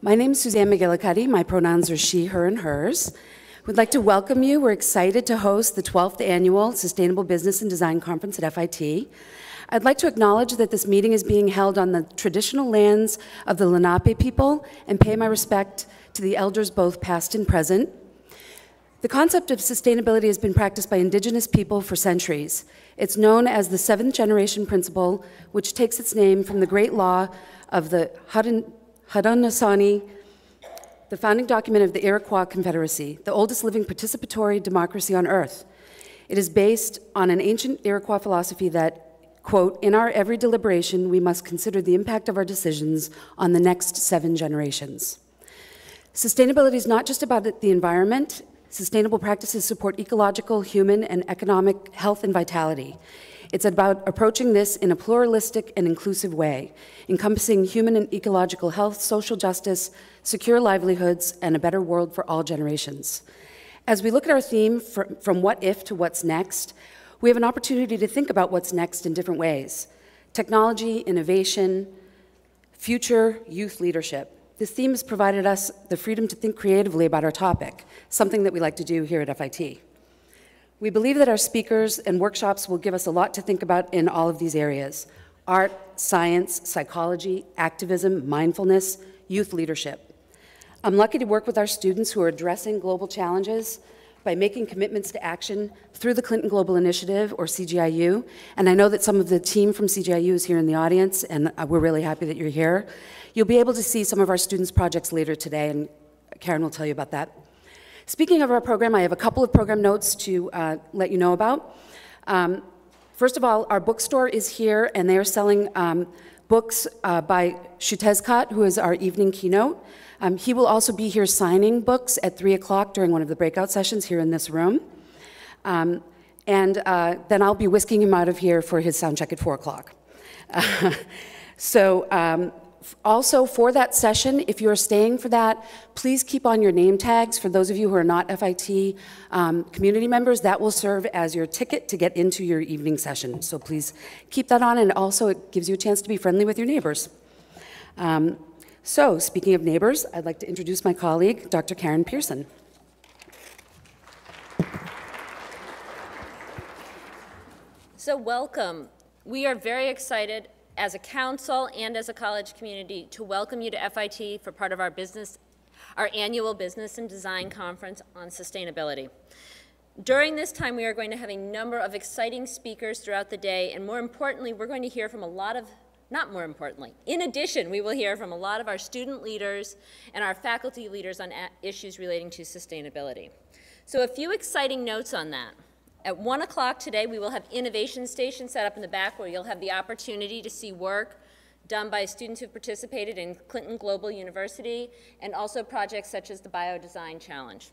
My name is Suzanne McGillicuddy. My pronouns are she, her, and hers. We'd like to welcome you. We're excited to host the 12th Annual Sustainable Business and Design Conference at FIT. I'd like to acknowledge that this meeting is being held on the traditional lands of the Lenape people and pay my respect to the elders both past and present. The concept of sustainability has been practiced by indigenous people for centuries. It's known as the seventh generation principle, which takes its name from the great law of the Haudenosaunee, the founding document of the Iroquois Confederacy, the oldest living participatory democracy on earth. It is based on an ancient Iroquois philosophy that, quote, in our every deliberation, we must consider the impact of our decisions on the next 7 generations. Sustainability is not just about the environment. Sustainable practices support ecological, human, and economic health and vitality. It's about approaching this in a pluralistic and inclusive way, encompassing human and ecological health, social justice, secure livelihoods, and a better world for all generations. As we look at our theme, from what if to what's next, we have an opportunity to think about what's next in different ways. Technology, innovation, future, youth leadership. This theme has provided us the freedom to think creatively about our topic, something that we like to do here at FIT. We believe that our speakers and workshops will give us a lot to think about in all of these areas: art, science, psychology, activism, mindfulness, youth leadership. I'm lucky to work with our students who are addressing global challenges by making commitments to action through the Clinton Global Initiative, or CGI U, and I know that some of the team from CGI U is here in the audience, and we're really happy that you're here. You'll be able to see some of our students' projects later today, and Karen will tell you about that. Speaking of our program, I have a couple of program notes to let you know about. First of all, our bookstore is here, and they are selling books by Xiuhtezcatl, who is our evening keynote. He will also be here signing books at 3 o'clock during one of the breakout sessions here in this room. Then I'll be whisking him out of here for his sound check at 4 o'clock. Also, for that session, if you're staying for that, please keep on your name tags. For those of you who are not FIT community members, that will serve as your ticket to get into your evening session. So please keep that on, and also it gives you a chance to be friendly with your neighbors. So, speaking of neighbors, I'd like to introduce my colleague, Dr. Karen Pearson. So welcome. We are very excited as a council and as a college community to welcome you to FIT for part of our annual Business and Design Conference on Sustainability. During this time, we are going to have a number of exciting speakers throughout the day, and more importantly, we're going to hear from in addition, we will hear from a lot of our student leaders and our faculty leaders on issues relating to sustainability. So a few exciting notes on that. At 1 o'clock today, we will have innovation stations set up in the back where you'll have the opportunity to see work done by students who've participated in Clinton Global University and also projects such as the BioDesign Challenge.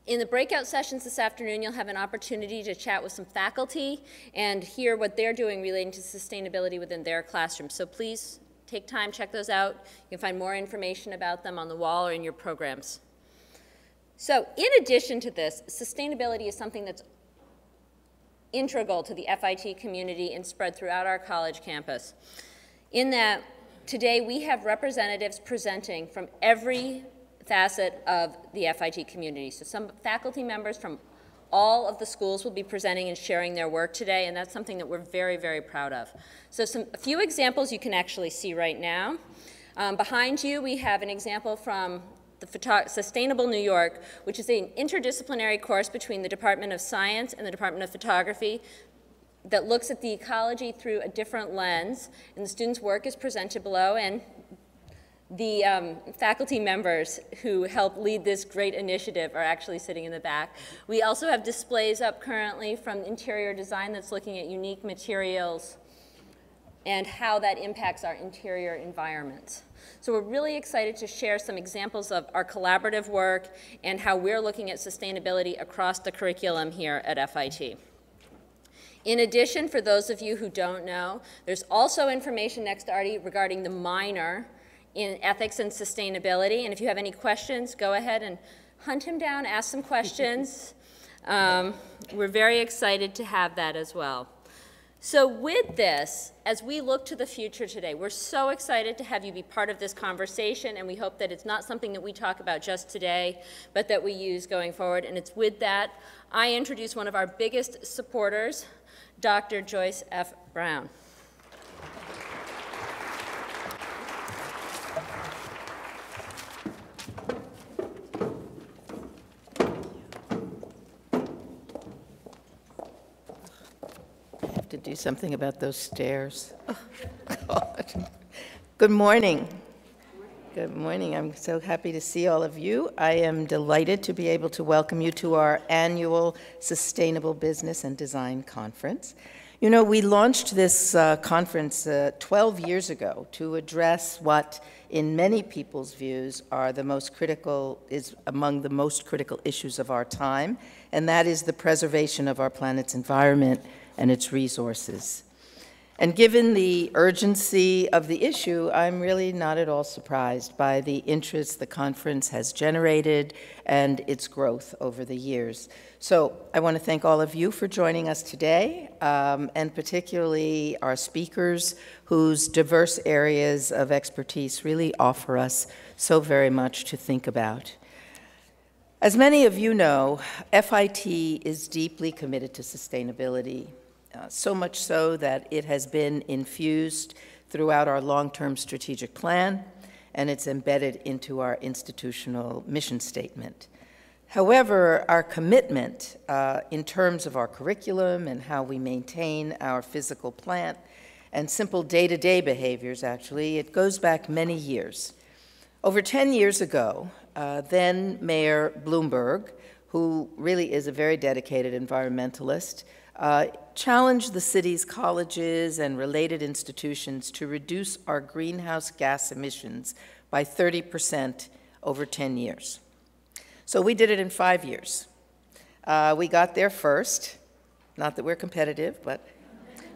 In the breakout sessions this afternoon, you'll have an opportunity to chat with some faculty and hear what they're doing relating to sustainability within their classroom. So please take time, check those out. You can find more information about them on the wall or in your programs. So in addition to this, sustainability is something that's integral to the FIT community and spread throughout our college campus. In that, today we have representatives presenting from every facet of the FIT community. So some faculty members from all of the schools will be presenting and sharing their work today, and that's something that we're very, very proud of. So a few examples you can actually see right now. Behind you, we have an example from the Sustainable New York, which is an interdisciplinary course between the Department of Science and the Department of Photography that looks at the ecology through a different lens, and the students' work is presented below, and the faculty members who help lead this great initiative are actually sitting in the back. We also have displays up currently from interior design that's looking at unique materials and how that impacts our interior environment. So we're really excited to share some examples of our collaborative work and how we're looking at sustainability across the curriculum here at FIT. In addition, for those of you who don't know, there's also information next to Artie regarding the minor in ethics and sustainability. And if you have any questions, go ahead and hunt him down, ask some questions. We're very excited to have that as well. So with this, as we look to the future today, we're so excited to have you be part of this conversation, and we hope that it's not something that we talk about just today, but that we use going forward. And it's with that, I introduce one of our biggest supporters, Dr. Joyce F. Brown. To do something about those stairs. Oh, God. Good morning. Good morning. I'm so happy to see all of you. I am delighted to be able to welcome you to our annual Sustainable Business and Design Conference. You know, we launched this conference 12 years ago to address what, in many people's views, are the most critical, is among the most critical issues of our time, and that is the preservation of our planet's environment and its resources. And given the urgency of the issue, I'm really not at all surprised by the interest the conference has generated and its growth over the years. So I want to thank all of you for joining us today, and particularly our speakers whose diverse areas of expertise really offer us so very much to think about. As many of you know, FIT is deeply committed to sustainability. So much so that it has been infused throughout our long-term strategic plan, and it's embedded into our institutional mission statement. However, our commitment in terms of our curriculum and how we maintain our physical plant and simple day-to-day behaviors, actually, it goes back many years. Over 10 years ago, then Mayor Bloomberg, who really is a very dedicated environmentalist, challenged the city's colleges and related institutions to reduce our greenhouse gas emissions by 30% over 10 years. So we did it in 5 years. We got there first. Not that we're competitive, but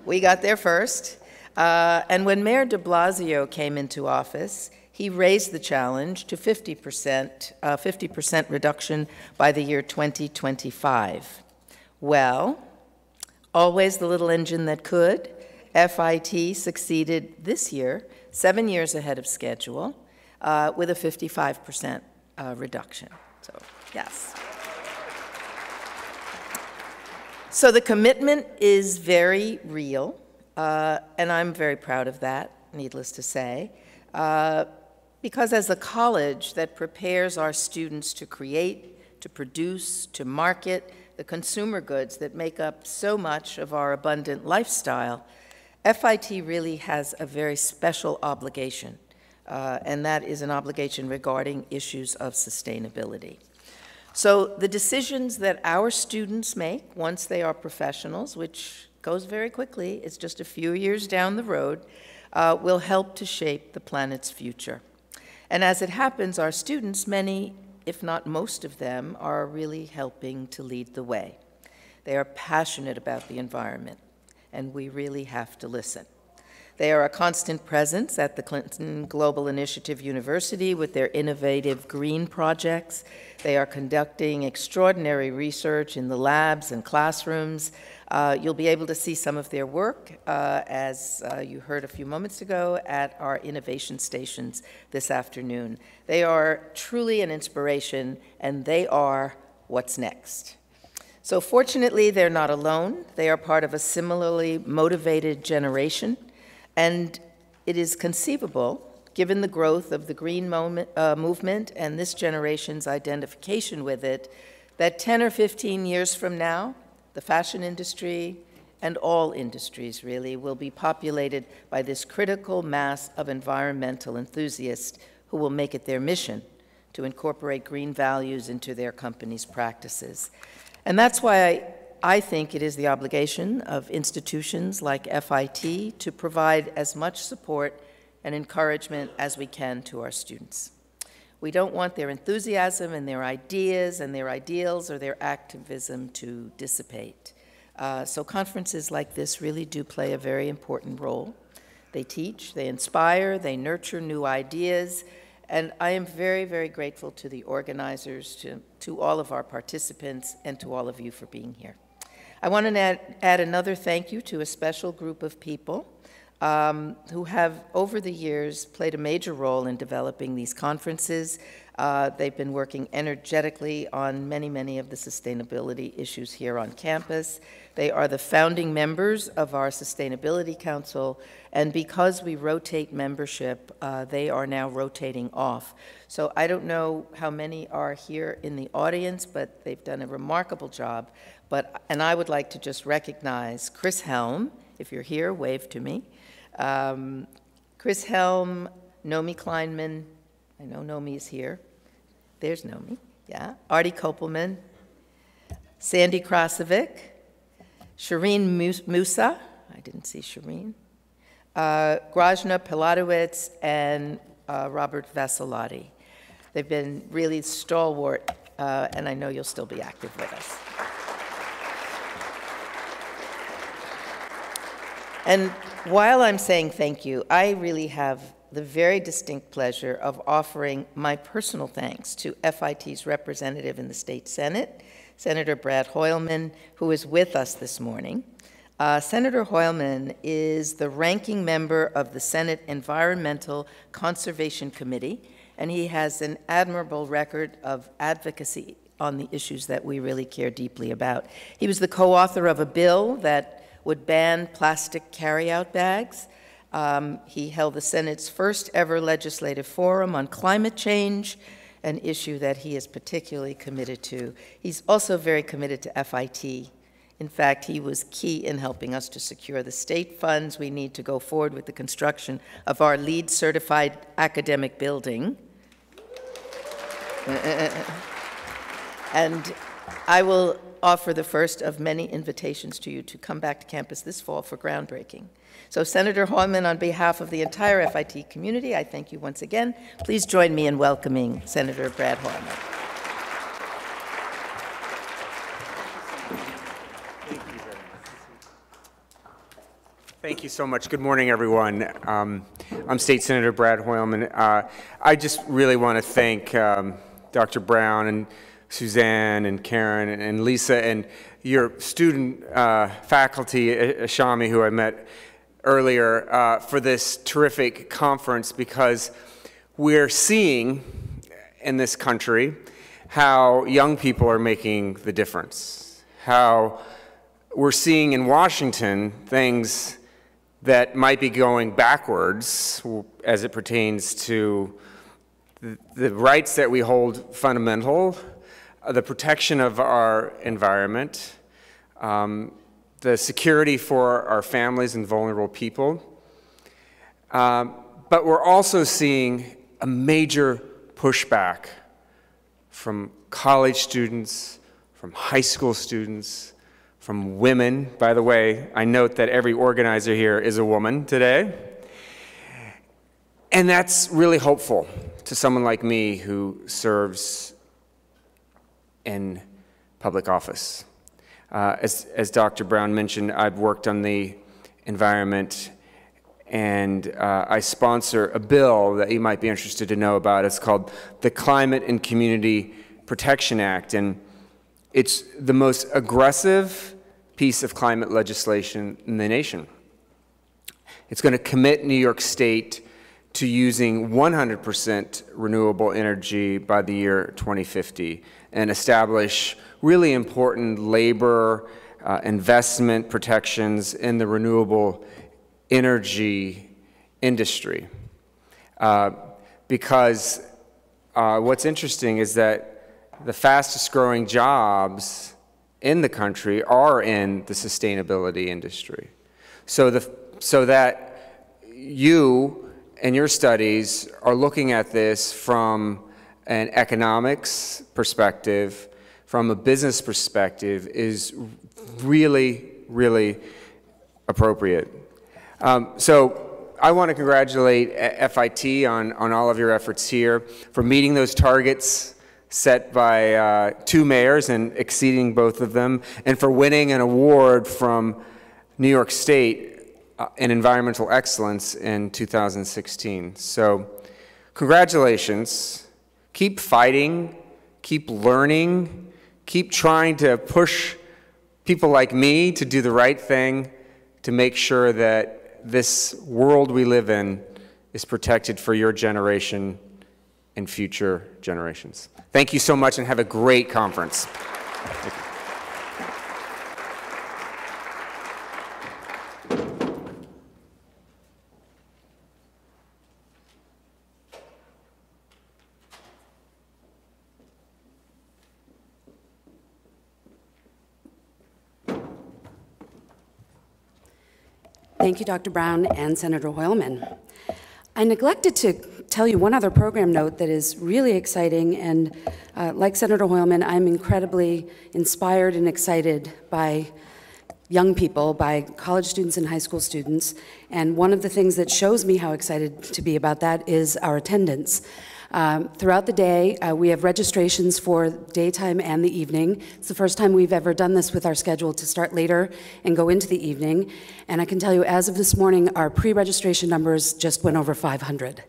we got there first. And when Mayor de Blasio came into office, he raised the challenge to 50% reduction by the year 2025. Well, always the little engine that could, FIT succeeded this year, 7 years ahead of schedule, with a 55% reduction. So, yes. So the commitment is very real, and I'm very proud of that, needless to say, because as a college that prepares our students to create, to produce, to market, the consumer goods that make up so much of our abundant lifestyle, FIT really has a very special obligation, and that is an obligation regarding issues of sustainability. So the decisions that our students make once they are professionals, which goes very quickly, it's just a few years down the road, will help to shape the planet's future. And as it happens, our students, many if not most of them, are really helping to lead the way. They are passionate about the environment, and we really have to listen. They are a constant presence at the Clinton Global Initiative University with their innovative green projects. They are conducting extraordinary research in the labs and classrooms. You'll be able to see some of their work, as you heard a few moments ago, at our innovation stations this afternoon. They are truly an inspiration, and they are what's next. So fortunately, they're not alone. They are part of a similarly motivated generation. And it is conceivable, given the growth of the green movement and this generation's identification with it, that 10 or 15 years from now, the fashion industry and all industries really will be populated by this critical mass of environmental enthusiasts who will make it their mission to incorporate green values into their company's practices. And that's why I think it is the obligation of institutions like FIT to provide as much support and encouragement as we can to our students. We don't want their enthusiasm and their ideas and their ideals or their activism to dissipate. So conferences like this really do play a very important role. They teach, they inspire, they nurture new ideas, and I am very, very grateful to the organizers, to all of our participants, and to all of you for being here. I want to add another thank you to a special group of people who have, over the years, played a major role in developing these conferences. They've been working energetically on many, many of the sustainability issues here on campus. They are the founding members of our Sustainability Council, and because we rotate membership, they are now rotating off. So I don't know how many are here in the audience, but they've done a remarkable job. And I would like to just recognize Chris Helm. If you're here, wave to me. Chris Helm, Nomi Kleinman, I know Nomi is here. There's Nomi, yeah. Artie Kopelman, Sandy Krasovic, Shireen Musa, I didn't see Shireen, Grajna Pilatowicz, and Robert Vasilati. They've been really stalwart, and I know you'll still be active with us. And while I'm saying thank you, I really have the very distinct pleasure of offering my personal thanks to FIT's representative in the State Senate, Senator Brad Hoylman, who is with us this morning. Senator Hoylman is the ranking member of the Senate Environmental Conservation Committee, and he has an admirable record of advocacy on the issues that we really care deeply about. He was the co-author of a bill that would ban plastic carryout bags. He held the Senate's first ever legislative forum on climate change, an issue that he is particularly committed to. He's also very committed to FIT. In fact, he was key in helping us to secure the state funds we need to go forward with the construction of our LEED certified academic building. And I will offer the first of many invitations to you to come back to campus this fall for groundbreaking. So Senator Hoylman, on behalf of the entire FIT community, I thank you once again. Please join me in welcoming Senator Brad Hoylman. Thank you so much. Good morning, everyone. I'm State Senator Brad Hoylman. I just really want to thank Dr. Brown and Suzanne and Karen and Lisa and your student faculty, Ashami, who I met earlier, for this terrific conference, because we're seeing in this country how young people are making the difference, how we're seeing in Washington things that might be going backwards as it pertains to the rights that we hold fundamental, the protection of our environment, the security for our families and vulnerable people. But we're also seeing a major pushback from college students, from high school students, from women. By the way, I note that every organizer here is a woman today. And that's really hopeful to someone like me who serves in public office. As Dr. Brown mentioned, I've worked on the environment, and I sponsor a bill that you might be interested to know about. It's called the Climate and Community Protection Act, and it's the most aggressive piece of climate legislation in the nation. It's going to commit New York State to using 100% renewable energy by the year 2050 and establish really important labor investment protections in the renewable energy industry. Because what's interesting is that the fastest growing jobs in the country are in the sustainability industry. So that you and your studies are looking at this from an economics perspective, from a business perspective, is really, really appropriate. So I want to congratulate FIT on all of your efforts here for meeting those targets set by 2 mayors and exceeding both of them, and for winning an award from New York State in environmental excellence in 2016. So congratulations. Keep fighting, keep learning, keep trying to push people like me to do the right thing to make sure that this world we live in is protected for your generation and future generations. Thank you so much and have a great conference. Thank you. Thank you, Dr. Brown and Senator Hoylman. I neglected to tell you one other program note that is really exciting, and like Senator Hoylman, I'm incredibly inspired and excited by young people, by college students and high school students, and one of the things that shows me how excited to be about that is our attendance. Throughout the day, we have registrations for daytime and the evening. It's the first time we've ever done this with our schedule to start later and go into the evening. And I can tell you, as of this morning, our pre-registration numbers just went over 500.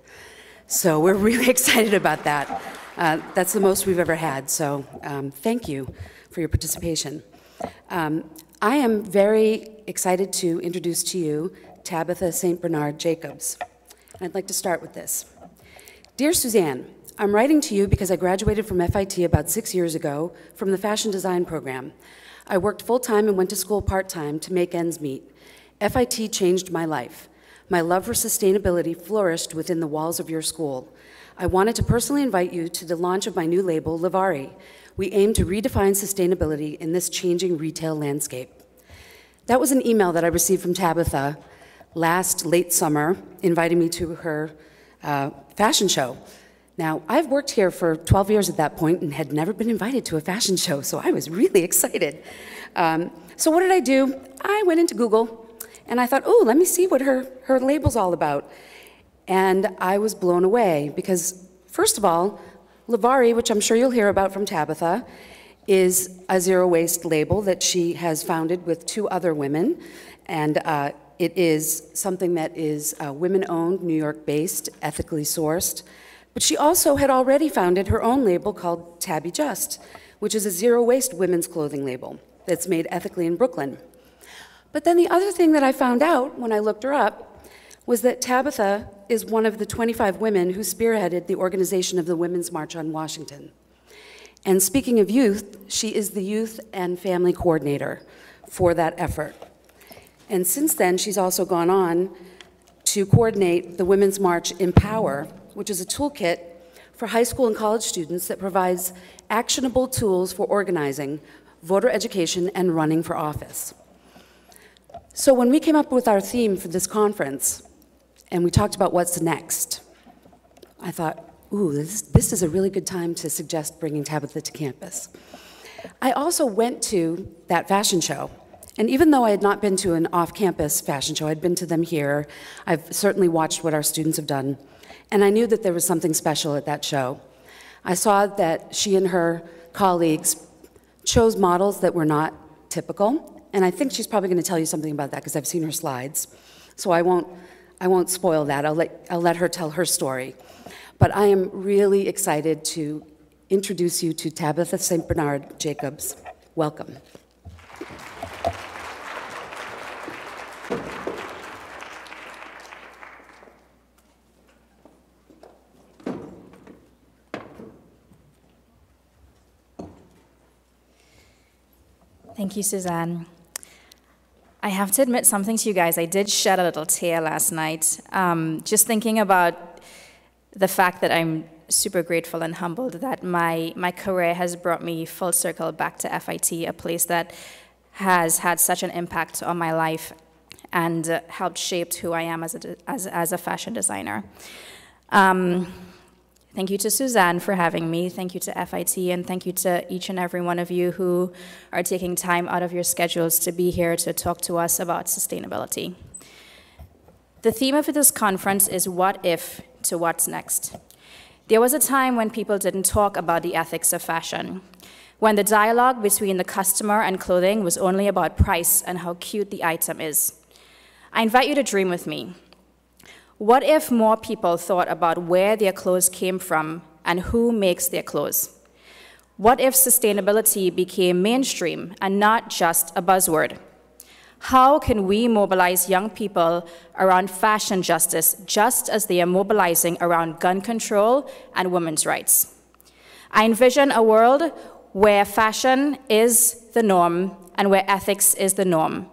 So we're really excited about that. That's the most we've ever had. So thank you for your participation. I am very excited to introduce to you Tabitha St. Jacobs. And I'd like to start with this. Dear Suzanne, I'm writing to you because I graduated from FIT about 6 years ago from the fashion design program. I worked full-time and went to school part-time to make ends meet. FIT changed my life. My love for sustainability flourished within the walls of your school. I wanted to personally invite you to the launch of my new label, Lavari. We aim to redefine sustainability in this changing retail landscape. That was an email that I received from Tabitha last late summer, inviting me to her fashion show. Now, I've worked here for 12 years at that point and had never been invited to a fashion show, so I was really excited. So what did I do? I went into Google, and I thought, oh, let me see what her label's all about. And I was blown away, because first of all, Lavari, which I'm sure you'll hear about from Tabitha, is a zero-waste label that she has founded with 2 other women, and it is something that is women-owned, New York-based, ethically sourced. But she also had already founded her own label called Tabby Just, which is a zero-waste women's clothing label that's made ethically in Brooklyn. But then the other thing that I found out when I looked her up was that Tabitha is one of the 25 women who spearheaded the organization of the Women's March on Washington. And speaking of youth, she is the youth and family coordinator for that effort. And since then, she's also gone on to coordinate the Women's March Empower, which is a toolkit for high school and college students that provides actionable tools for organizing, voter education, and running for office. So when we came up with our theme for this conference, and we talked about what's next, I thought, ooh, this is a really good time to suggest bringing Tabitha to campus. I also went to that fashion show. And even though I had not been to an off-campus fashion show, I'd been to them here. I've certainly watched what our students have done. And I knew that there was something special at that show. I saw that she and her colleagues chose models that were not typical. And I think she's probably going to tell you something about that because I've seen her slides. So I won't spoil that. I'll let her tell her story. But I am really excited to introduce you to Tabitha St. Jacobs. Welcome. Thank you, Suzanne. I have to admit something to you guys. I did shed a little tear last night, just thinking about the fact that I'm super grateful and humbled that my career has brought me full circle back to FIT, a place that has had such an impact on my life and helped shape who I am as a fashion designer. Thank you to Suzanne for having me. Thank you to FIT, and thank you to each and every one of you who are taking time out of your schedules to be here to talk to us about sustainability. The theme of this conference is what if to what's next. There was a time when people didn't talk about the ethics of fashion, when the dialogue between the customer and clothing was only about price and how cute the item is. I invite you to dream with me. What if more people thought about where their clothes came from and who makes their clothes? What if sustainability became mainstream and not just a buzzword? How can we mobilize young people around fashion justice just as they are mobilizing around gun control and women's rights? I envision a world where fashion is the norm and where ethics is the norm,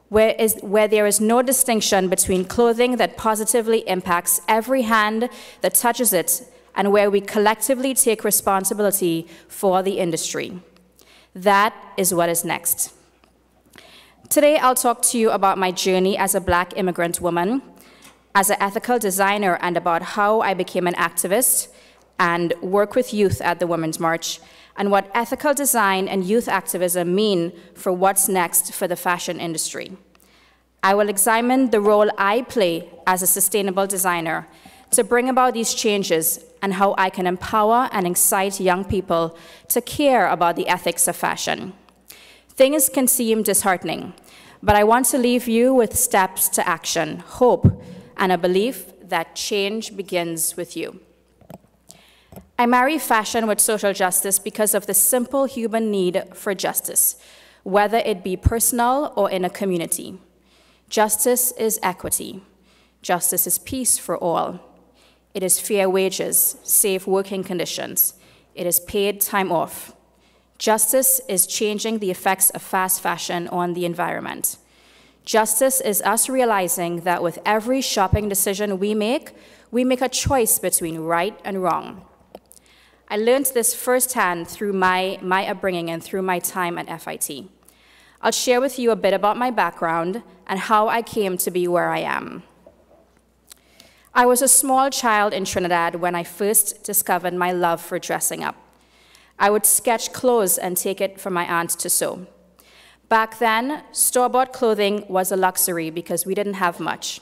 where there is no distinction between clothing that positively impacts every hand that touches it and where we collectively take responsibility for the industry. That is what is next. Today, I'll talk to you about my journey as a Black immigrant woman, as an ethical designer, and about how I became an activist and work with youth at the Women's March, and what ethical design and youth activism mean for what's next for the fashion industry. I will examine the role I play as a sustainable designer to bring about these changes and how I can empower and excite young people to care about the ethics of fashion. Things can seem disheartening, but I want to leave you with steps to action, hope, and a belief that change begins with you. I marry fashion with social justice because of the simple human need for justice, whether it be personal or in a community. Justice is equity. Justice is peace for all. It is fair wages, safe working conditions. It is paid time off. Justice is changing the effects of fast fashion on the environment. Justice is us realizing that with every shopping decision we make a choice between right and wrong. I learned this firsthand through my upbringing and through my time at FIT. I'll share with you a bit about my background and how I came to be where I am. I was a small child in Trinidad when I first discovered my love for dressing up. I would sketch clothes and take it from my aunt to sew. Back then, store-bought clothing was a luxury because we didn't have much.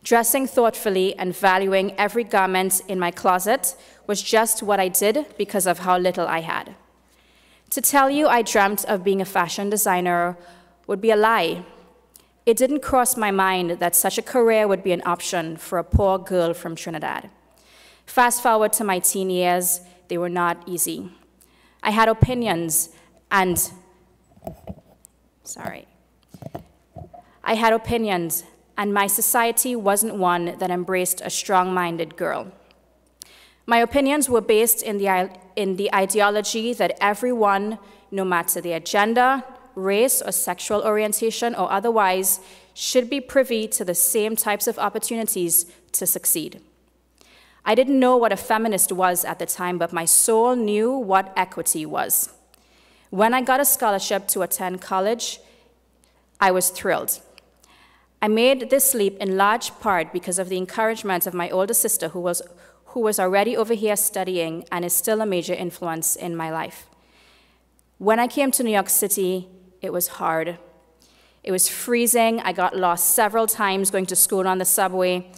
Dressing thoughtfully and valuing every garment in my closet was just what I did because of how little I had. To tell you I dreamt of being a fashion designer would be a lie. It didn't cross my mind that such a career would be an option for a poor girl from Trinidad. Fast forward to my teen years, they were not easy. I had opinions and my society wasn't one that embraced a strong-minded girl. My opinions were based in the ideology that everyone, no matter their gender, race, or sexual orientation, or otherwise, should be privy to the same types of opportunities to succeed. I didn't know what a feminist was at the time, but my soul knew what equity was. When I got a scholarship to attend college, I was thrilled. I made this leap in large part because of the encouragement of my older sister, who was already over here studying and is still a major influence in my life. When I came to New York City, it was hard. It was freezing. I got lost several times going to school on the subway.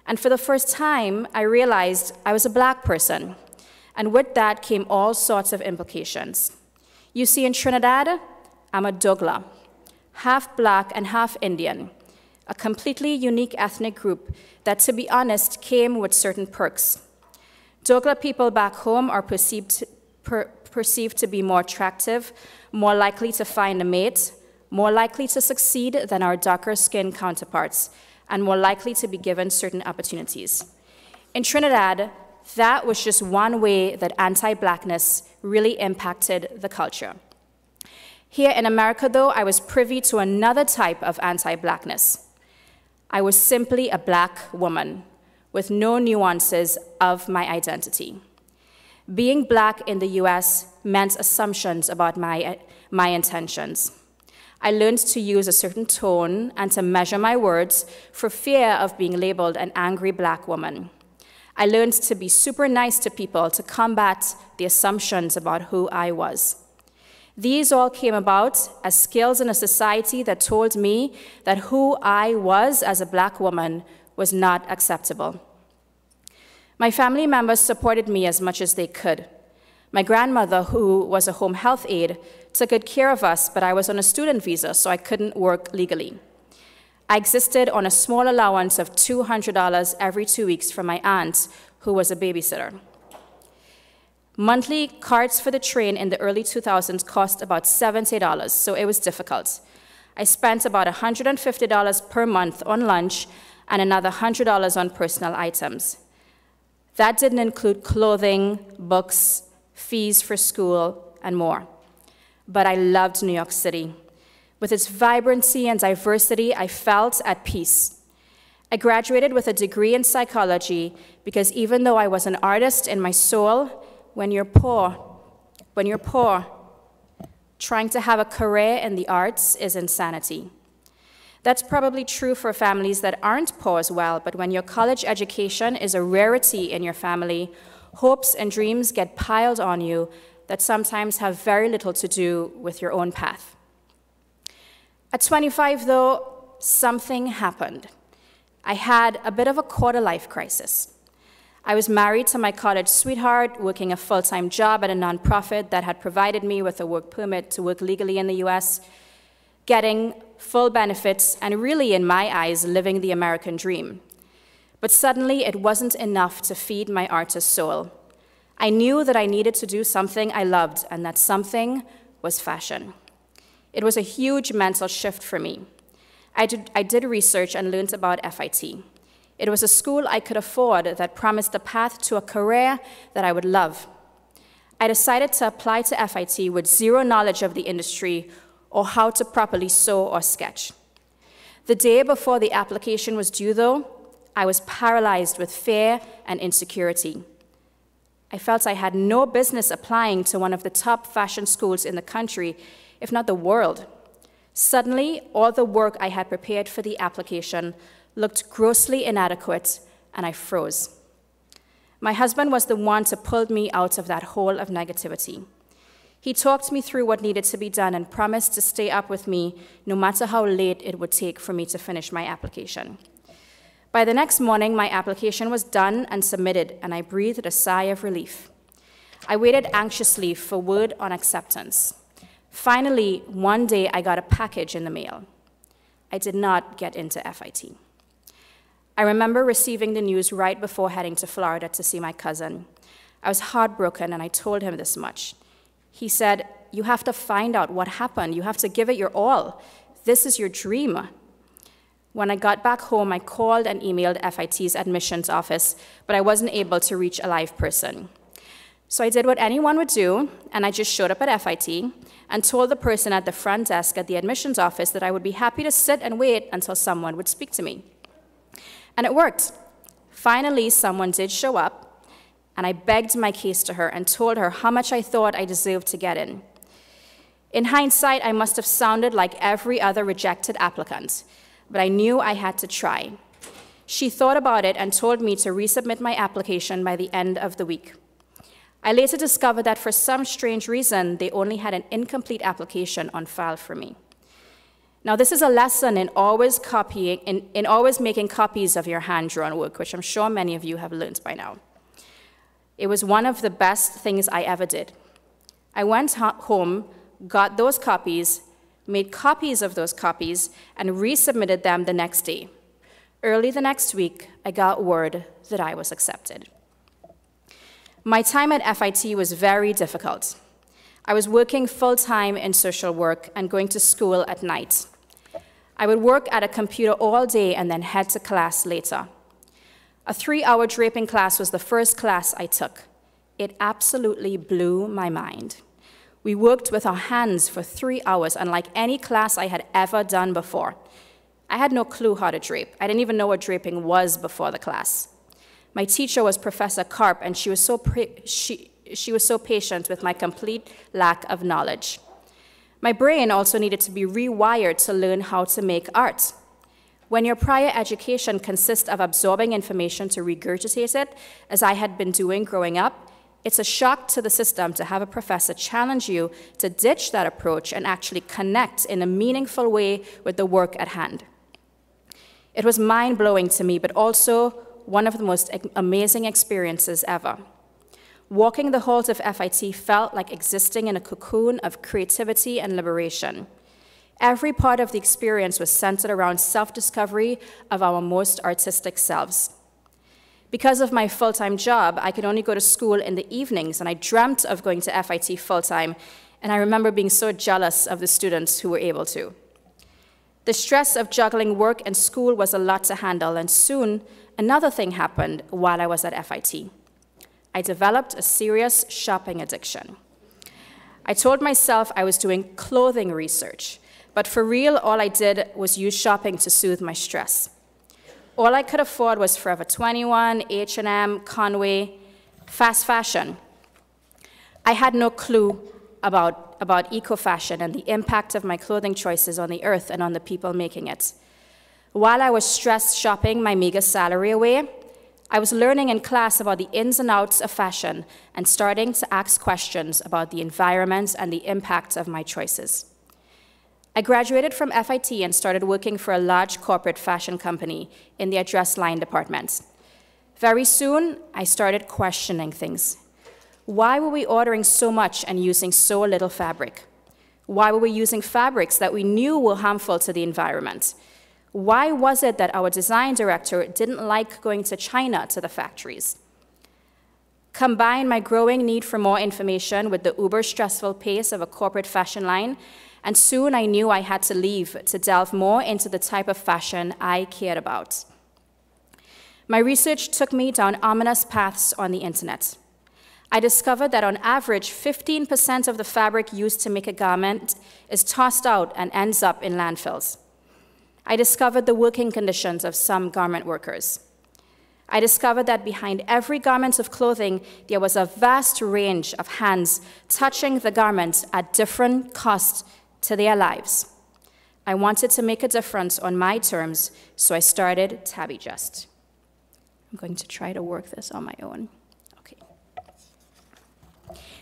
And for the first time, I realized I was a Black person. And with that came all sorts of implications. You see, in Trinidad, I'm a Dougla, half Black and half Indian, a completely unique ethnic group that, to be honest, came with certain perks. Dougla people back home are perceived to be more attractive, more likely to find a mate, more likely to succeed than our darker-skinned counterparts, and more likely to be given certain opportunities. In Trinidad, that was just one way that anti-Blackness really impacted the culture. Here in America, though, I was privy to another type of anti-Blackness. I was simply a Black woman with no nuances of my identity. Being Black in the US meant assumptions about my intentions. I learned to use a certain tone and to measure my words for fear of being labeled an angry Black woman. I learned to be super nice to people to combat the assumptions about who I was. These all came about as skills in a society that told me that who I was as a Black woman was not acceptable. My family members supported me as much as they could. My grandmother, who was a home health aide, took good care of us, but I was on a student visa, so I couldn't work legally. I existed on a small allowance of $200 every 2 weeks from my aunt, who was a babysitter. Monthly cards for the train in the early 2000s cost about $70, so it was difficult. I spent about $150 per month on lunch and another $100 on personal items. That didn't include clothing, books, fees for school, and more. But I loved New York City. With its vibrancy and diversity, I felt at peace. I graduated with a degree in psychology because even though I was an artist in my soul, when you're poor, trying to have a career in the arts is insanity. That's probably true for families that aren't poor as well, but when your college education is a rarity in your family, hopes and dreams get piled on you that sometimes have very little to do with your own path. At 25, though, something happened. I had a bit of a quarter-life crisis. I was married to my college sweetheart, working a full-time job at a nonprofit that had provided me with a work permit to work legally in the US, getting full benefits, and really, in my eyes, living the American dream. But suddenly, it wasn't enough to feed my artist soul. I knew that I needed to do something I loved, and that something was fashion. It was a huge mental shift for me. I did research and learned about FIT. It was a school I could afford that promised a path to a career that I would love. I decided to apply to FIT with zero knowledge of the industry or how to properly sew or sketch. The day before the application was due, though, I was paralyzed with fear and insecurity. I felt I had no business applying to one of the top fashion schools in the country, if not the world. Suddenly, all the work I had prepared for the application looked grossly inadequate, and I froze. My husband was the one to pull me out of that hole of negativity. He talked me through what needed to be done and promised to stay up with me no matter how late it would take for me to finish my application. By the next morning, my application was done and submitted, and I breathed a sigh of relief. I waited anxiously for word on acceptance. Finally, one day, I got a package in the mail. I did not get into FIT. I remember receiving the news right before heading to Florida to see my cousin. I was heartbroken, and I told him this much. He said, "You have to find out what happened. You have to give it your all. This is your dream." When I got back home, I called and emailed FIT's admissions office, but I wasn't able to reach a live person. So I did what anyone would do, and I just showed up at FIT and told the person at the front desk at the admissions office that I would be happy to sit and wait until someone would speak to me. And it worked. Finally, someone did show up, and I begged my case to her and told her how much I thought I deserved to get in. In hindsight, I must have sounded like every other rejected applicant, but I knew I had to try. She thought about it and told me to resubmit my application by the end of the week. I later discovered that for some strange reason, they only had an incomplete application on file for me. Now, this is a lesson in always making copies of your hand-drawn work, which I'm sure many of you have learned by now. It was one of the best things I ever did. I went home, got those copies, made copies of those copies, and resubmitted them the next day. Early the next week, I got word that I was accepted. My time at FIT was very difficult. I was working full-time in social work and going to school at night. I would work at a computer all day and then head to class later. A 3-hour draping class was the first class I took. It absolutely blew my mind. We worked with our hands for 3 hours, unlike any class I had ever done before. I had no clue how to drape. I didn't even know what draping was before the class. My teacher was Professor Karp, and she was so patient with my complete lack of knowledge. My brain also needed to be rewired to learn how to make art. When your prior education consists of absorbing information to regurgitate it, as I had been doing growing up, it's a shock to the system to have a professor challenge you to ditch that approach and actually connect in a meaningful way with the work at hand. It was mind-blowing to me, but also one of the most amazing experiences ever. Walking the halls of FIT felt like existing in a cocoon of creativity and liberation. Every part of the experience was centered around self-discovery of our most artistic selves. Because of my full-time job, I could only go to school in the evenings, and I dreamt of going to FIT full-time, and I remember being so jealous of the students who were able to. The stress of juggling work and school was a lot to handle, and soon another thing happened while I was at FIT. I developed a serious shopping addiction. I told myself I was doing clothing research, but for real, all I did was use shopping to soothe my stress. All I could afford was Forever 21, H&M, Conway, fast fashion. I had no clue about eco-fashion and the impact of my clothing choices on the earth and on the people making it. While I was stressed shopping my meager salary away, I was learning in class about the ins and outs of fashion and starting to ask questions about the environment and the impact of my choices. I graduated from FIT and started working for a large corporate fashion company in the address line department. Very soon, I started questioning things. Why were we ordering so much and using so little fabric? Why were we using fabrics that we knew were harmful to the environment? Why was it that our design director didn't like going to China to the factories? Combine my growing need for more information with the uber-stressful pace of a corporate fashion line, and soon I knew I had to leave to delve more into the type of fashion I cared about. My research took me down ominous paths on the internet. I discovered that on average, 15% of the fabric used to make a garment is tossed out and ends up in landfills. I discovered the working conditions of some garment workers. I discovered that behind every garment of clothing, there was a vast range of hands touching the garment at different costs to their lives. I wanted to make a difference on my terms, so I started Tabijust. I'm going to try to work this on my own. Okay.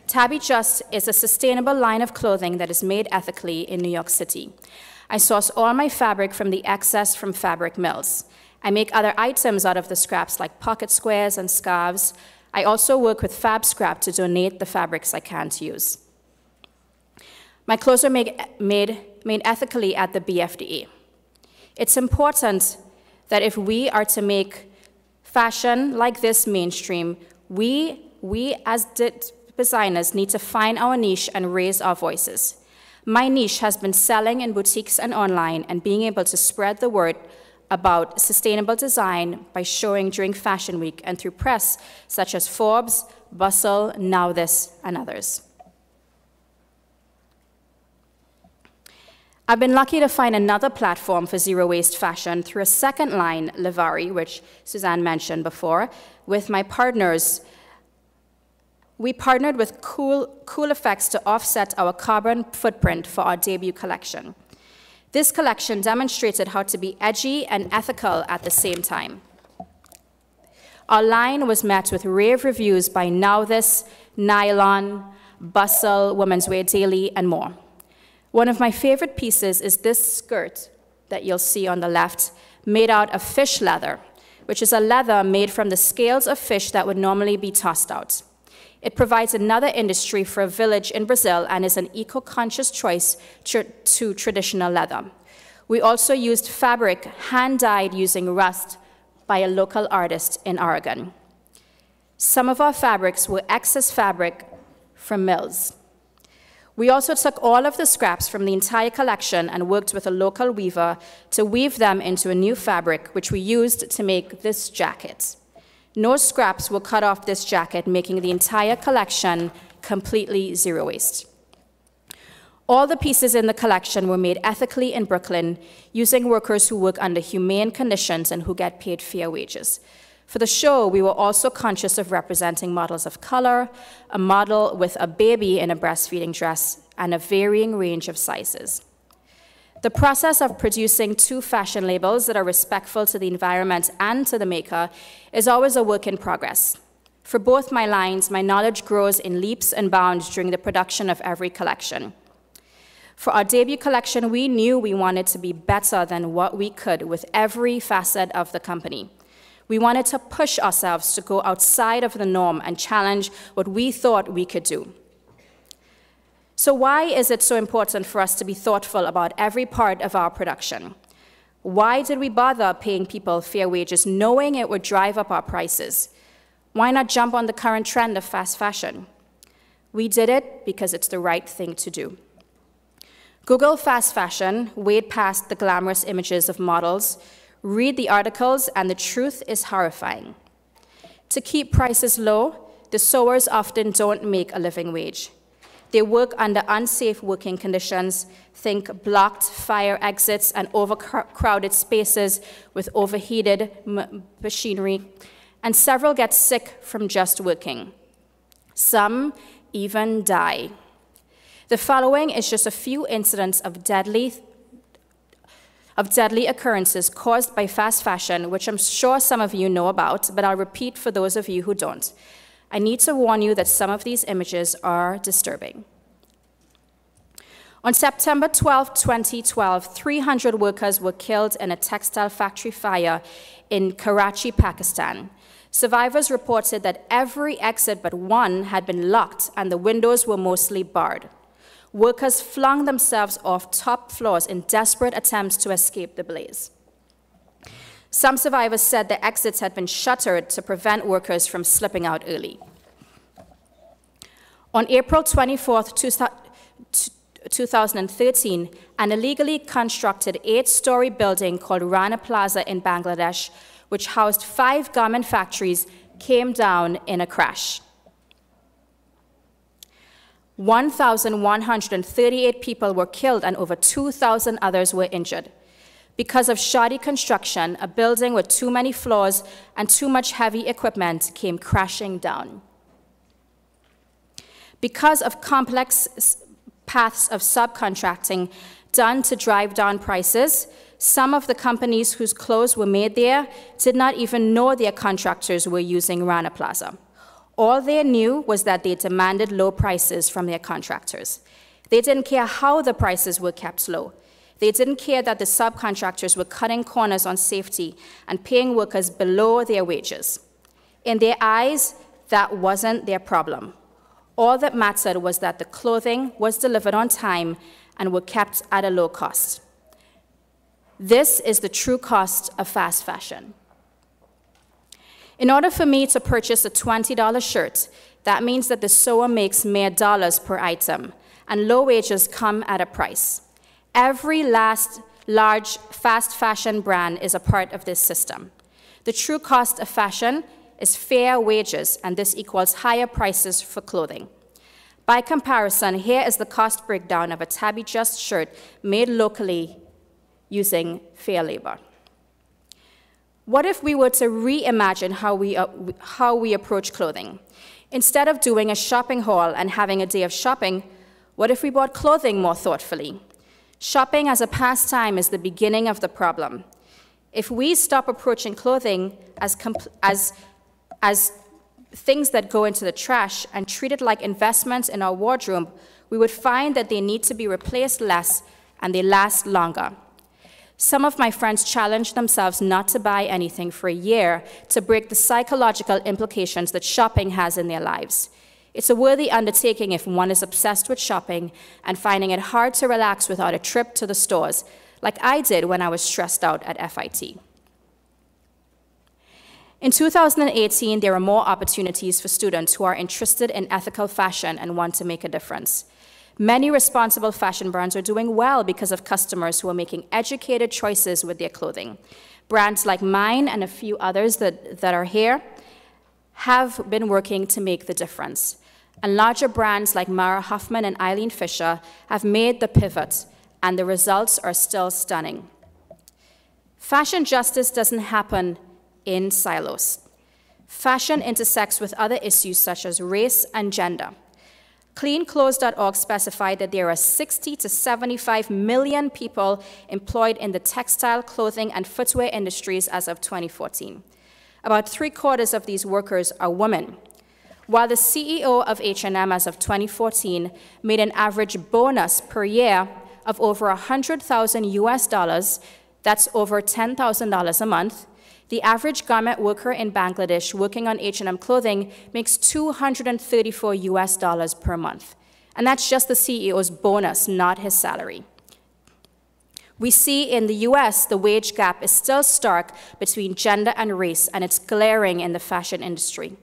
Tabijust is a sustainable line of clothing that is made ethically in New York City. I source all my fabric from the excess from fabric mills. I make other items out of the scraps like pocket squares and scarves. I also work with fab scrap to donate the fabrics I can't use. My clothes are made ethically at the BFDA. It's important that if we are to make fashion like this mainstream, we as designers need to find our niche and raise our voices. My niche has been selling in boutiques and online and being able to spread the word about sustainable design by showing during Fashion Week and through press such as Forbes, Bustle, Now This, and others. I've been lucky to find another platform for zero-waste fashion through a second line, Levari, which Suzanne mentioned before, with my partners. We partnered with Cool Effects to offset our carbon footprint for our debut collection. This collection demonstrated how to be edgy and ethical at the same time. Our line was met with rave reviews by Now This, Nylon, Bustle, Women's Wear Daily, and more. One of my favorite pieces is this skirt that you'll see on the left, made out of fish leather, which is a leather made from the scales of fish that would normally be tossed out. It provides another industry for a village in Brazil and is an eco-conscious choice to traditional leather. We also used fabric hand-dyed using rust by a local artist in Oregon. Some of our fabrics were excess fabric from mills. We also took all of the scraps from the entire collection and worked with a local weaver to weave them into a new fabric, which we used to make this jacket. No scraps were cut off this jacket, making the entire collection completely zero waste. All the pieces in the collection were made ethically in Brooklyn, using workers who work under humane conditions and who get paid fair wages. For the show, we were also conscious of representing models of color, a model with a baby in a breastfeeding dress, and a varying range of sizes. The process of producing two fashion labels that are respectful to the environment and to the maker is always a work in progress. For both my lines, my knowledge grows in leaps and bounds during the production of every collection. For our debut collection, we knew we wanted to be better than what we could with every facet of the company. We wanted to push ourselves to go outside of the norm and challenge what we thought we could do. So why is it so important for us to be thoughtful about every part of our production? Why did we bother paying people fair wages knowing it would drive up our prices? Why not jump on the current trend of fast fashion? We did it because it's the right thing to do. Google fast fashion, wade past the glamorous images of models, read the articles, and the truth is horrifying. To keep prices low, the sewers often don't make a living wage. They work under unsafe working conditions, think blocked fire exits and overcrowded spaces with overheated machinery, and several get sick from just working. Some even die. The following is just a few incidents of deadly occurrences caused by fast fashion, which I'm sure some of you know about, but I'll repeat for those of you who don't. I need to warn you that some of these images are disturbing. On September 12, 2012, 300 workers were killed in a textile factory fire in Karachi, Pakistan. Survivors reported that every exit but one had been locked and the windows were mostly barred. Workers flung themselves off top floors in desperate attempts to escape the blaze. Some survivors said the exits had been shuttered to prevent workers from slipping out early. On April 24, 2013, an illegally constructed 8-story building called Rana Plaza in Bangladesh, which housed 5 garment factories, came down in a crash. 1,138 people were killed and over 2,000 others were injured. Because of shoddy construction, a building with too many floors and too much heavy equipment came crashing down. Because of complex paths of subcontracting done to drive down prices, some of the companies whose clothes were made there did not even know their contractors were using Rana Plaza. All they knew was that they demanded low prices from their contractors. They didn't care how the prices were kept low. They didn't care that the subcontractors were cutting corners on safety and paying workers below their wages. In their eyes, that wasn't their problem. All that mattered was that the clothing was delivered on time and were kept at a low cost. This is the true cost of fast fashion. In order for me to purchase a $20 shirt, that means that the sewer makes mere dollars per item, and low wages come at a price. Every last large fast fashion brand is a part of this system. The true cost of fashion is fair wages, and this equals higher prices for clothing. By comparison, here is the cost breakdown of a Tabby Just shirt made locally using fair labor. What if we were to reimagine how we approach clothing? Instead of doing a shopping haul and having a day of shopping, what if we bought clothing more thoughtfully? Shopping as a pastime is the beginning of the problem. If we stop approaching clothing as things that go into the trash and treat it like investments in our wardrobe, we would find that they need to be replaced less and they last longer. Some of my friends challenged themselves not to buy anything for a year to break the psychological implications that shopping has in their lives. It's a worthy undertaking if one is obsessed with shopping and finding it hard to relax without a trip to the stores, like I did when I was stressed out at FIT. In 2018, there are more opportunities for students who are interested in ethical fashion and want to make a difference. Many responsible fashion brands are doing well because of customers who are making educated choices with their clothing. Brands like mine and a few others that are here have been working to make the difference. And larger brands like Mara Hoffman and Eileen Fisher have made the pivot, and the results are still stunning. Fashion justice doesn't happen in silos. Fashion intersects with other issues such as race and gender. CleanClothes.org specified that there are 60 to 75 million people employed in the textile, clothing, and footwear industries as of 2014. About 3/4 of these workers are women. While the CEO of H&M as of 2014 made an average bonus per year of over $100,000 US, that's over $10,000 a month, the average garment worker in Bangladesh working on H&M clothing makes $234 US per month. And that's just the CEO's bonus, not his salary. We see in the US, the wage gap is still stark between gender and race, and it's glaring in the fashion industry.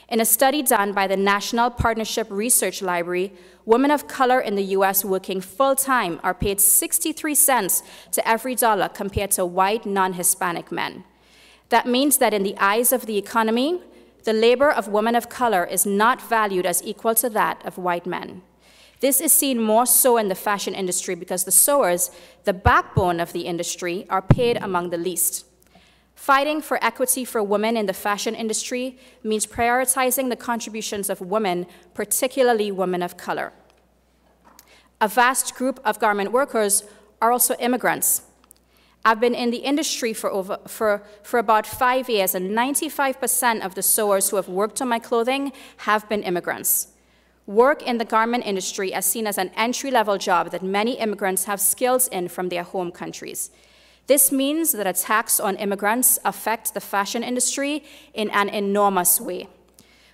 In a study done by the National Partnership Research Library, women of color in the US working full-time are paid 63 cents to every dollar compared to white non-Hispanic men. That means that in the eyes of the economy, the labor of women of color is not valued as equal to that of white men. This is seen more so in the fashion industry because the sewers, the backbone of the industry, are paid among the least. Fighting for equity for women in the fashion industry means prioritizing the contributions of women, particularly women of color. A vast group of garment workers are also immigrants. I've been in the industry for about 5 years, and 95% of the sewers who have worked on my clothing have been immigrants. Work in the garment industry is seen as an entry-level job that many immigrants have skills in from their home countries. This means that attacks on immigrants affect the fashion industry in an enormous way.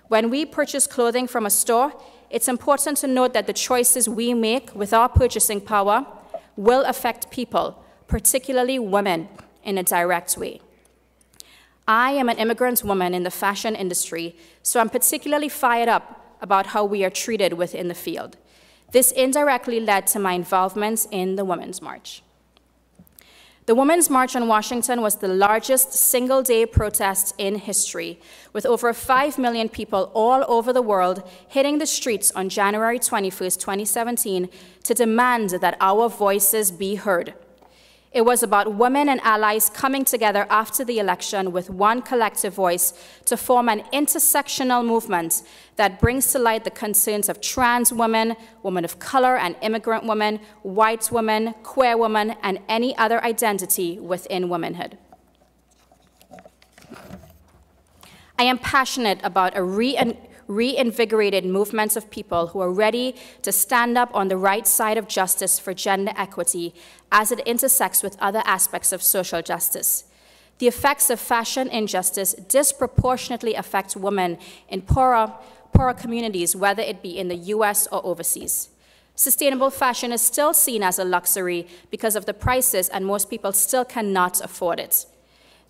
When we purchase clothing from a store, it's important to note that the choices we make with our purchasing power will affect people, particularly women, in a direct way. I am an immigrant woman in the fashion industry, so I'm particularly fired up about how we are treated within the field. This indirectly led to my involvement in the Women's March. The Women's March on Washington was the largest single-day protest in history, with over 5 million people all over the world hitting the streets on January 21st, 2017, to demand that our voices be heard. It was about women and allies coming together after the election with one collective voice to form an intersectional movement that brings to light the concerns of trans women, women of color and immigrant women, white women, queer women, and any other identity within womanhood. I am passionate about a reinvigorated movement of people who are ready to stand up on the right side of justice for gender equity as it intersects with other aspects of social justice. The effects of fashion injustice disproportionately affect women in poorer communities, whether it be in the US or overseas. Sustainable fashion is still seen as a luxury because of the prices, and most people still cannot afford it.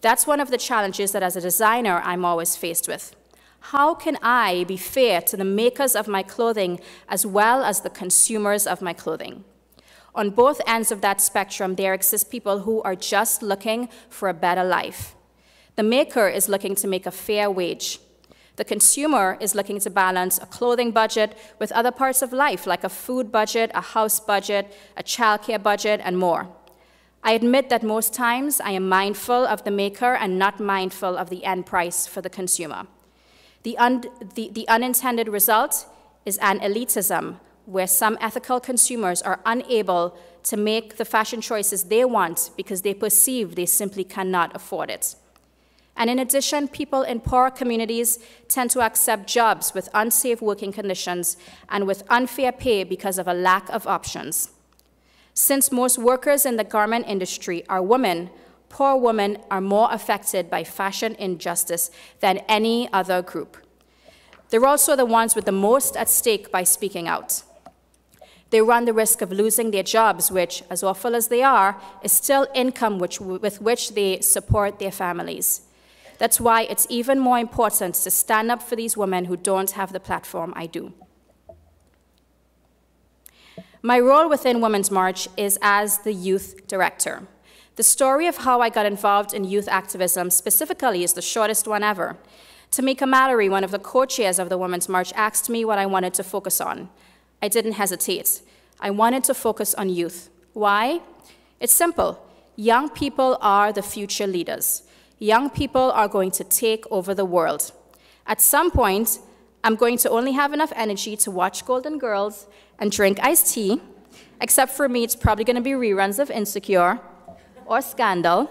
That's one of the challenges that as a designer I'm always faced with. How can I be fair to the makers of my clothing as well as the consumers of my clothing? On both ends of that spectrum, there exist people who are just looking for a better life. The maker is looking to make a fair wage. The consumer is looking to balance a clothing budget with other parts of life, like a food budget, a house budget, a childcare budget, and more. I admit that most times I am mindful of the maker and not mindful of the end price for the consumer. The unintended result is an elitism, where some ethical consumers are unable to make the fashion choices they want because they perceive they simply cannot afford it. And in addition, people in poorer communities tend to accept jobs with unsafe working conditions and with unfair pay because of a lack of options. Since most workers in the garment industry are women, poor women are more affected by fashion injustice than any other group. They're also the ones with the most at stake by speaking out. They run the risk of losing their jobs, which, as awful as they are, is still income with which they support their families. That's why it's even more important to stand up for these women who don't have the platform I do. My role within Women's March is as the youth director. The story of how I got involved in youth activism specifically is the shortest one ever. Tamika Mallory, one of the co-chairs of the Women's March, asked me what I wanted to focus on. I didn't hesitate. I wanted to focus on youth. Why? It's simple. Young people are the future leaders. Young people are going to take over the world. At some point, I'm going to only have enough energy to watch Golden Girls and drink iced tea. Except for me, it's probably going to be reruns of Insecure or Scandal.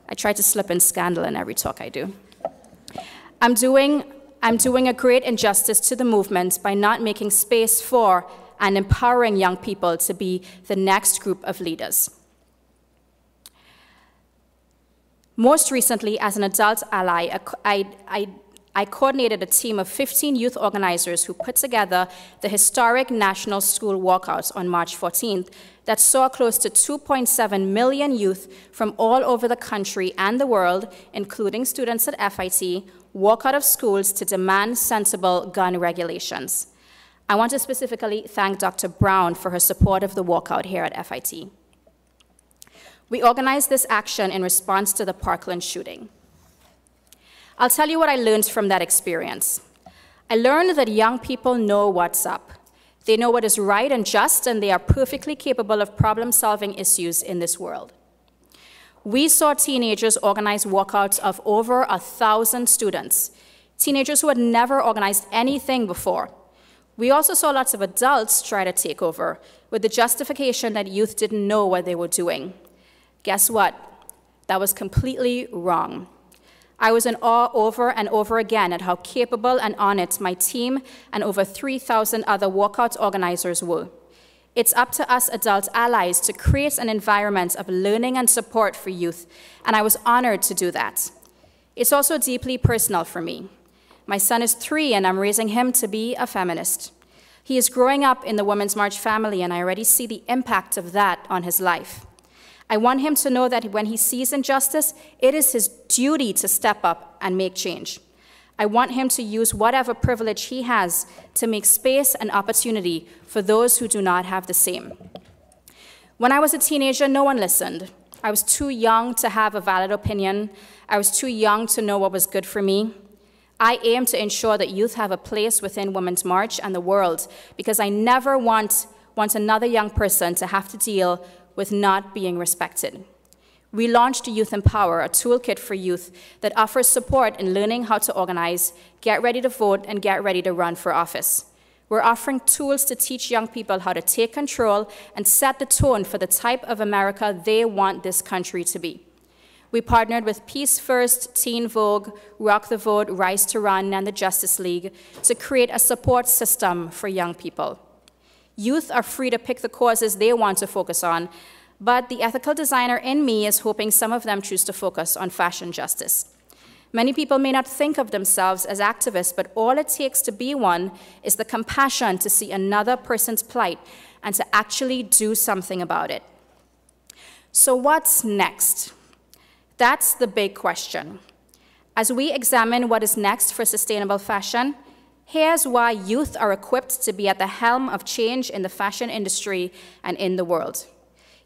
I try to slip in Scandal in every talk I do. I'm doing a great injustice to the movement by not making space for and empowering young people to be the next group of leaders. Most recently, as an adult ally, I coordinated a team of 15 youth organizers who put together the historic National School Walkouts on March 14th that saw close to 2.7 million youth from all over the country and the world, including students at FIT, walk out of schools to demand sensible gun regulations. I want to specifically thank Dr. Brown for her support of the walkout here at FIT. We organized this action in response to the Parkland shooting. I'll tell you what I learned from that experience. I learned that young people know what's up. They know what is right and just, and they are perfectly capable of problem-solving issues in this world. We saw teenagers organize walkouts of over 1,000 students, teenagers who had never organized anything before. We also saw lots of adults try to take over, with the justification that youth didn't know what they were doing. Guess what? That was completely wrong. I was in awe over and over again at how capable and on it my team and over 3,000 other walkout organizers were. It's up to us adult allies to create an environment of learning and support for youth, and I was honored to do that. It's also deeply personal for me. My son is 3, and I'm raising him to be a feminist. He is growing up in the Women's March family, and I already see the impact of that on his life. I want him to know that when he sees injustice, it is his duty to step up and make change. I want him to use whatever privilege he has to make space and opportunity for those who do not have the same. When I was a teenager, no one listened. I was too young to have a valid opinion. I was too young to know what was good for me. I aim to ensure that youth have a place within Women's March and the world, because I never want another young person to have to deal with not being respected. We launched Youth Empower, a toolkit for youth that offers support in learning how to organize, get ready to vote, and get ready to run for office. We're offering tools to teach young people how to take control and set the tone for the type of America they want this country to be. We partnered with Peace First, Teen Vogue, Rock the Vote, Rise to Run, and the Justice League to create a support system for young people. Youth are free to pick the causes they want to focus on, but the ethical designer in me is hoping some of them choose to focus on fashion justice. Many people may not think of themselves as activists, but all it takes to be one is the compassion to see another person's plight and to actually do something about it. So what's next? That's the big question. As we examine what is next for sustainable fashion, here's why youth are equipped to be at the helm of change in the fashion industry and in the world.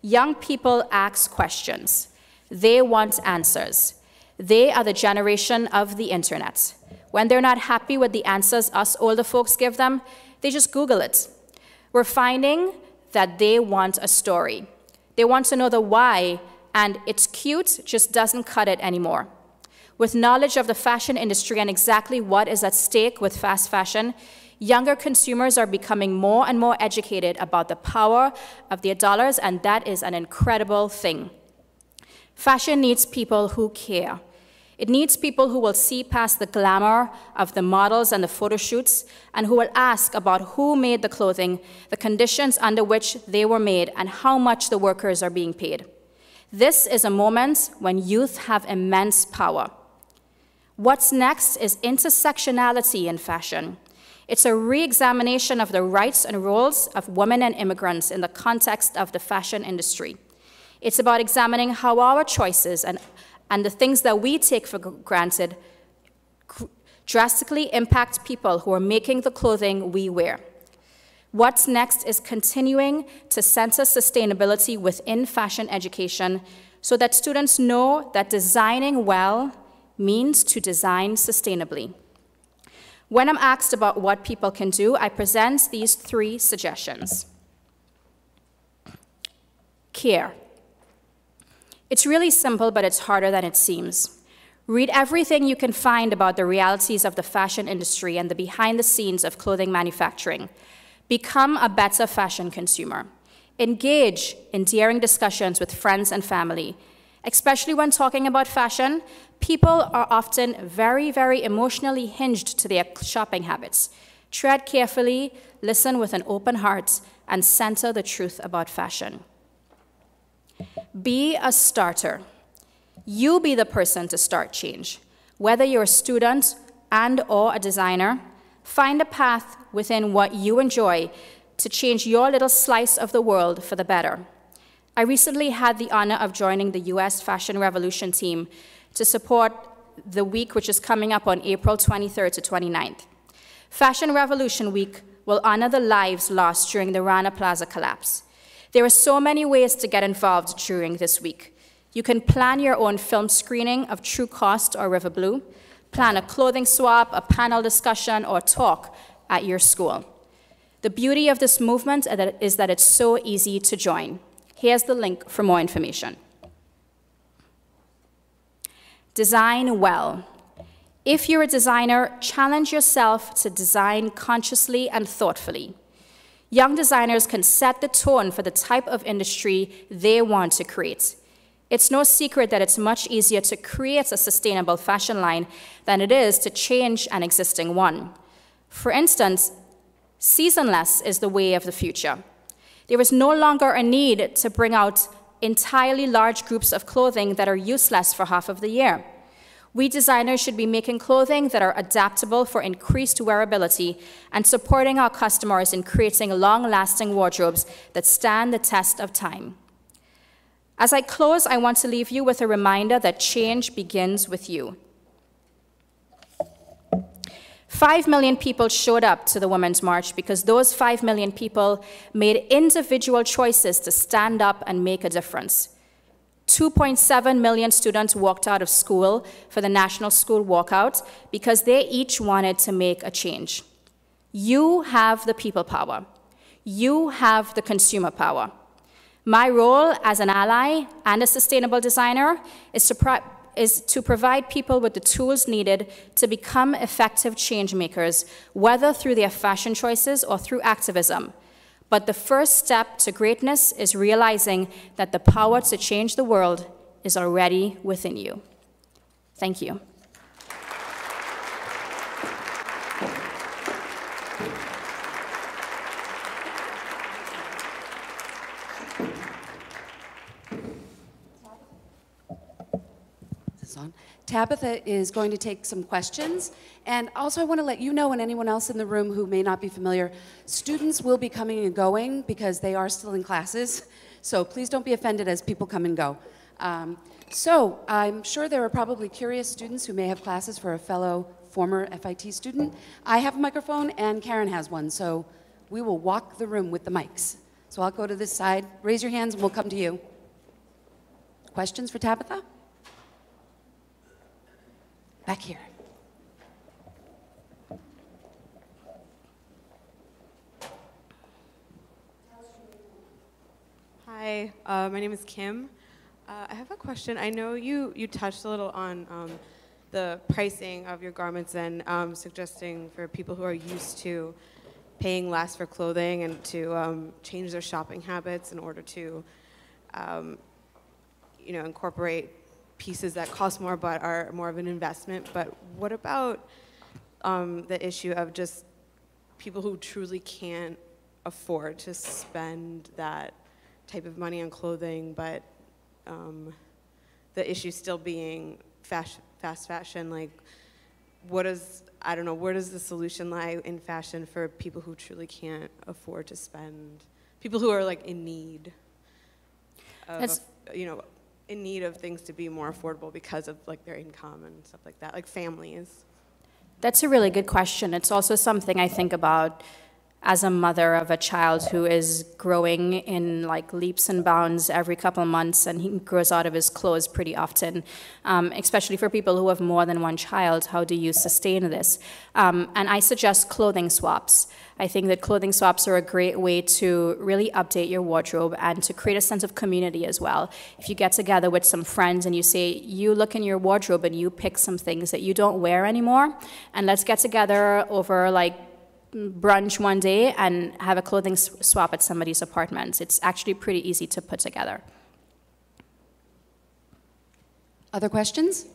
Young people ask questions. They want answers. They are the generation of the internet. When they're not happy with the answers us older folks give them, they just Google it. We're finding that they want a story. They want to know the why, and it's cute just doesn't cut it anymore. With knowledge of the fashion industry and exactly what is at stake with fast fashion, younger consumers are becoming more and more educated about the power of their dollars, and that is an incredible thing. Fashion needs people who care. It needs people who will see past the glamour of the models and the photo shoots, and who will ask about who made the clothing, the conditions under which they were made, and how much the workers are being paid. This is a moment when youth have immense power. What's next is intersectionality in fashion. It's a re-examination of the rights and roles of women and immigrants in the context of the fashion industry. It's about examining how our choices and the things that we take for granted drastically impact people who are making the clothing we wear. What's next is continuing to center sustainability within fashion education so that students know that designing well means to design sustainably. When I'm asked about what people can do, I present these 3 suggestions. Care. It's really simple, but it's harder than it seems. Read everything you can find about the realities of the fashion industry and the behind the scenes of clothing manufacturing. Become a better fashion consumer. Engage in daring discussions with friends and family. Especially when talking about fashion, people are often very, very emotionally hinged to their shopping habits. Tread carefully, listen with an open heart, and center the truth about fashion. Be a starter. You be the person to start change. Whether you're a student, and/or a designer, find a path within what you enjoy to change your little slice of the world for the better. I recently had the honor of joining the US Fashion Revolution team to support the week which is coming up on April 23rd to 29th. Fashion Revolution Week will honor the lives lost during the Rana Plaza collapse. There are so many ways to get involved during this week. You can plan your own film screening of True Cost or River Blue, plan a clothing swap, a panel discussion, or talk at your school. The beauty of this movement is that it's so easy to join. Here's the link for more information. Design well. If you're a designer, challenge yourself to design consciously and thoughtfully. Young designers can set the tone for the type of industry they want to create. It's no secret that it's much easier to create a sustainable fashion line than it is to change an existing one. For instance, seasonless is the way of the future. There is no longer a need to bring out entirely large groups of clothing that are useless for half of the year. We designers should be making clothing that are adaptable for increased wearability and supporting our customers in creating long-lasting wardrobes that stand the test of time. As I close, I want to leave you with a reminder that change begins with you. 5 million people showed up to the Women's March because those 5 million people made individual choices to stand up and make a difference. 2.7 million students walked out of school for the National School Walkout because they each wanted to make a change. You have the people power. You have the consumer power. My role as an ally and a sustainable designer is to provide people with the tools needed to become effective change makers, whether through their fashion choices or through activism. But the first step to greatness is realizing that the power to change the world is already within you. Thank you. Tabitha is going to take some questions, and also I want to let you know, and anyone else in the room who may not be familiar, students will be coming and going because they are still in classes, so please don't be offended as people come and go. So I'm sure there are probably curious students who may have classes for a fellow former FIT student. I have a microphone and Karen has one, so we will walk the room with the mics. So I'll go to this side, raise your hands, and we'll come to you. Questions for Tabitha? Back here. Hi, my name is Kim. I have a question. I know you touched a little on the pricing of your garments and suggesting for people who are used to paying less for clothing and to change their shopping habits in order to incorporate pieces that cost more but are more of an investment. But what about the issue of just people who truly can't afford to spend that type of money on clothing, but the issue still being fast fashion? Like, where does the solution lie in fashion for people who truly can't afford to spend, people who are like in need of, in need of things to be more affordable because of like their income and stuff like that, like families? That's a really good question. It's also something I think about as a mother of a child who is growing in like leaps and bounds every couple of months, and he grows out of his clothes pretty often, especially for people who have more than one child. How do you sustain this? And I suggest clothing swaps. I think that clothing swaps are a great way to really update your wardrobe and to create a sense of community as well. If you get together with some friends and you say, you look in your wardrobe and you pick some things that you don't wear anymore, and let's get together over like brunch one day and have a clothing swap at somebody's apartment. It's actually pretty easy to put together. Other questions?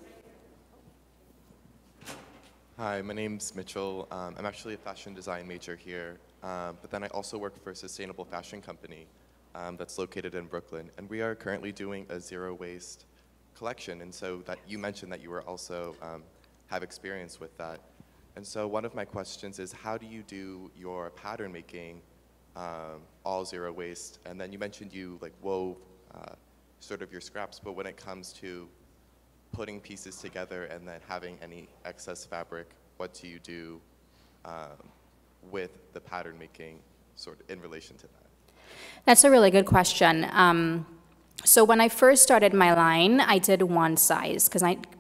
Hi, my name's Mitchell. I'm actually a fashion design major here, but then I also work for a sustainable fashion company that's located in Brooklyn, and we are currently doing a zero waste collection. And so that you mentioned that you were also have experience with that. And so one of my questions is, how do you do your pattern making all zero waste? And then you mentioned you like wove sort of your scraps, but when it comes to putting pieces together and then having any excess fabric, what do you do with the pattern making sort of in relation to that? That's a really good question. So when I first started my line, I did one size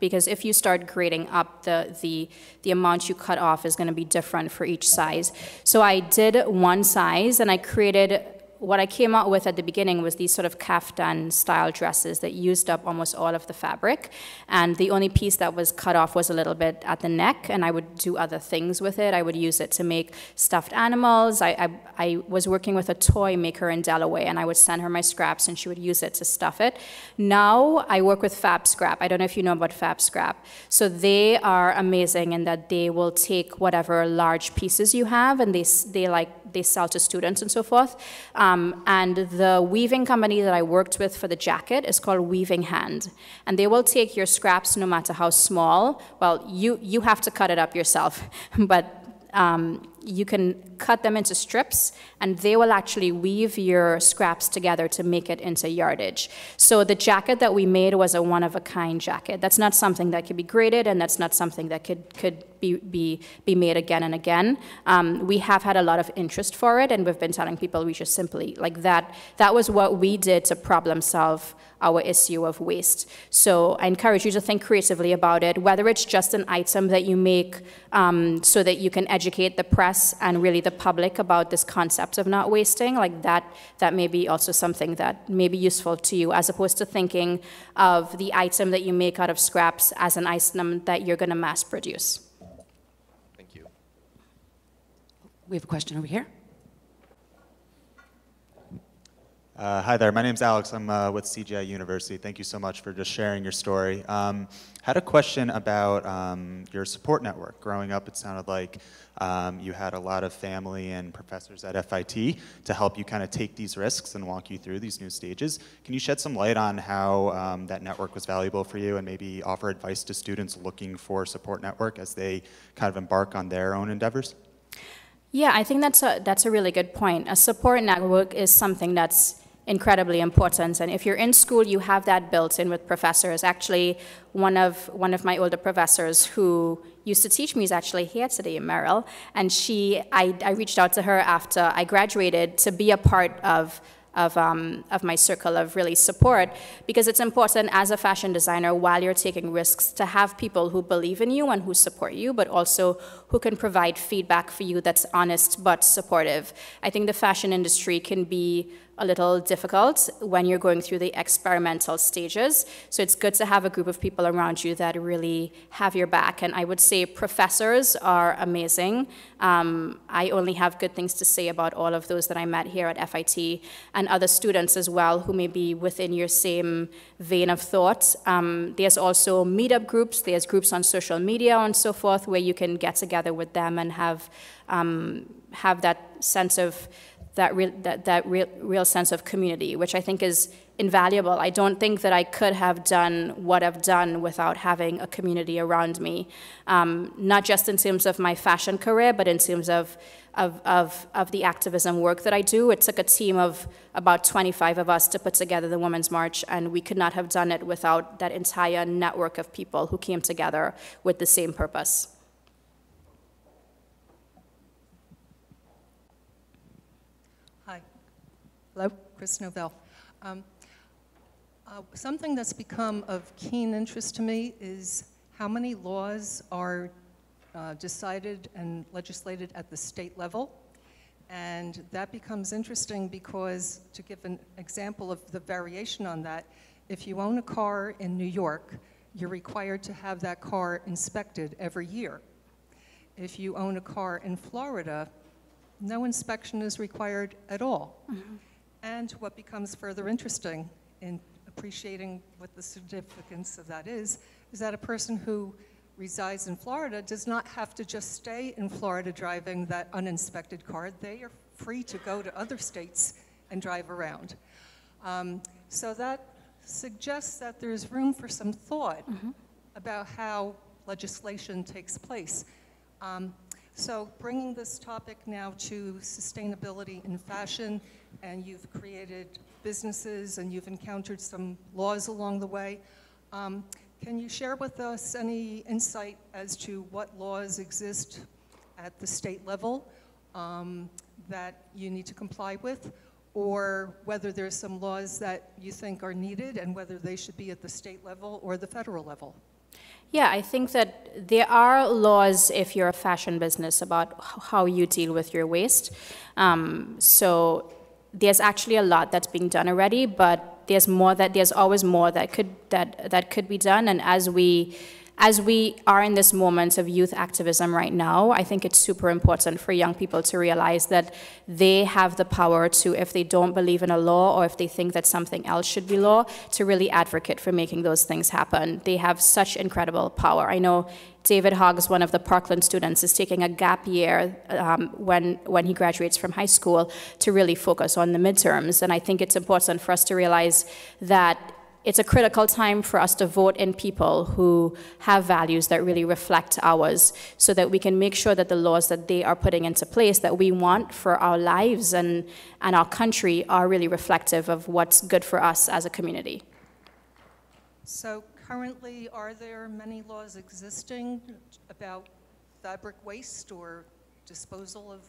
because if you start grading up, the amount you cut off is going to be different for each size. So I did one size, and I created. What I came out with at the beginning was these sort of kaftan style dresses that used up almost all of the fabric, and the only piece that was cut off was a little bit at the neck, and I would do other things with it. I would use it to make stuffed animals. I was working with a toy maker in Delaware, and I would send her my scraps, and she would use it to stuff it. Now I work with Fab Scrap. I don't know if you know about Fab Scrap. So they are amazing in that they will take whatever large pieces you have, and they sell to students and so forth. And the weaving company that I worked with for the jacket is called Weaving Hand. And they will take your scraps no matter how small. Well, you have to cut it up yourself, but you can cut them into strips, and they will actually weave your scraps together to make it into yardage. So the jacket that we made was a one-of-a-kind jacket. That's not something that could be graded, and that's not something that could be made again and again. We have had a lot of interest for it, and we've been telling people we just simply, like that was what we did to problem solve our issue of waste. So I encourage you to think creatively about it, whether it's just an item that you make so that you can educate the press and really the public about this concept of not wasting, like that may be also something that may be useful to you, as opposed to thinking of the item that you make out of scraps as an item that you're going to mass produce. Thank you. We have a question over here. Hi there, my name's Alex. I'm with CGI University. Thank you so much for just sharing your story. Had a question about your support network. Growing up, it sounded like you had a lot of family and professors at FIT to help you kind of take these risks and walk you through these new stages. Can you shed some light on how that network was valuable for you, and maybe offer advice to students looking for a support network as they kind of embark on their own endeavors? Yeah, I think that's a really good point. A support network is something that's incredibly important, and if you're in school, you have that built in with professors. Actually, one of my older professors who used to teach me is actually here today, Meryl, and I reached out to her after I graduated to be a part of my circle of really support, because it's important as a fashion designer, while you're taking risks, to have people who believe in you and who support you, but also who can provide feedback for you that's honest but supportive. I think the fashion industry can be a little difficult when you're going through the experimental stages. So it's good to have a group of people around you that really have your back. And I would say professors are amazing. I only have good things to say about all of those that I met here at FIT, and other students as well who may be within your same vein of thought. There's also meetup groups, there's groups on social media and so forth where you can get together with them and have that sense of real sense of community, which I think is invaluable. I don't think that I could have done what I've done without having a community around me, not just in terms of my fashion career, but in terms of the activism work that I do. It took a team of about 25 of us to put together the Women's March, and we could not have done it without that entire network of people who came together with the same purpose. Hello, Chris Novell. Something that's become of keen interest to me is how many laws are decided and legislated at the state level. And that becomes interesting because, to give an example of the variation on that, if you own a car in New York, you're required to have that car inspected every year. If you own a car in Florida, no inspection is required at all. Mm-hmm. And what becomes further interesting in appreciating what the significance of that is that a person who resides in Florida does not have to just stay in Florida driving that uninspected car. They are free to go to other states and drive around. So that suggests that there's room for some thought mm-hmm. about how legislation takes place. So bringing this topic now to sustainability in fashion, and you've created businesses and you've encountered some laws along the way. Can you share with us any insight as to what laws exist at the state level that you need to comply with, or whether there's some laws that you think are needed and whether they should be at the state level or the federal level? Yeah, I think that there are laws if you're a fashion business about how you deal with your waste. So there's actually a lot that's being done already, but there's always more that could be done. And as we are in this moment of youth activism right now, I think it's super important for young people to realize that they have the power to, if they don't believe in a law or if they think that something else should be law, to really advocate for making those things happen. They have such incredible power. I know David Hoggs, one of the Parkland students, is taking a gap year when he graduates from high school to really focus on the midterms. And I think it's important for us to realize that it's a critical time for us to vote in people who have values that really reflect ours, so that we can make sure that the laws that they are putting into place that we want for our lives and our country are really reflective of what's good for us as a community. So currently, are there many laws existing about fabric waste or disposal of?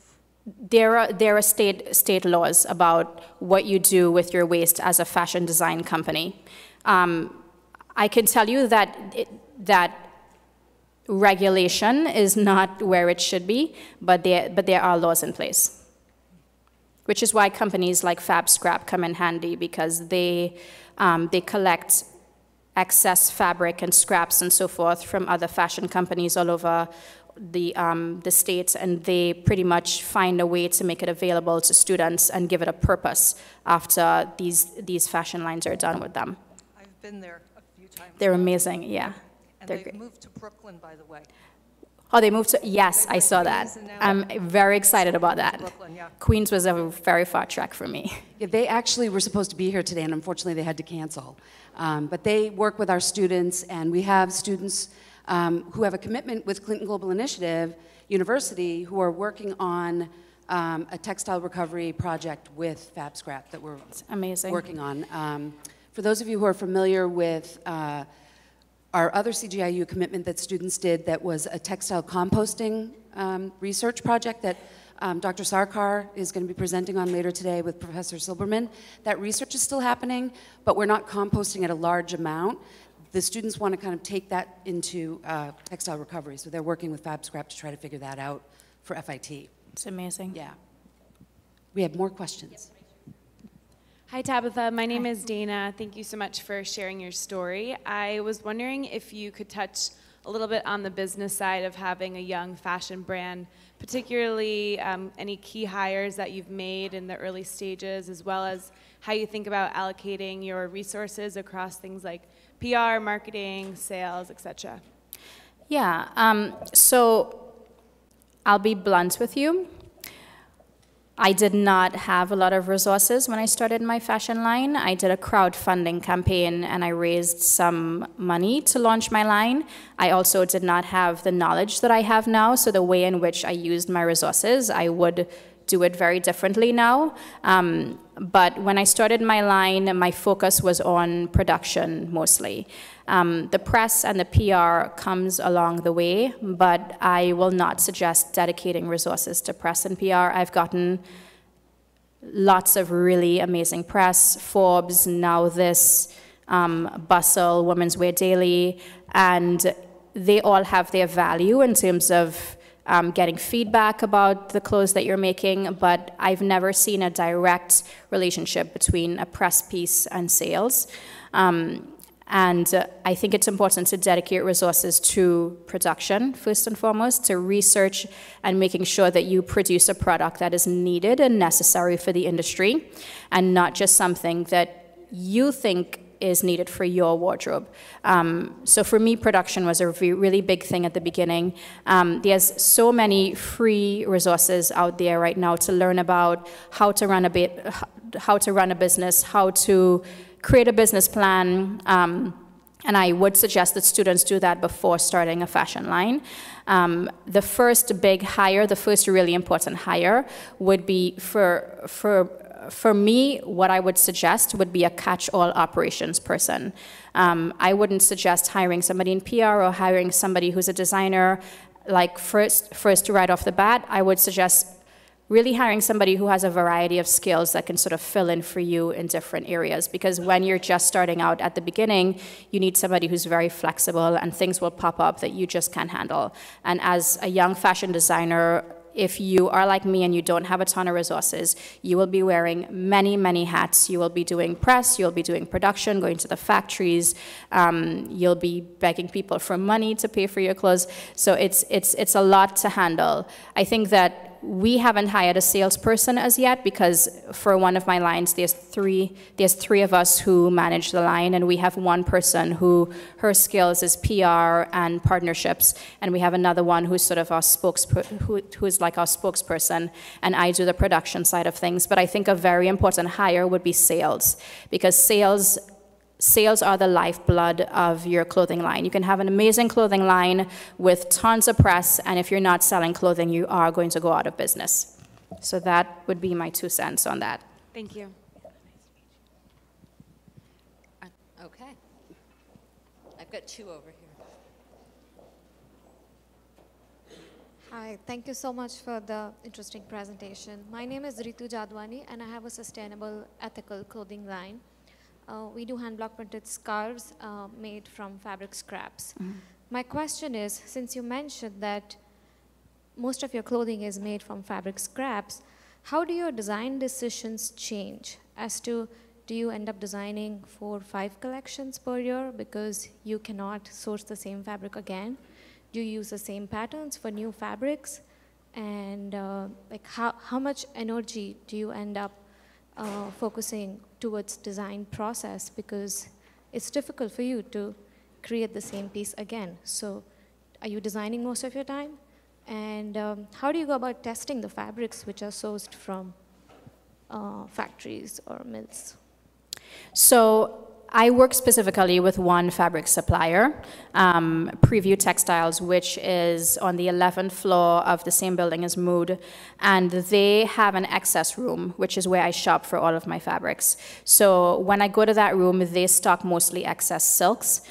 There are state laws about what you do with your waste as a fashion design company. I can tell you that regulation is not where it should be, but there are laws in place, which is why companies like Fab Scrap come in handy, because they collect excess fabric and scraps and so forth from other fashion companies all over the states, and they pretty much find a way to make it available to students and give it a purpose after these fashion lines are done with them. I've been there a few times. They're amazing, yeah. And they're they've great. moved to Brooklyn, by the way. Oh, they moved to, yes, I saw that. I'm very excited about that. Brooklyn, yeah. Queens was a very far trek for me. Yeah, they actually were supposed to be here today, and unfortunately they had to cancel. But they work with our students, and we have students who have a commitment with Clinton Global Initiative University, who are working on a textile recovery project with Fab Scrap that we're working on. For those of you who are familiar with our other CGI U commitment that students did, that was a textile composting research project that Dr. Sarkar is going to be presenting on later today with Professor Silberman. That research is still happening, but we're not composting at a large amount. The students want to kind of take that into textile recovery, so they're working with Fab Scrap to try to figure that out for FIT. It's amazing. Yeah. We have more questions. Hi, Tabitha. My name is Dana. Thank you so much for sharing your story. I was wondering if you could touch a little bit on the business side of having a young fashion brand, particularly any key hires that you've made in the early stages, as well as how you think about allocating your resources across things like PR, marketing, sales, etc. Yeah, so I'll be blunt with you. I did not have a lot of resources when I started my fashion line. I did a crowdfunding campaign and I raised some money to launch my line. I also did not have the knowledge that I have now, so the way in which I used my resources, I would do it very differently now. But when I started my line, my focus was on production mostly. The press and the PR comes along the way, but I will not suggest dedicating resources to press and PR. I've gotten lots of really amazing press, Forbes, Now This, Bustle, Women's Wear Daily, and they all have their value in terms of getting feedback about the clothes that you're making, but I've never seen a direct relationship between a press piece and sales. And I think it's important to dedicate resources to production, first and foremost, to research and making sure that you produce a product that is needed and necessary for the industry, and not just something that you think is needed for your wardrobe. So for me, production was a really big thing at the beginning. There's so many free resources out there right now to learn about how to run a business, how to create a business plan, And I would suggest that students do that before starting a fashion line. The first big hire, the first really important hire would be for me, what I would suggest would be a catch-all operations person. I wouldn't suggest hiring somebody in PR or hiring somebody who's a designer. Like first right off the bat, I would suggest really hiring somebody who has a variety of skills that can sort of fill in for you in different areas. Because when you're just starting out at the beginning, you need somebody who's very flexible and things will pop up that you just can't handle. And as a young fashion designer, if you are like me and you don't have a ton of resources, you will be wearing many, many hats. You will be doing press, you'll be doing production, going to the factories, you'll be begging people for money to pay for your clothes. So it's a lot to handle. I think that we haven't hired a salesperson as yet because for one of my lines, there's three of us who manage the line, and we have one person who her skills is PR and partnerships, and we have another one who's sort of our who's like our spokesperson, and I do the production side of things. But I think a very important hire would be sales, because sales are the lifeblood of your clothing line. You can have an amazing clothing line with tons of press, and if you're not selling clothing, you are going to go out of business. So that would be my 2 cents on that. Thank you. Okay. I've got 2 over here. Hi, thank you so much for the interesting presentation. My name is Ritu Jadwani, and I have a sustainable, ethical clothing line. We do hand-block printed scarves made from fabric scraps. My question is, since you mentioned that most of your clothing is made from fabric scraps, how do your design decisions change as to, do you end up designing 4 or 5 collections per year because you cannot source the same fabric again? Do you use the same patterns for new fabrics? And like how much energy do you end up focusing towards design process, because it's difficult for you to create the same piece again. So are you designing most of your time? And how do you go about testing the fabrics which are sourced from factories or mills? So I work specifically with one fabric supplier, Preview Textiles, which is on the 11th floor of the same building as Mood, and they have an excess room, which is where I shop for all of my fabrics. So when I go to that room, they stock mostly excess silks.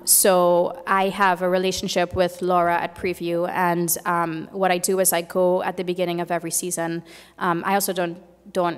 So I have a relationship with Laura at Preview, and what I do is I go at the beginning of every season. I also don't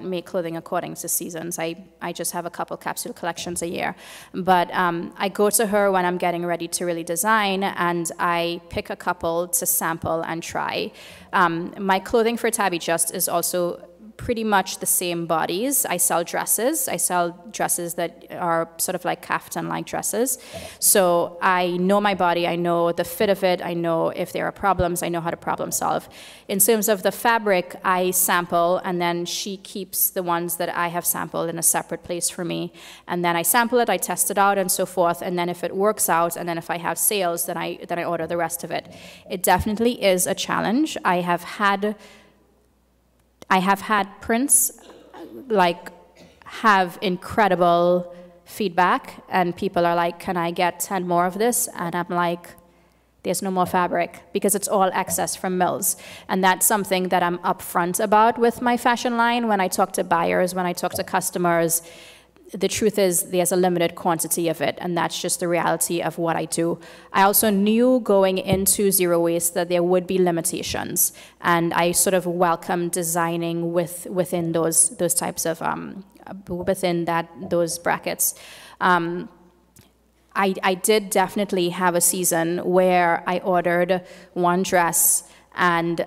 make clothing according to seasons. I just have a couple capsule collections a year. But I go to her when I'm getting ready to really design, and I pick a couple to sample and try. My clothing for Tabby Just is also pretty much the same bodies. I sell dresses. I sell dresses that are sort of like kaftan-like dresses. So I know my body. I know the fit of it. I know if there are problems. I know how to problem solve. In terms of the fabric, I sample, and then she keeps the ones that I have sampled in a separate place for me. And then I sample it, I test it out, and so forth. And then if it works out, and then if I have sales, then I order the rest of it. It definitely is a challenge. I have had prints like have incredible feedback, and people are like, can I get 10 more of this? And I'm like, there's no more fabric, because it's all excess from mills. And that's something that I'm upfront about with my fashion line. When I talk to buyers, when I talk to customers, the truth is there's a limited quantity of it, and that's just the reality of what I do. I also knew going into Zero Waste that there would be limitations, and I sort of welcome designing within those types of, those brackets. I did definitely have a season where I ordered one dress, and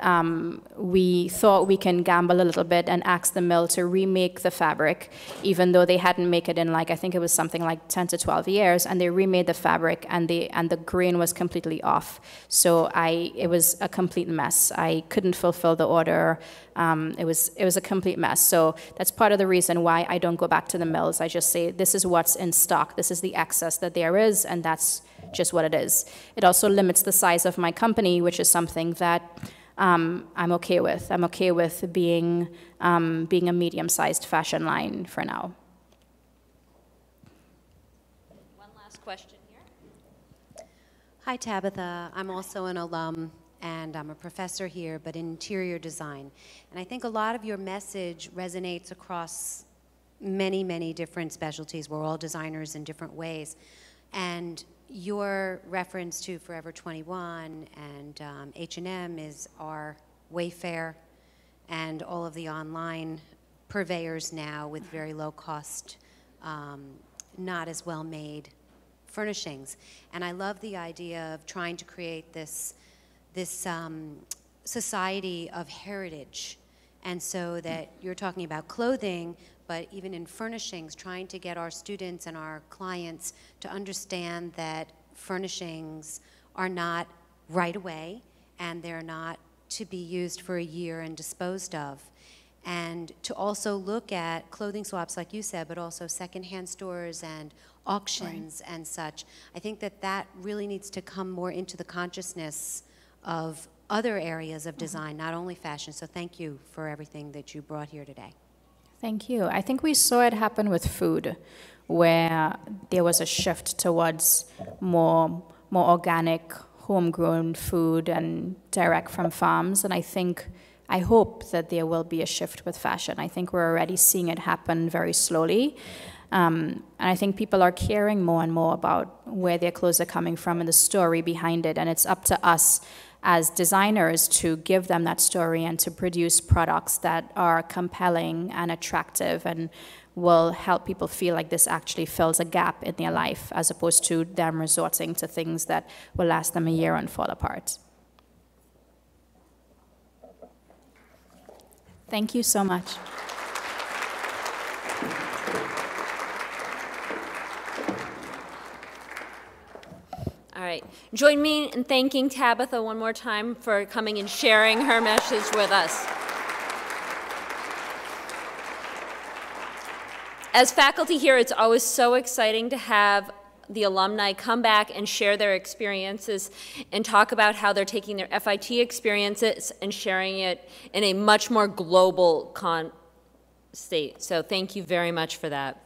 we thought we can gamble a little bit and ask the mill to remake the fabric, even though they hadn't made it in, like, I think it was something like 10 to 12 years, and they remade the fabric, and the grain was completely off. So it was a complete mess. I couldn't fulfill the order. It was a complete mess. So that's part of the reason why I don't go back to the mills. I just say, this is what's in stock. This is the excess that there is, and that's just what it is. It also limits the size of my company, which is something that I'm okay with. I'm okay with being a medium-sized fashion line for now. One last question Hi, Tabitha. I'm also an alum, and I'm a professor here, but in interior design. And I think a lot of your message resonates across many, many different specialties. We're all designers in different ways. And your reference to Forever 21 and H&M is our Wayfair and all of the online purveyors now with very low cost, not as well made furnishings. And I love the idea of trying to create this society of heritage. And so that you're talking about clothing, but even in furnishings, trying to get our students and our clients to understand that furnishings are not right away, and they're not to be used for a year and disposed of. And to also look at clothing swaps, like you said, but also secondhand stores and auctions and such. I think that that really needs to come more into the consciousness of other areas of design, not only fashion. So thank you for everything that you brought here today. Thank you. I think we saw it happen with food, where there was a shift towards more organic, homegrown food and direct from farms. And I hope that there will be a shift with fashion. I think we're already seeing it happen very slowly. And I think people are caring more and more about where their clothes are coming from and the story behind it. And it's up to us as designers to give them that story and to produce products that are compelling and attractive and will help people feel like this actually fills a gap in their life, as opposed to them resorting to things that will last them a year and fall apart. Thank you so much. All right. Join me in thanking Tabitha one more time for coming and sharing her message with us. As faculty here, it's always so exciting to have the alumni come back and share their experiences and talk about how they're taking their FIT experiences and sharing it in a much more global state. So thank you very much for that.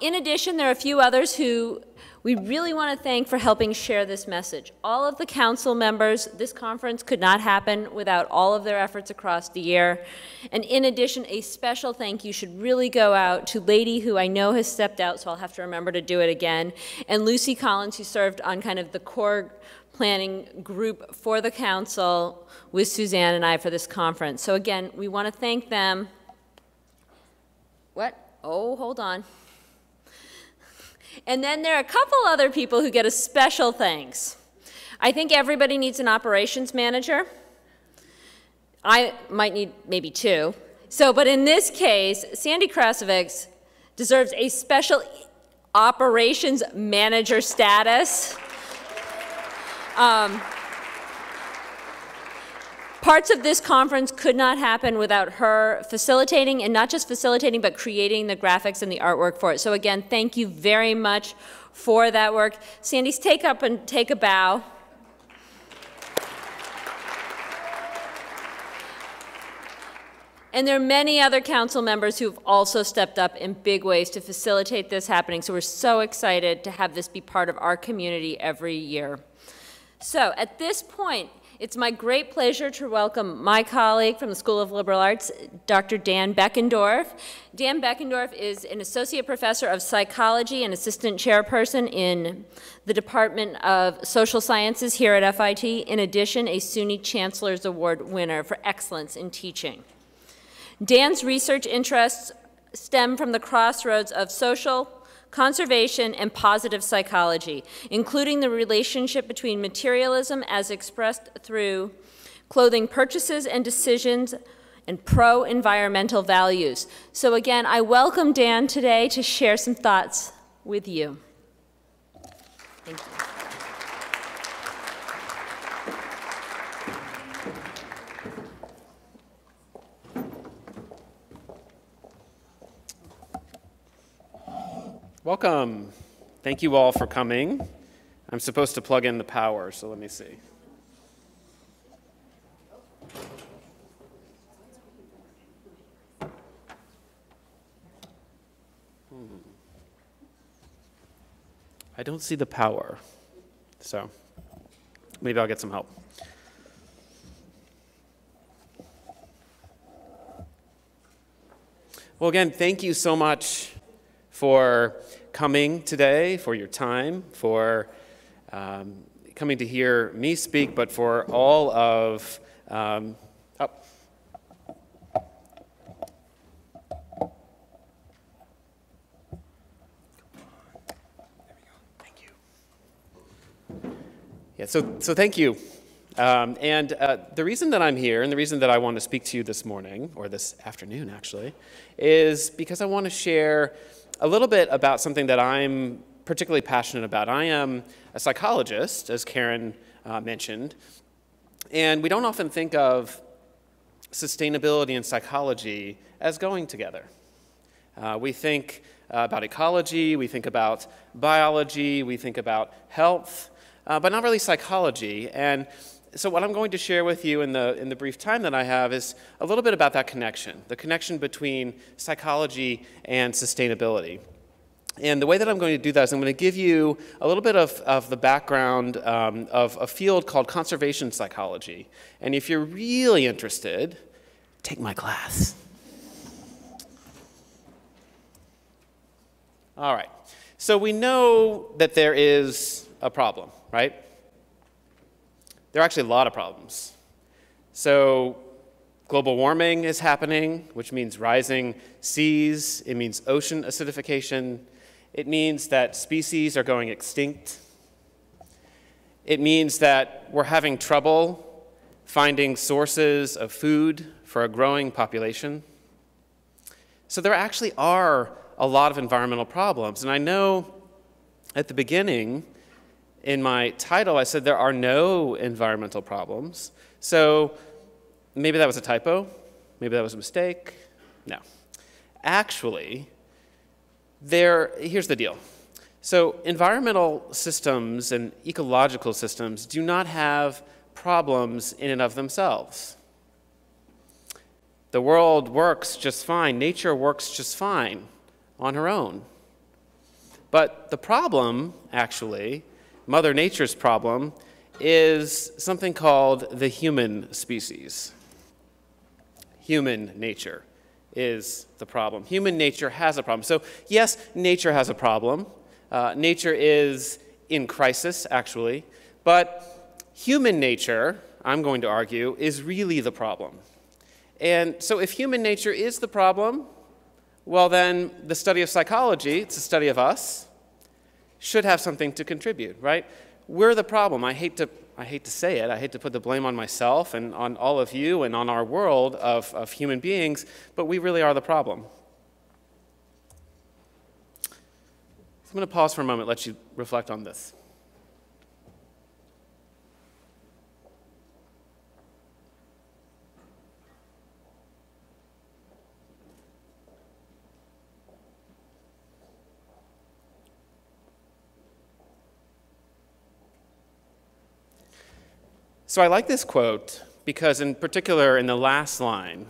In addition, there are a few others who we really want to thank for helping share this message. All of the council members, this conference could not happen without all of their efforts across the year. And in addition, a special thank you should really go out to Lady, who I know has stepped out, so I'll have to remember to do it again, and Lucy Collins, who served on kind of the core planning group for the council with Suzanne and I for this conference. So again, we want to thank them. What? Oh, hold on. And then there are a couple other people who get a special thanks. I think everybody needs an operations manager. I might need maybe two. But in this case, Sandy Krasovic deserves a special operations manager status. Parts of this conference could not happen without her facilitating, and not just facilitating, but creating the graphics and the artwork for it. So again, thank you very much for that work. Sandy, take up and take a bow. And there are many other council members who have also stepped up in big ways to facilitate this happening. So we're so excited to have this be part of our community every year. So at this point, it's my great pleasure to welcome my colleague from the School of Liberal Arts, Dr. Dan Benkendorf. Dan Benkendorf is an associate professor of psychology and assistant chairperson in the Department of Social Sciences here at FIT. In addition, a SUNY Chancellor's Award winner for excellence in teaching. Dan's research interests stem from the crossroads of social, conservation, and positive psychology, including the relationship between materialism as expressed through clothing purchases and decisions and pro-environmental values. So again, I welcome Dan today to share some thoughts with you. Thank you. Welcome. Thank you all for coming. I'm supposed to plug in the power, so let me see. I don't see the power, so maybe I'll get some help. Well, again, thank you so much for coming today, for your time, for coming to hear me speak, but for all of, Yeah, so thank you. The reason that I'm here, and the reason that I want to speak to you this morning, or this afternoon actually, is because I want to share a little bit about something that I'm particularly passionate about. I am a psychologist, as Karen mentioned, and we don't often think of sustainability and psychology as going together. We think about ecology, we think about biology, we think about health, but not really psychology. And so what I'm going to share with you in the brief time that I have is a little bit about that connection, the connection between psychology and sustainability. And the way that I'm going to do that is I'm going to give you a little bit of the background of a field called conservation psychology. And if you're really interested, take my class. All right. So we know that there is a problem, right? There are actually a lot of problems. So global warming is happening, which means rising seas. It means ocean acidification. It means that species are going extinct. It means that we're having trouble finding sources of food for a growing population. So there actually are a lot of environmental problems. And I know at the beginning, in my title, I said there are no environmental problems. So maybe that was a typo. Maybe that was a mistake. No. Actually, here's the deal. So environmental systems and ecological systems do not have problems in and of themselves. The world works just fine. Nature works just fine on her own. But the problem, actually, Mother Nature's problem, is something called the human species. Human nature is the problem. Human nature has a problem. So yes, nature has a problem. Nature is in crisis, actually. But human nature, I'm going to argue, is really the problem. And so if human nature is the problem, well then the study of psychology, it's a study of us, should have something to contribute, right? We're the problem. I hate to say it. I hate to put the blame on myself and on all of you and on our world of human beings, but we really are the problem. So I'm going to pause for a moment, let you reflect on this. So I like this quote because, in particular, in the last line,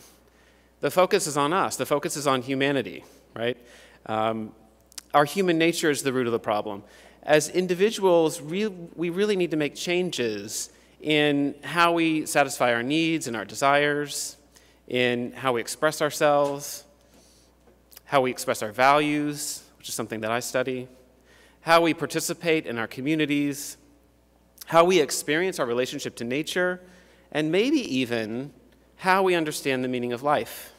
the focus is on us. The focus is on humanity, right? Our human nature is the root of the problem. As individuals, we really need to make changes in how we satisfy our needs and our desires, in how we express ourselves, how we express our values, which is something that I study, how we participate in our communities, how we experience our relationship to nature, and maybe even how we understand the meaning of life.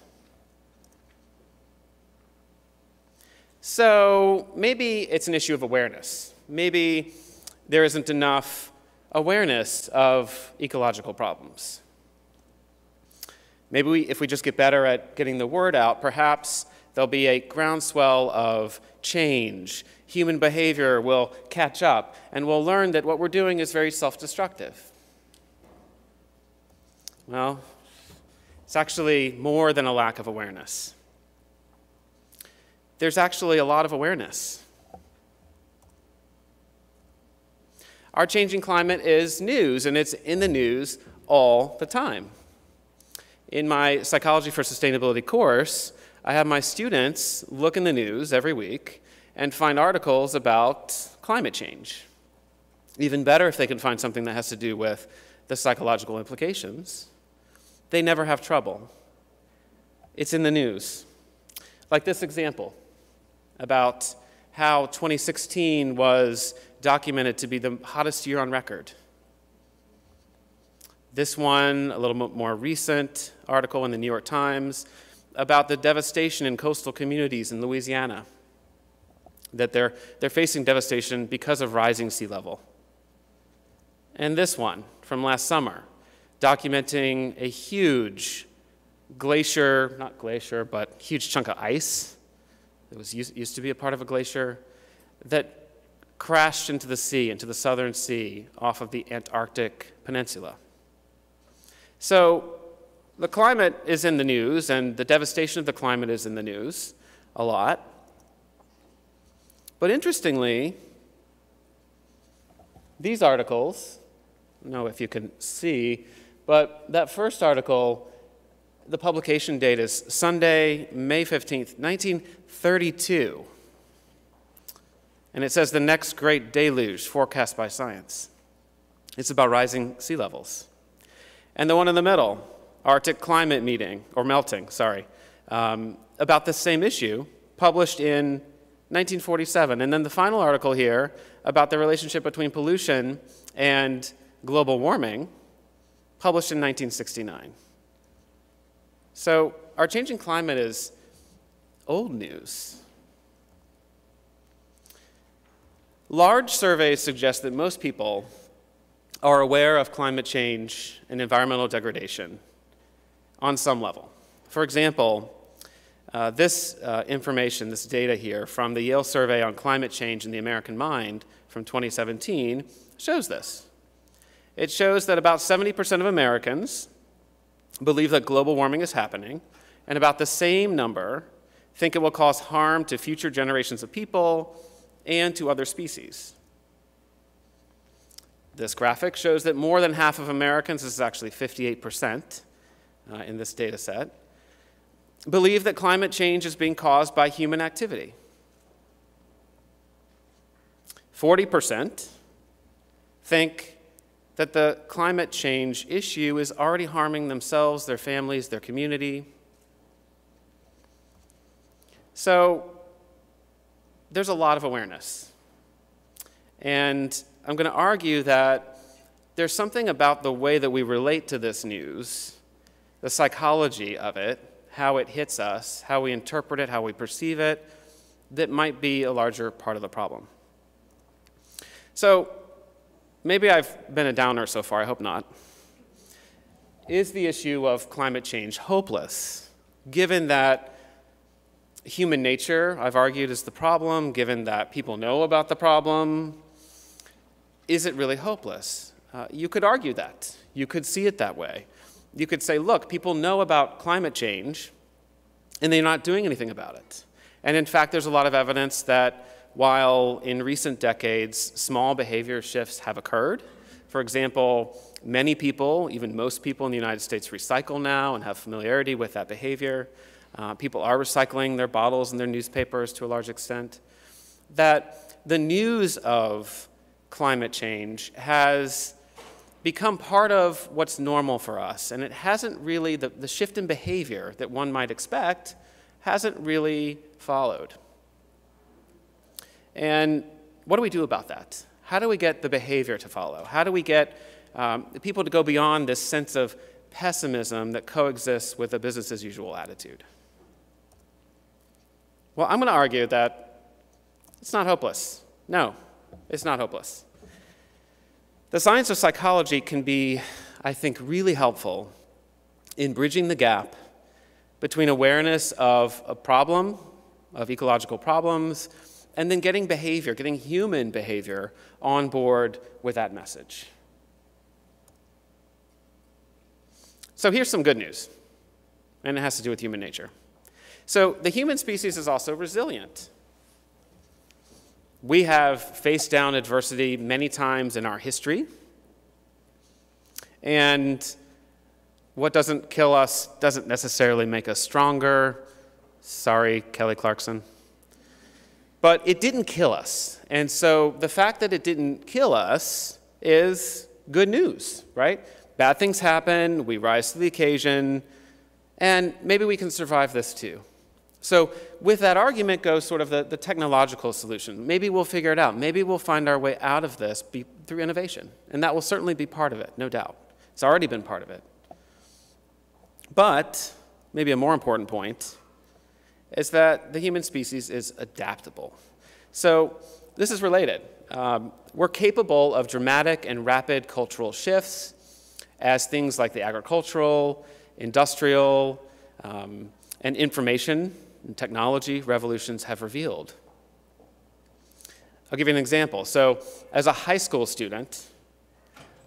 So maybe it's an issue of awareness. Maybe there isn't enough awareness of ecological problems. Maybe if we just get better at getting the word out, perhaps there'll be a groundswell of change. Human behavior will catch up, and we'll learn that what we're doing is very self-destructive. Well, it's actually more than a lack of awareness. There's actually a lot of awareness. Our changing climate is news, and it's in the news all the time. In my Psychology for Sustainability course, I have my students look in the news every week and find articles about climate change. Even better if they can find something that has to do with the psychological implications. They never have trouble. It's in the news. Like this example about how 2016 was documented to be the hottest year on record. This one, a little bit more recent article in the New York Times about the devastation in coastal communities in Louisiana, that they're facing devastation because of rising sea level. And this one from last summer, documenting a huge glacier, not glacier, but huge chunk of ice that was used to be a part of a glacier that crashed into the sea, into the southern sea off of the Antarctic Peninsula. So the climate is in the news, and the devastation of the climate is in the news a lot. But interestingly, these articles, I don't know if you can see, but that first article, the publication date is Sunday, May 15th, 1932. And it says the next great deluge forecast by science. It's about rising sea levels. And the one in the middle, Arctic climate meeting, or melting, sorry, about the same issue, published in 1947. And then the final article here about the relationship between pollution and global warming, published in 1969. So our changing climate is old news. Large surveys suggest that most people are aware of climate change and environmental degradation on some level. For example, this information, this data here from the Yale Survey on Climate Change in the American Mind from 2017 shows this. It shows that about 70% of Americans believe that global warming is happening, and about the same number think it will cause harm to future generations of people and to other species. This graphic shows that more than half of Americans, this is actually 58% in this data set, believe that climate change is being caused by human activity. 40% think that the climate change issue is already harming themselves, their families, their community. So there's a lot of awareness. And I'm going to argue that there's something about the way that we relate to this news, the psychology of it, how it hits us, how we interpret it, how we perceive it, that might be a larger part of the problem. So maybe I've been a downer so far, I hope not. Is the issue of climate change hopeless, given that human nature, I've argued, is the problem, given that people know about the problem? Is it really hopeless? You could argue that. You could see it that way. You could say, look, people know about climate change, and they're not doing anything about it. And in fact, there's a lot of evidence that while in recent decades, small behavior shifts have occurred. For example, many people, even most people in the United States, recycle now and have familiarity with that behavior. People are recycling their bottles and their newspapers to a large extent. That the news of climate change has become part of what's normal for us, and it hasn't really, the shift in behavior that one might expect hasn't really followed. And what do we do about that? How do we get the behavior to follow? How do we get people to go beyond this sense of pessimism that coexists with a business as usual attitude? Well, I'm going to argue that it's not hopeless. No, it's not hopeless. The science of psychology can be, I think, really helpful in bridging the gap between awareness of a problem, of ecological problems, and then getting behavior, getting human behavior on board with that message. So here's some good news, and it has to do with human nature. So the human species is also resilient. We have faced down adversity many times in our history, and what doesn't kill us doesn't necessarily make us stronger. Sorry, Kelly Clarkson. But it didn't kill us. And so the fact that it didn't kill us is good news, right? Bad things happen, we rise to the occasion, and maybe we can survive this too. So with that argument goes sort of the technological solution. Maybe we'll figure it out. Maybe we'll find our way out of this through innovation. And that will certainly be part of it, no doubt. It's already been part of it. But maybe a more important point is that the human species is adaptable. So this is related. We're capable of dramatic and rapid cultural shifts as things like the agricultural, industrial, and information and technology revolutions have revealed. I'll give you an example. So as a high school student,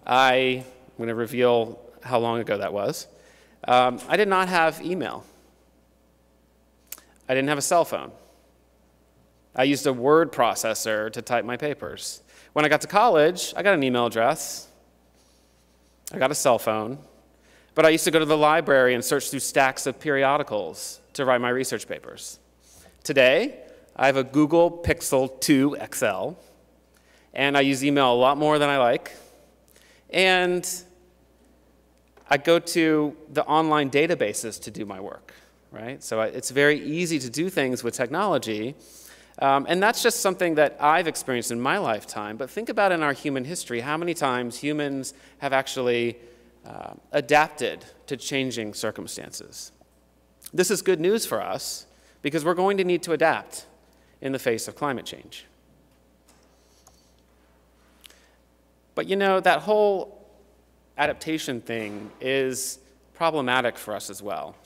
I'm going to reveal how long ago that was. I did not have email. I didn't have a cell phone. I used a word processor to type my papers. When I got to college, I got an email address. I got a cell phone. But I used to go to the library and search through stacks of periodicals to write my research papers. Today, I have a Google Pixel 2 XL, and I use email a lot more than I like. And I go to the online databases to do my work, right? So it's very easy to do things with technology. And that's just something that I've experienced in my lifetime. But think about in our human history, how many times humans have actually adapted to changing circumstances. This is good news for us because we're going to need to adapt in the face of climate change. But you know, that whole adaptation thing is problematic for us as well.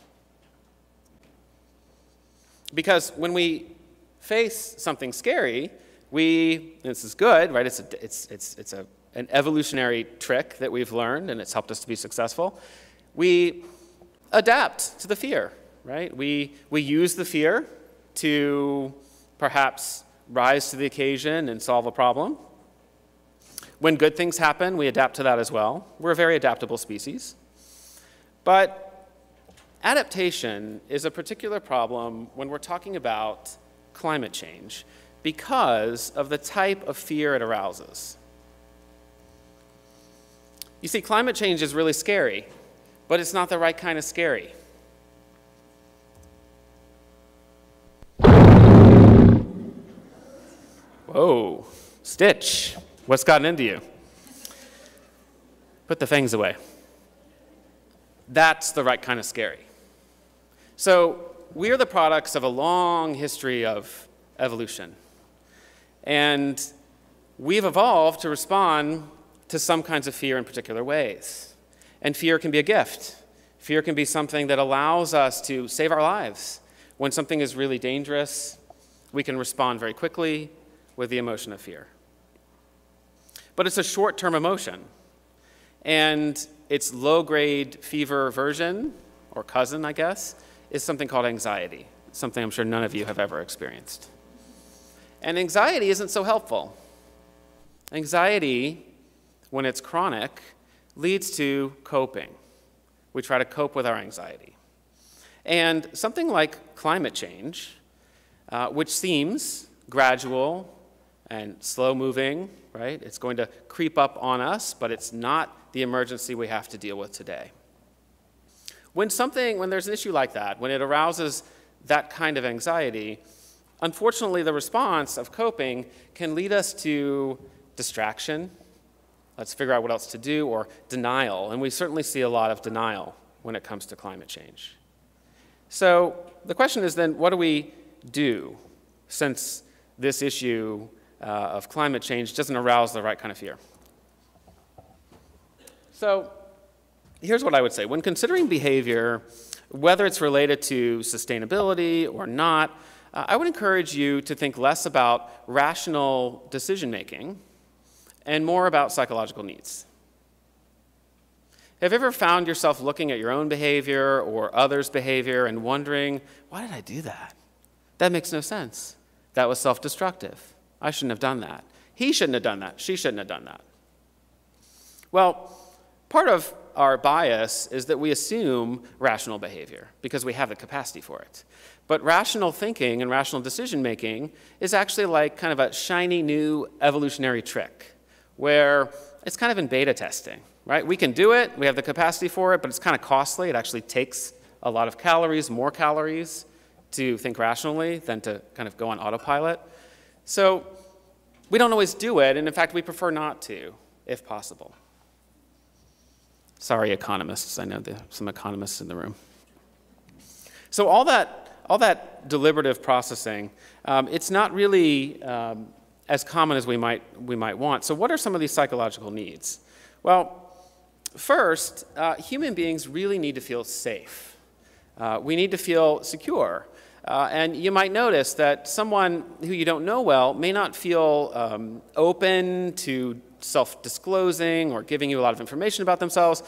Because when we face something scary, this is good, right? It's an evolutionary trick that we've learned, and it's helped us to be successful. We adapt to the fear, right? We use the fear to perhaps rise to the occasion and solve a problem. When good things happen, we adapt to that as well. We're a very adaptable species. But adaptation is a particular problem when we're talking about climate change because of the type of fear it arouses. You see, climate change is really scary, but it's not the right kind of scary. Whoa, Stitch, what's gotten into you? Put the fangs away. That's the right kind of scary. So we are the products of a long history of evolution. And we've evolved to respond to some kinds of fear in particular ways. And fear can be a gift. Fear can be something that allows us to save our lives. When something is really dangerous, we can respond very quickly with the emotion of fear. But it's a short-term emotion. And its low-grade fever version, or cousin, I guess, is something called anxiety, something I'm sure none of you have ever experienced. And anxiety isn't so helpful. Anxiety, when it's chronic, leads to coping. We try to cope with our anxiety. And something like climate change, which seems gradual and slow-moving, right? It's going to creep up on us, but it's not the emergency we have to deal with today. When there's an issue like that, when it arouses that kind of anxiety, unfortunately, the response of coping can lead us to distraction. Let's figure out what else to do, or denial. And we certainly see a lot of denial when it comes to climate change. So the question is then, what do we do since this issue of climate change doesn't arouse the right kind of fear? So here's what I would say. When considering behavior, whether it's related to sustainability or not, I would encourage you to think less about rational decision-making and more about psychological needs. Have you ever found yourself looking at your own behavior or others' behavior and wondering, why did I do that? That makes no sense. That was self-destructive. I shouldn't have done that. He shouldn't have done that. She shouldn't have done that. Well, Part of our bias is that we assume rational behavior because we have the capacity for it. But rational thinking and rational decision making is actually like kind of a shiny new evolutionary trick where it's kind of in beta testing, right? We can do it, we have the capacity for it, but it's kind of costly. It actually takes a lot of calories, more calories, to think rationally than to kind of go on autopilot. So we don't always do it, and in fact, we prefer not to, if possible. Sorry, economists. I know there are some economists in the room. So all that deliberative processing, it's not really as common as we might want. So what are some of these psychological needs? Well, first, human beings really need to feel safe. We need to feel secure. And you might notice that someone who you don't know well may not feel open to self-disclosing or giving you a lot of information about themselves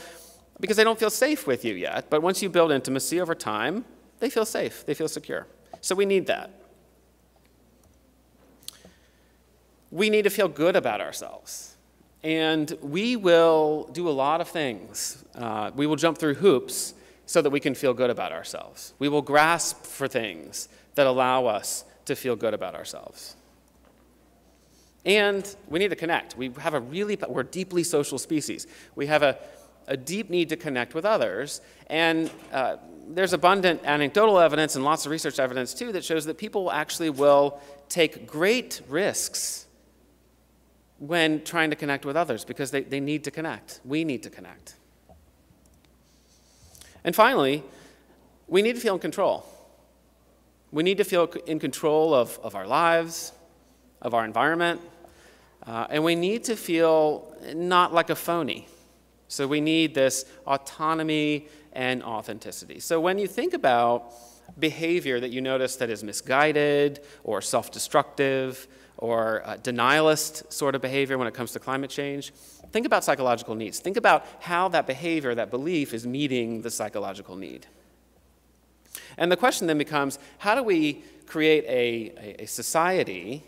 because they don't feel safe with you yet. But once you build intimacy over time, they feel safe, they feel secure. So we need that. We need to feel good about ourselves. And we will do a lot of things. We will jump through hoops so that we can feel good about ourselves. We will grasp for things that allow us to feel good about ourselves. And we need to connect. We're a deeply social species. We have a deep need to connect with others. And there's abundant anecdotal evidence and lots of research evidence, too, that shows that people actually will take great risks when trying to connect with others because they need to connect. We need to connect. And finally, we need to feel in control. We need to feel in control of our lives, of our environment, and we need to feel not like a phony. So we need this autonomy and authenticity. So when you think about behavior that you notice that is misguided or self-destructive or denialist sort of behavior when it comes to climate change, think about psychological needs. Think about how that behavior, that belief, is meeting the psychological need. And the question then becomes, how do we create a society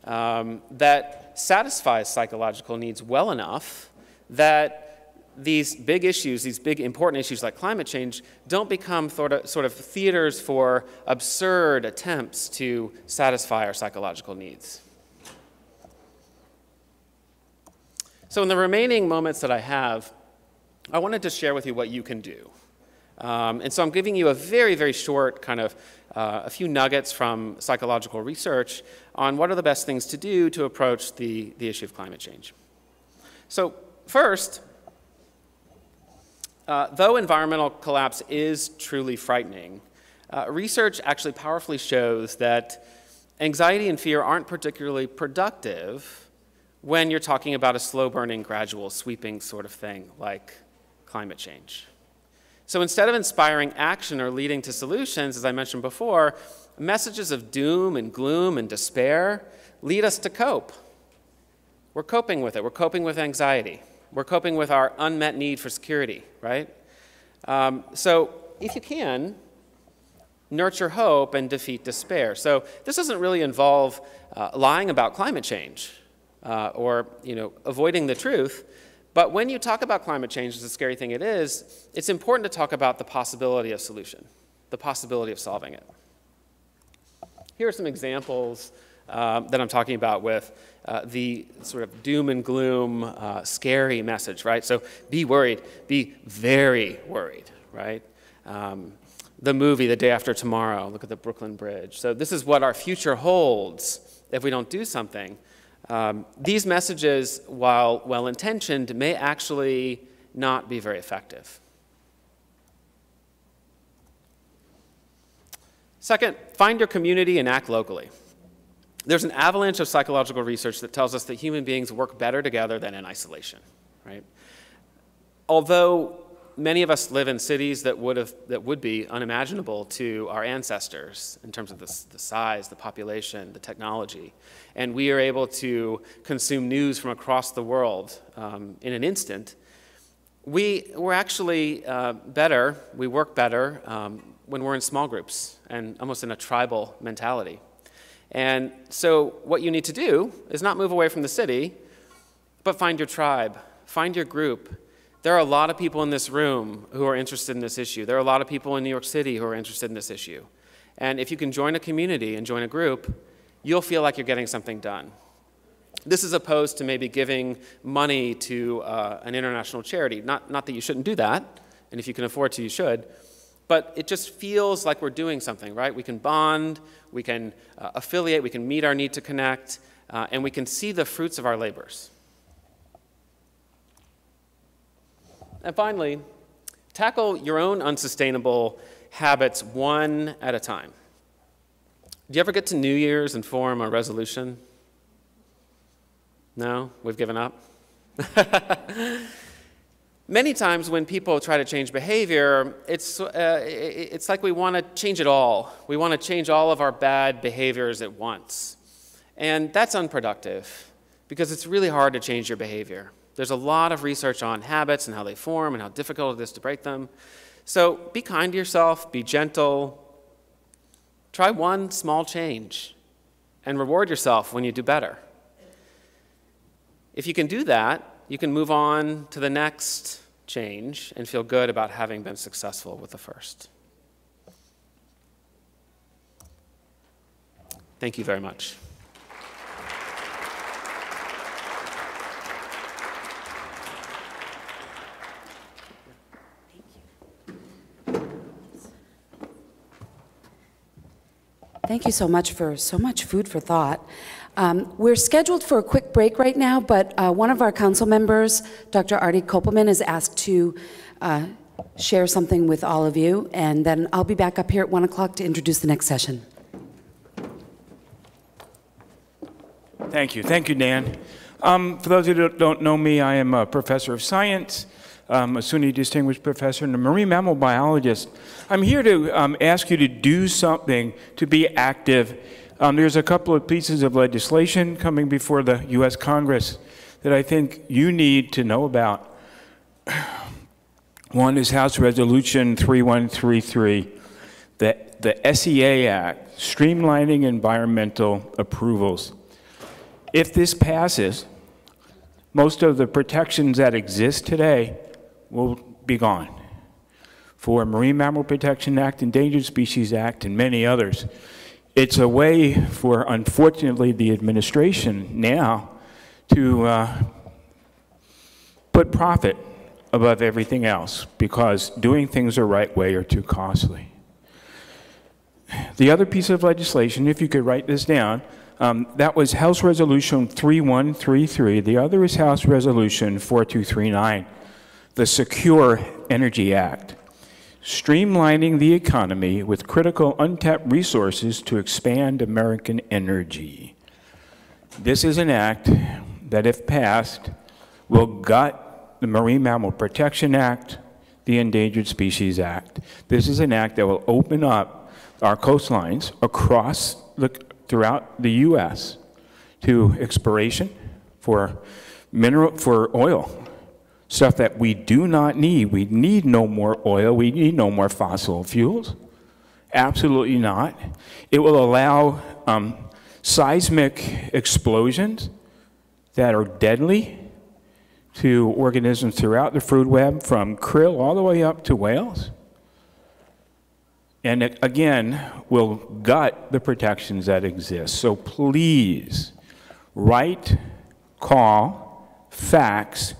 that satisfies psychological needs well enough that these big issues, these big important issues like climate change, don't become sort of theaters for absurd attempts to satisfy our psychological needs? So in the remaining moments that I have, I wanted to share with you what you can do. And so I'm giving you a very, very short kind of a few nuggets from psychological research on what are the best things to do to approach the issue of climate change. So first, though environmental collapse is truly frightening, research actually powerfully shows that anxiety and fear aren't particularly productive when you're talking about a slow-burning, gradual, sweeping sort of thing like climate change. So instead of inspiring action or leading to solutions, as I mentioned before, messages of doom and gloom and despair lead us to cope. We're coping with it. We're coping with anxiety. We're coping with our unmet need for security, right? So if you can, nurture hope and defeat despair. So this doesn't really involve lying about climate change or avoiding the truth. But when you talk about climate change, as a scary thing it is, it's important to talk about the possibility of solution, the possibility of solving it. Here are some examples that I'm talking about with the sort of doom and gloom, scary message, right? So be worried, be very worried, right? The movie, The Day After Tomorrow, look at the Brooklyn Bridge. So this is what our future holds if we don't do something. These messages, while well-intentioned, may actually not be very effective. Second, find your community and act locally. There's an avalanche of psychological research that tells us that human beings work better together than in isolation, right? Although many of us live in cities that would be unimaginable to our ancestors in terms of the size, the population, the technology, and we are able to consume news from across the world in an instant, we're actually better, we work better when we're in small groups and almost in a tribal mentality. And so what you need to do is not move away from the city, but find your tribe, find your group, There are a lot of people in this room who are interested in this issue. There are a lot of people in New York City who are interested in this issue. And if you can join a community and join a group, you'll feel like you're getting something done. This is opposed to maybe giving money to an international charity. Not that you shouldn't do that, and if you can afford to, you should. But it just feels like we're doing something, right? We can bond, we can affiliate, we can meet our need to connect, and we can see the fruits of our labors. And finally, tackle your own unsustainable habits one at a time. Do you ever get to New Year's and form a resolution? No? We've given up? Many times when people try to change behavior, it's like we want to change it all. We want to change all of our bad behaviors at once. And that's unproductive because it's really hard to change your behavior. There's a lot of research on habits and how they form and how difficult it is to break them. So be kind to yourself, be gentle. Try one small change and reward yourself when you do better. If you can do that, you can move on to the next change and feel good about having been successful with the first. Thank you very much. Thank you so much for so much food for thought. We're scheduled for a quick break right now, but one of our council members, Dr. Artie Kopelman, is asked to share something with all of you, and then I'll be back up here at 1 o'clock to introduce the next session. Thank you, Dan. For those who don't know me, I am a professor of science, a SUNY Distinguished Professor and a marine mammal biologist. I'm here to ask you to do something to be active. There's a couple of pieces of legislation coming before the U.S. Congress that I think you need to know about. One is House Resolution 3133, the SEA Act, Streamlining Environmental Approvals. If this passes, most of the protections that exist today will be gone. For Marine Mammal Protection Act, Endangered Species Act, and many others. It's a way for, unfortunately, the administration now to put profit above everything else because doing things the right way are too costly. The other piece of legislation, if you could write this down, that was House Resolution 3133. The other is House Resolution 4239, the Secure Energy Act. Streamlining the economy with critical untapped resources to expand American energy. This is an act that, if passed, will gut the Marine Mammal Protection Act, the Endangered Species Act. This is an act that will open up our coastlines throughout the U.S. to exploration for oil. Stuff that we do not need. We need no more oil. We need no more fossil fuels. Absolutely not. It will allow seismic explosions that are deadly to organisms throughout the food web, from krill all the way up to whales. And it, again, will gut the protections that exist. So please, write, call, fax,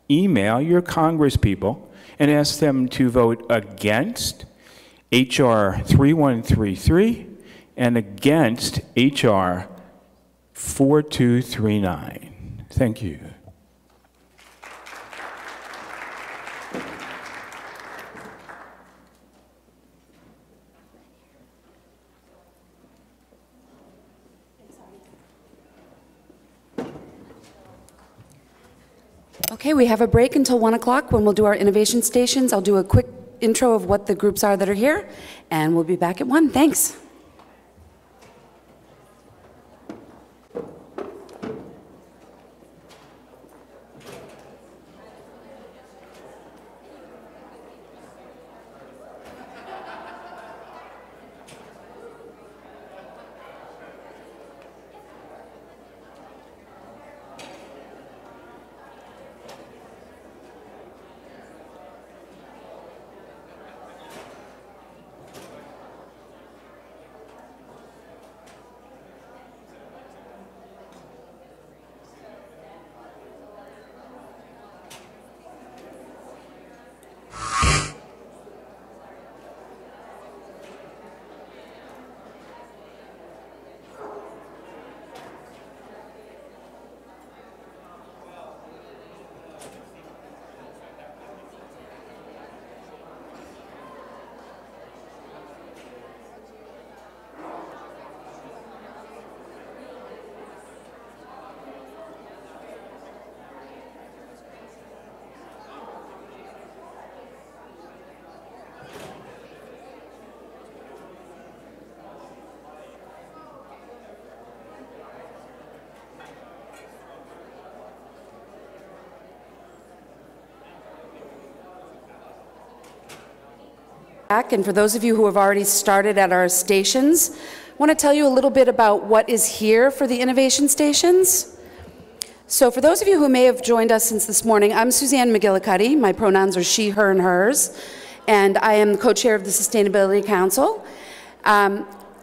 email your congresspeople and ask them to vote against H.R. 3133 and against H.R. 4239. Thank you. Okay, we have a break until 1 o'clock when we'll do our innovation stations. I'll do a quick intro of what the groups are that are here, and we'll be back at 1. Thanks. back, and for those of you who have already started at our stations, I want to tell you a little bit about what is here for the innovation stations. So for those of you who may have joined us since this morning, I'm Suzanne McGillicuddy. My pronouns are she, her, and hers, and I am the co-chair of the Sustainability Council.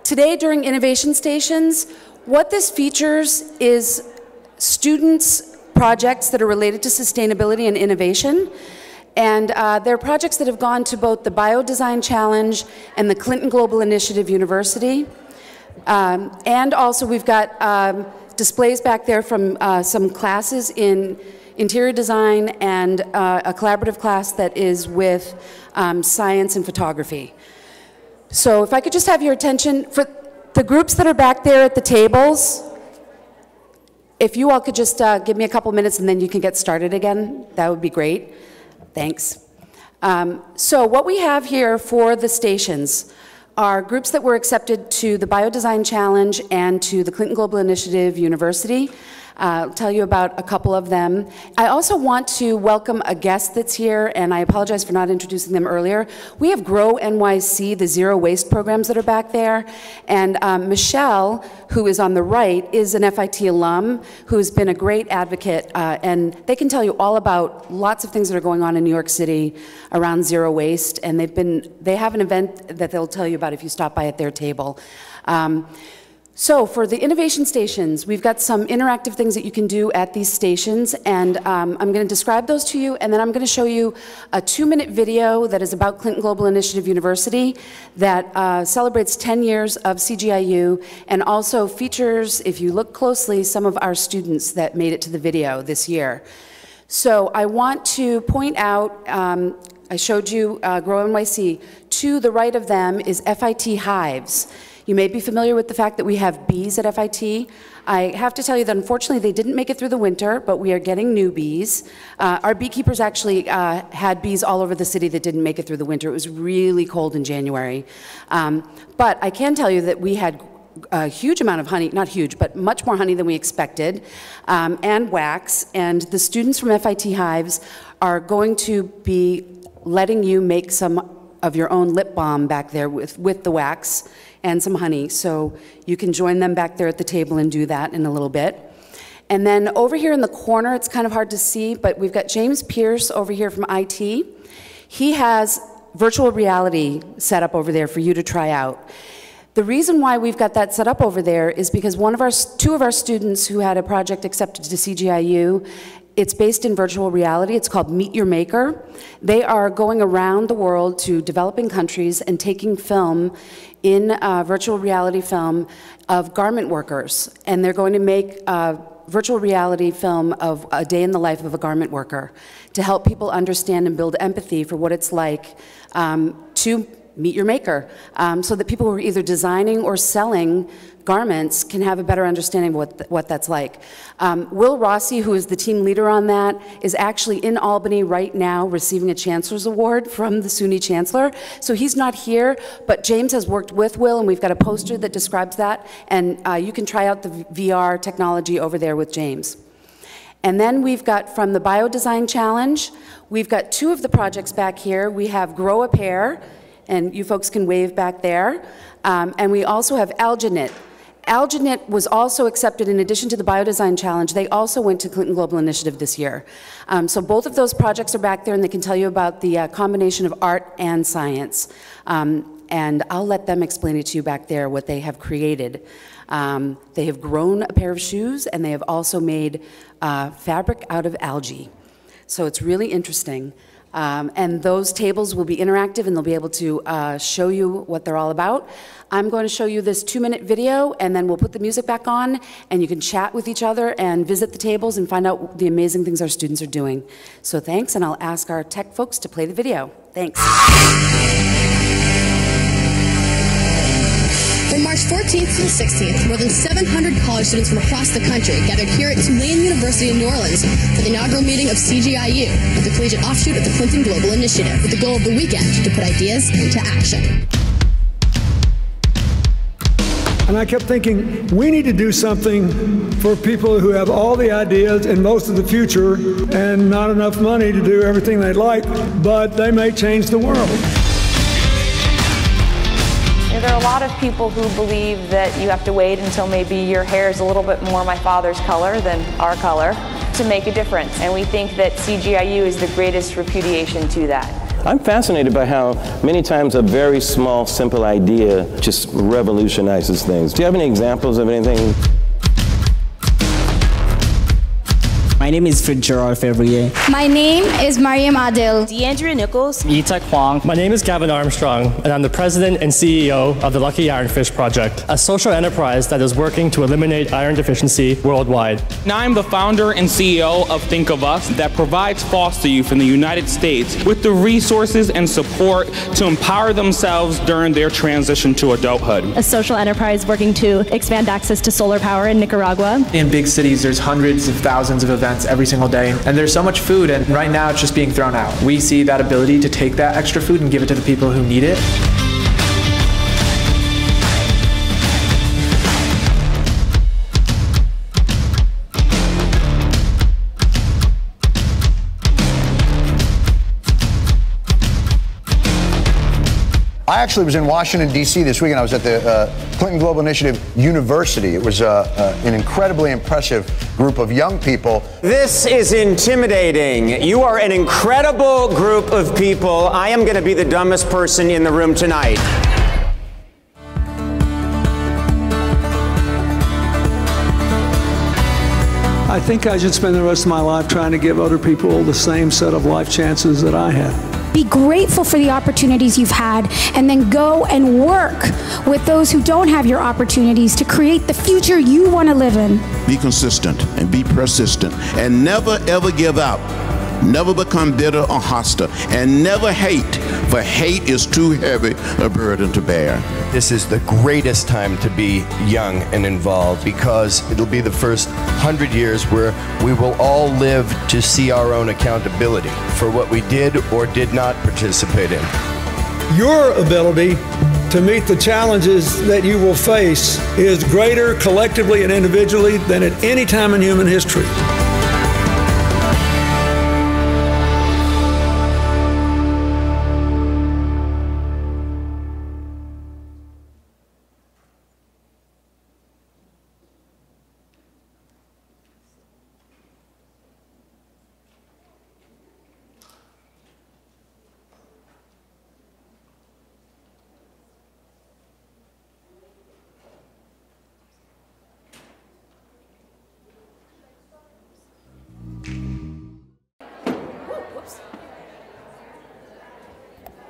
Today during innovation stations, what this features is students' projects that are related to sustainability and innovation. And they're projects that have gone to both the BioDesign Challenge and the Clinton Global Initiative University. And also we've got displays back there from some classes in interior design and a collaborative class that is with science and photography. So if I could just have your attention, for the groups that are back there at the tables, if you all could just give me a couple minutes and then you can get started again, that would be great. Thanks. So what we have here for the stations are groups that were accepted to the BioDesign Challenge and to the Clinton Global Initiative University. I'll tell you about a couple of them. I also want to welcome a guest that's here, and I apologize for not introducing them earlier. We have Grow NYC, the zero waste programs that are back there, and Michelle, who is on the right, is an FIT alum who's been a great advocate, and they can tell you all about lots of things that are going on in New York City around zero waste, and they have an event that they'll tell you about if you stop by at their table. So for the innovation stations, we've got some interactive things that you can do at these stations, and I'm going to describe those to you, and then I'm going to show you a 2-minute video that is about Clinton Global Initiative University that celebrates 10 years of CGI U and also features, if you look closely, some of our students that made it to the video this year. So I want to point out, I showed you Grow NYC. To the right of them is FIT Hives. You may be familiar with the fact that we have bees at FIT. I have to tell you that unfortunately they didn't make it through the winter, but we are getting new bees. Our beekeepers actually had bees all over the city that didn't make it through the winter. It was really cold in January. But I can tell you that we had a huge amount of honey, not huge, but much more honey than we expected, and wax. And the students from FIT Hives are going to be letting you make some of your own lip balm back there with the wax and some honey. So you can join them back there at the table and do that in a little bit. And then over here in the corner, it's kind of hard to see, but we've got James Pierce over here from IT. He has virtual reality set up over there for you to try out. The reason why we've got that set up over there is because two of our students who had a project accepted to CGI U, it's based in virtual reality. It's called Meet Your Maker. They are going around the world to developing countries and taking film in virtual reality film of garment workers. And they're going to make a virtual reality film of a day in the life of a garment worker to help people understand and build empathy for what it's like to meet your maker, so that people who are either designing or selling garments can have a better understanding of what that's like. Will Rossi, who is the team leader on that, is actually in Albany right now receiving a Chancellor's Award from the SUNY Chancellor. So he's not here, but James has worked with Will, and we've got a poster that describes that, and you can try out the VR technology over there with James. And then we've got from the BioDesign Challenge, we've got 2 of the projects back here. We have Grow a Pair, and you folks can wave back there. And we also have Alginate. Alginate was also accepted in addition to the BioDesign Challenge. They also went to Clinton Global Initiative this year. So both of those projects are back there, and they can tell you about the combination of art and science. And I'll let them explain it to you back there, what they have created. They have grown a pair of shoes, and they have also made fabric out of algae. So it's really interesting. And those tables will be interactive, and they'll be able to show you what they're all about. I'm going to show you this 2-minute video, and then we'll put the music back on, and you can chat with each other and visit the tables and find out the amazing things our students are doing. So thanks, and I'll ask our tech folks to play the video. Thanks. From March 14th to the 16th, more than 700 college students from across the country gathered here at Tulane University in New Orleans for the inaugural meeting of CGI U, the collegiate offshoot of the Clinton Global Initiative, with the goal of the weekend to put ideas into action. And I kept thinking, we need to do something for people who have all the ideas and most of the future and not enough money to do everything they'd like, but they may change the world. there are a lot of people who believe that you have to wait until maybe your hair is a little bit more my father's color than our color to make a difference. And we think that CGIU is the greatest repudiation to that. I'm fascinated by how many times a very small, simple idea just revolutionizes things. Do you have any examples of anything? My name is Fitzgerald Fevrier. My name is Mariam Adil. Deandra Nichols. Yitek Huang. My name is Gavin Armstrong, and I'm the president and CEO of the Lucky Ironfish Project, a social enterprise that is working to eliminate iron deficiency worldwide. Now I'm the founder and CEO of Think of Us, that provides foster youth in the United States with the resources and support to empower themselves during their transition to adulthood. A social enterprise working to expand access to solar power in Nicaragua. In big cities, there's hundreds of thousands of events every single day, and there's so much food, and right now it's just being thrown out. We see that ability to take that extra food and give it to the people who need it. I actually was in Washington, D.C. this weekend. I was at the Clinton Global Initiative University. It was an incredibly impressive group of young people. This is intimidating. You are an incredible group of people. I am going to be the dumbest person in the room tonight. I think I should spend the rest of my life trying to give other people the same set of life chances that I had. Be grateful for the opportunities you've had, and then go and work with those who don't have your opportunities to create the future you want to live in. Be consistent and be persistent, and never ever give up. Never become bitter or hostile, and never hate, for hate is too heavy a burden to bear. This is the greatest time to be young and involved, because it'll be the first 100 years where we will all live to see our own accountability for what we did or did not participate in. Your ability to meet the challenges that you will face is greater collectively and individually than at any time in human history.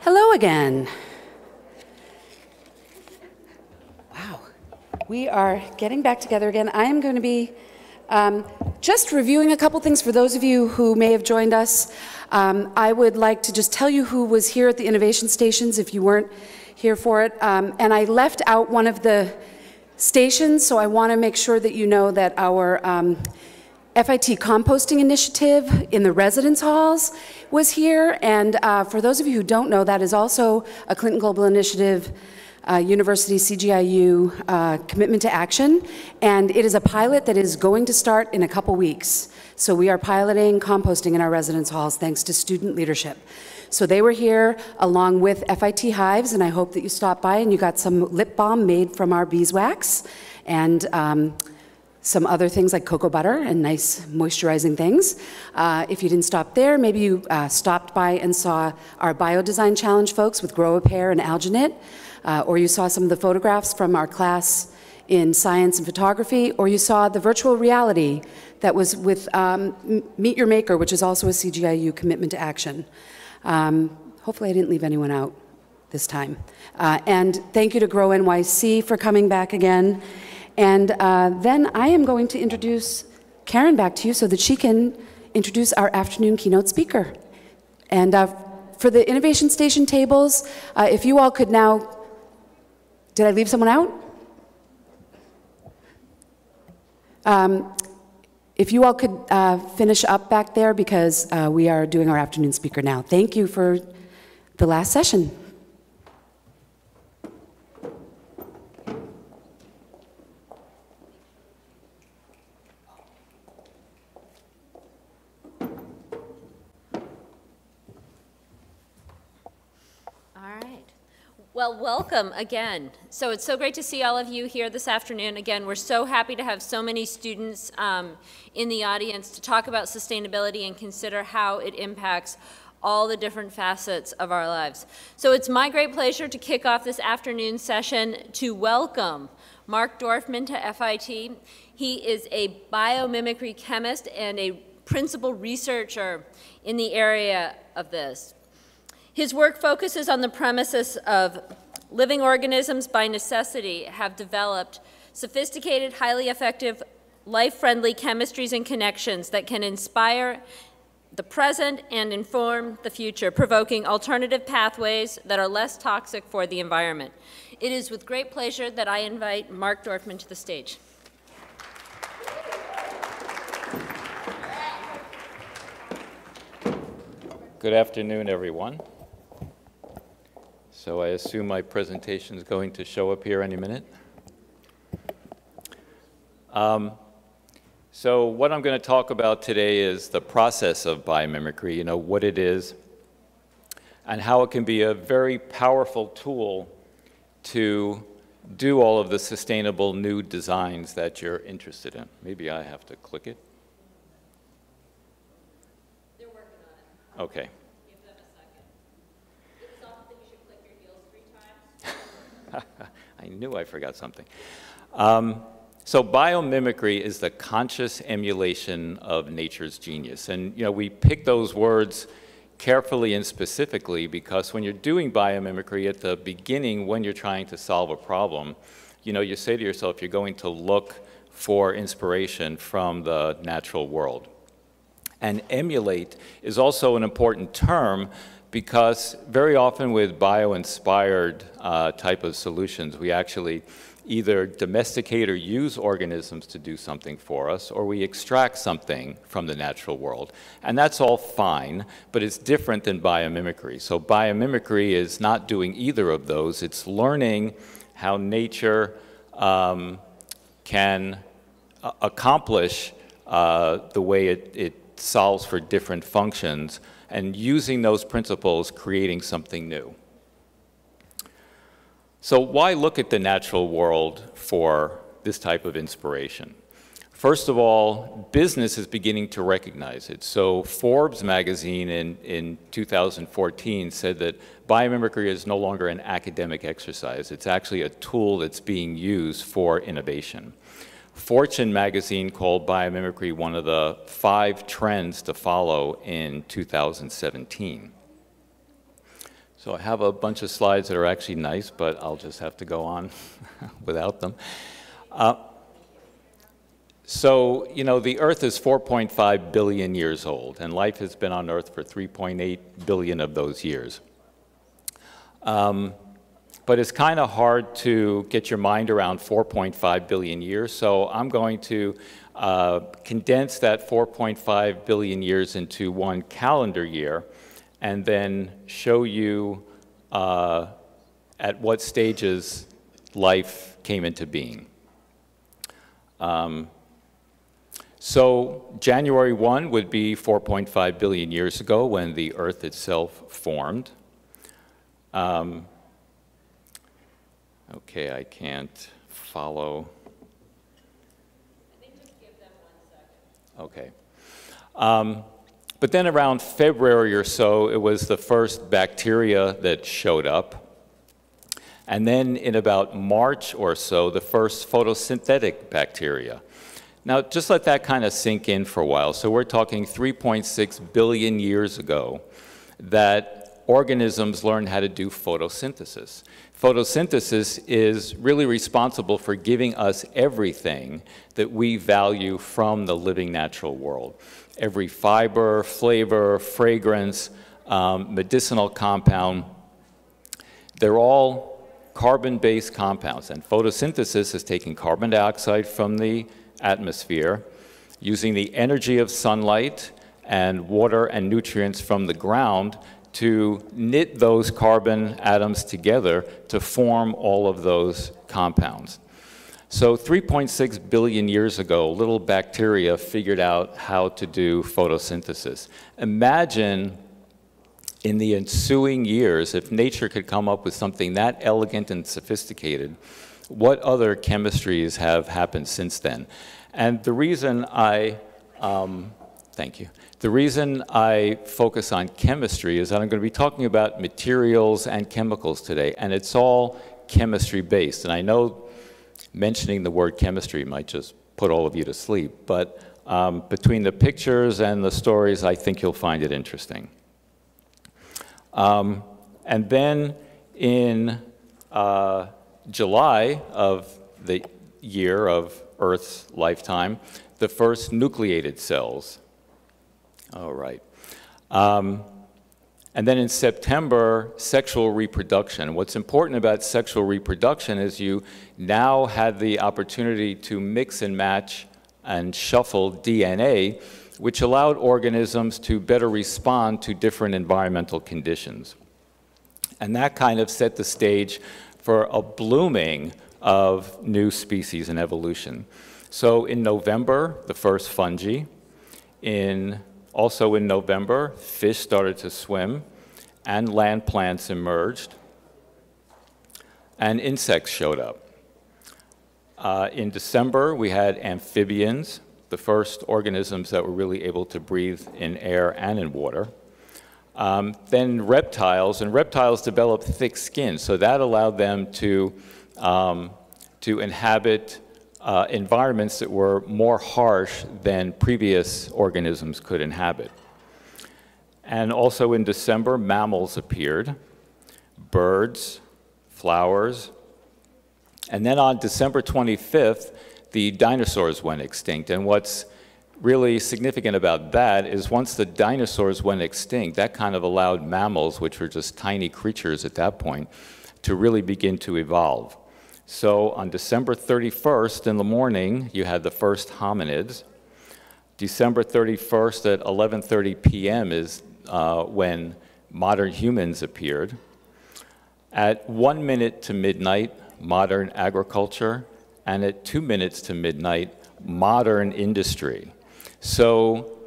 Hello again. Wow, we are getting back together again. I am going to be just reviewing a couple things for those of you who may have joined us. I would like to just tell you who was here at the innovation stations if you weren't here for it. And I left out one of the stations, so I want to make sure that you know that our FIT composting initiative in the residence halls was here, and for those of you who don't know, that is also a Clinton Global Initiative University CGIU commitment to action, and it is a pilot that is going to start in a couple weeks. So we are piloting composting in our residence halls thanks to student leadership. So they were here along with FIT hives, and I hope that you stopped by and you got some lip balm made from our beeswax, and some other things like cocoa butter and nice moisturizing things. If you didn't stop there, maybe you stopped by and saw our BioDesign Challenge folks with Grow a Pair and Alginate, or you saw some of the photographs from our class in science and photography, or you saw the virtual reality that was with Meet Your Maker, which is also a CGIU commitment to action. Hopefully I didn't leave anyone out this time. And thank you to Grow NYC for coming back again. And then I am going to introduce Karen back to you so that she can introduce our afternoon keynote speaker. And for the Innovation Station tables, if you all could now, did I leave someone out? If you all could finish up back there, because we are doing our afternoon speaker now. Thank you for the last session. Well, welcome again. So it's so great to see all of you here this afternoon. Again, we're so happy to have so many students in the audience to talk about sustainability and consider how it impacts all the different facets of our lives. So it's my great pleasure to kick off this afternoon session to welcome Mark Dorfman to FIT. He is a biomimicry chemist and a principal researcher in the area of this. His work focuses on the premises of living organisms by necessity have developed sophisticated, highly effective, life-friendly chemistries and connections that can inspire the present and inform the future, provoking alternative pathways that are less toxic for the environment. It is with great pleasure that I invite Mark Dorfman to the stage. Good afternoon, everyone. So I assume my presentation is going to show up here any minute. So what I'm going to talk about today is the process of biomimicry, you know, what it is, and how it can be a very powerful tool to do all of the sustainable new designs that you're interested in. Maybe I have to click it. They're working on it. Okay. Give them a second. It's not that you should click your heels 3 times. I knew I forgot something. So biomimicry is the conscious emulation of nature's genius. And you know, we pick those words carefully and specifically because when you're doing biomimicry at the beginning, when you're trying to solve a problem, you know, you say to yourself, you're going to look for inspiration from the natural world. And emulate is also an important term because very often with bio-inspired type of solutions, we actually either domesticate or use organisms to do something for us, or we extract something from the natural world. And that's all fine, but it's different than biomimicry. So biomimicry is not doing either of those. It's learning how nature can accomplish the way it solves for different functions, and using those principles, creating something new. So why look at the natural world for this type of inspiration? First of all, business is beginning to recognize it. So Forbes magazine in 2014 said that biomimicry is no longer an academic exercise. It's actually a tool that's being used for innovation. Fortune magazine called biomimicry one of the 5 trends to follow in 2017. So I have a bunch of slides that are actually nice, but I'll just have to go on without them. So, you know, the Earth is 4.5 billion years old, and life has been on Earth for 3.8 billion of those years. But it's kind of hard to get your mind around 4.5 billion years, so I'm going to condense that 4.5 billion years into 1 calendar year, and then show you at what stages life came into being. So January 1 would be 4.5 billion years ago when the Earth itself formed. Okay, I can't follow. I think just give them 1 second. Okay. But then around February or so, it was the first bacteria that showed up. And then in about March or so, the first photosynthetic bacteria. Now, just let that kind of sink in for a while. So we're talking 3.6 billion years ago that organisms learned how to do photosynthesis. Photosynthesis is really responsible for giving us everything that we value from the living natural world. Every fiber, flavor, fragrance, medicinal compound, they're all carbon-based compounds. And photosynthesis is taking carbon dioxide from the atmosphere, using the energy of sunlight and water and nutrients from the ground to knit those carbon atoms together to form all of those compounds. So 3.6 billion years ago, little bacteria figured out how to do photosynthesis. Imagine in the ensuing years, if nature could come up with something that elegant and sophisticated, what other chemistries have happened since then? And the reason thank you. The reason I focus on chemistry is that I'm going to be talking about materials and chemicals today, and it's all chemistry-based. And I know mentioning the word chemistry might just put all of you to sleep, but between the pictures and the stories, I think you'll find it interesting. And then in July of the year of Earth's lifetime, the first nucleated cells. All right. And then in September, sexual reproduction. What's important about sexual reproduction is you now had the opportunity to mix and match and shuffle DNA, which allowed organisms to better respond to different environmental conditions. And that kind of set the stage for a blooming of new species and evolution. So in November, the first fungi. Also in November, fish started to swim, and land plants emerged, and insects showed up. In December, we had amphibians, the first organisms that were really able to breathe in air and in water. Then reptiles, and reptiles developed thick skin, so that allowed them to inhabit environments that were more harsh than previous organisms could inhabit. And also in December, mammals appeared, birds, flowers, and then on December 25th, the dinosaurs went extinct. And what's really significant about that is once the dinosaurs went extinct, that kind of allowed mammals, which were just tiny creatures at that point, to really begin to evolve. So on December 31st in the morning, you had the first hominids. December 31st at 11:30 p.m. is when modern humans appeared. At 1 minute to midnight, modern agriculture, and at 2 minutes to midnight, modern industry. So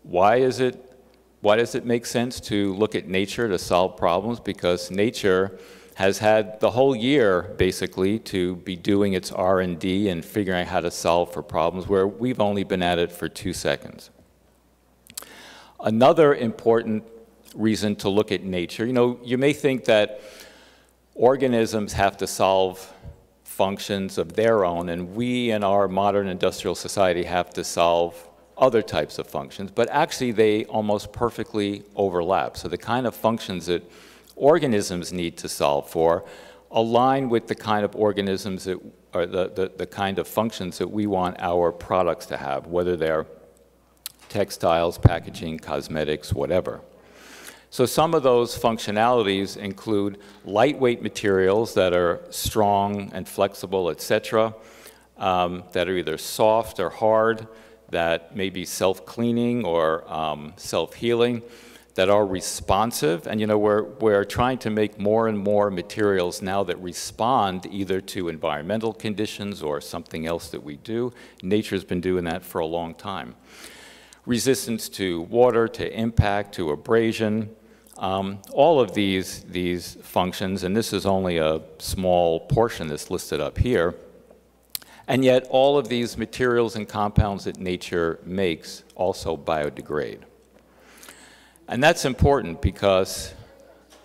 why does it make sense to look at nature to solve problems? Because nature has had the whole year, basically, to be doing its R&D and figuring out how to solve for problems, where we've only been at it for 2 seconds. Another important reason to look at nature, you may think that organisms have to solve functions of their own, and we in our modern industrial society have to solve other types of functions, but actually they almost perfectly overlap. So the kind of functions that organisms need to solve for align with the kind of organisms that, or the kind of functions that we want our products to have, whether they're textiles, packaging, cosmetics, whatever. So some of those functionalities include lightweight materials that are strong and flexible, etc., that are either soft or hard, that may be self-cleaning or self-healing, that are responsive. And we're trying to make more and more materials now that respond either to environmental conditions or something else that we do. Nature's been doing that for a long time. Resistance to water, to impact, to abrasion, all of these functions, and this is only a small portion that's listed up here, and yet all of these materials and compounds that nature makes also biodegrade. And that's important because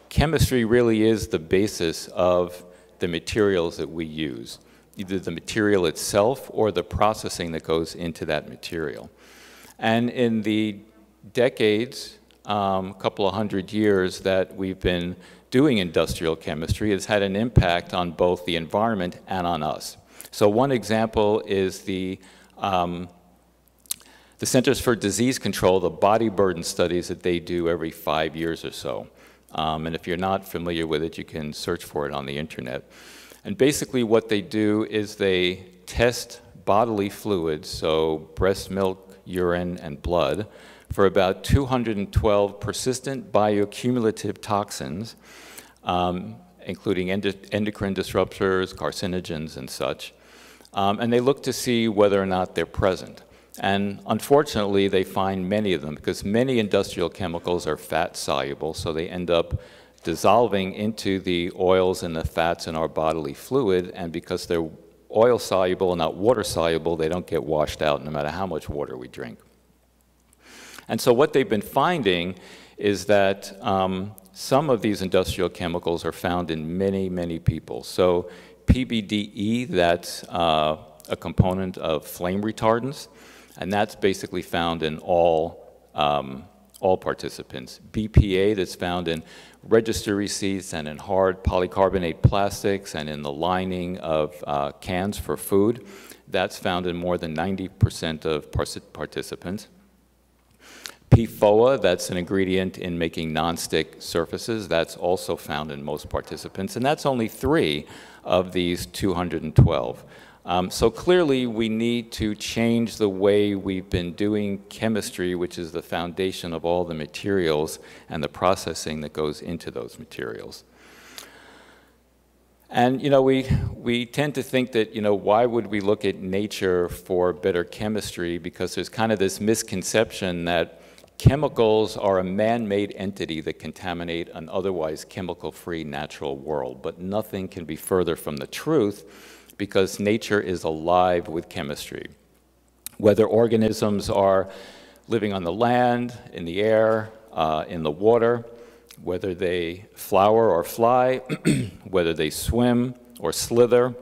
chemistry really is the basis of the materials that we use, either the material itself or the processing that goes into that material. And in the decades, couple of hundred years that we've been doing industrial chemistry, has had an impact on both the environment and on us. So one example is the Centers for Disease Control, the body burden studies that they do every 5 years or so. And if you're not familiar with it, you can search for it on the internet. And basically what they do is they test bodily fluids, so breast milk, urine, and blood, for about 212 persistent bioaccumulative toxins, including endocrine disruptors, carcinogens, and such. And they look to see whether or not they're present. And unfortunately, they find many of them because many industrial chemicals are fat soluble, so they end up dissolving into the oils and the fats in our bodily fluid, and because they're oil soluble and not water soluble, they don't get washed out no matter how much water we drink. And so what they've been finding is that some of these industrial chemicals are found in many, many people. So PBDE, that's a component of flame retardants, and that's basically found in all participants. BPA, that's found in register receipts and in hard polycarbonate plastics and in the lining of cans for food. That's found in more than 90% of participants. PFOA, that's an ingredient in making nonstick surfaces. That's also found in most participants, and that's only 3 of these 212. So clearly, we need to change the way we've been doing chemistry, which is the foundation of all the materials and the processing that goes into those materials. And, you know, we tend to think that, you know, why would we look at nature for better chemistry? Because there's kind of this misconception that chemicals are a man-made entity that contaminate an otherwise chemical-free natural world. But nothing can be further from the truth, because nature is alive with chemistry. Whether organisms are living on the land, in the air, in the water, whether they flower or fly, whether they swim or slither,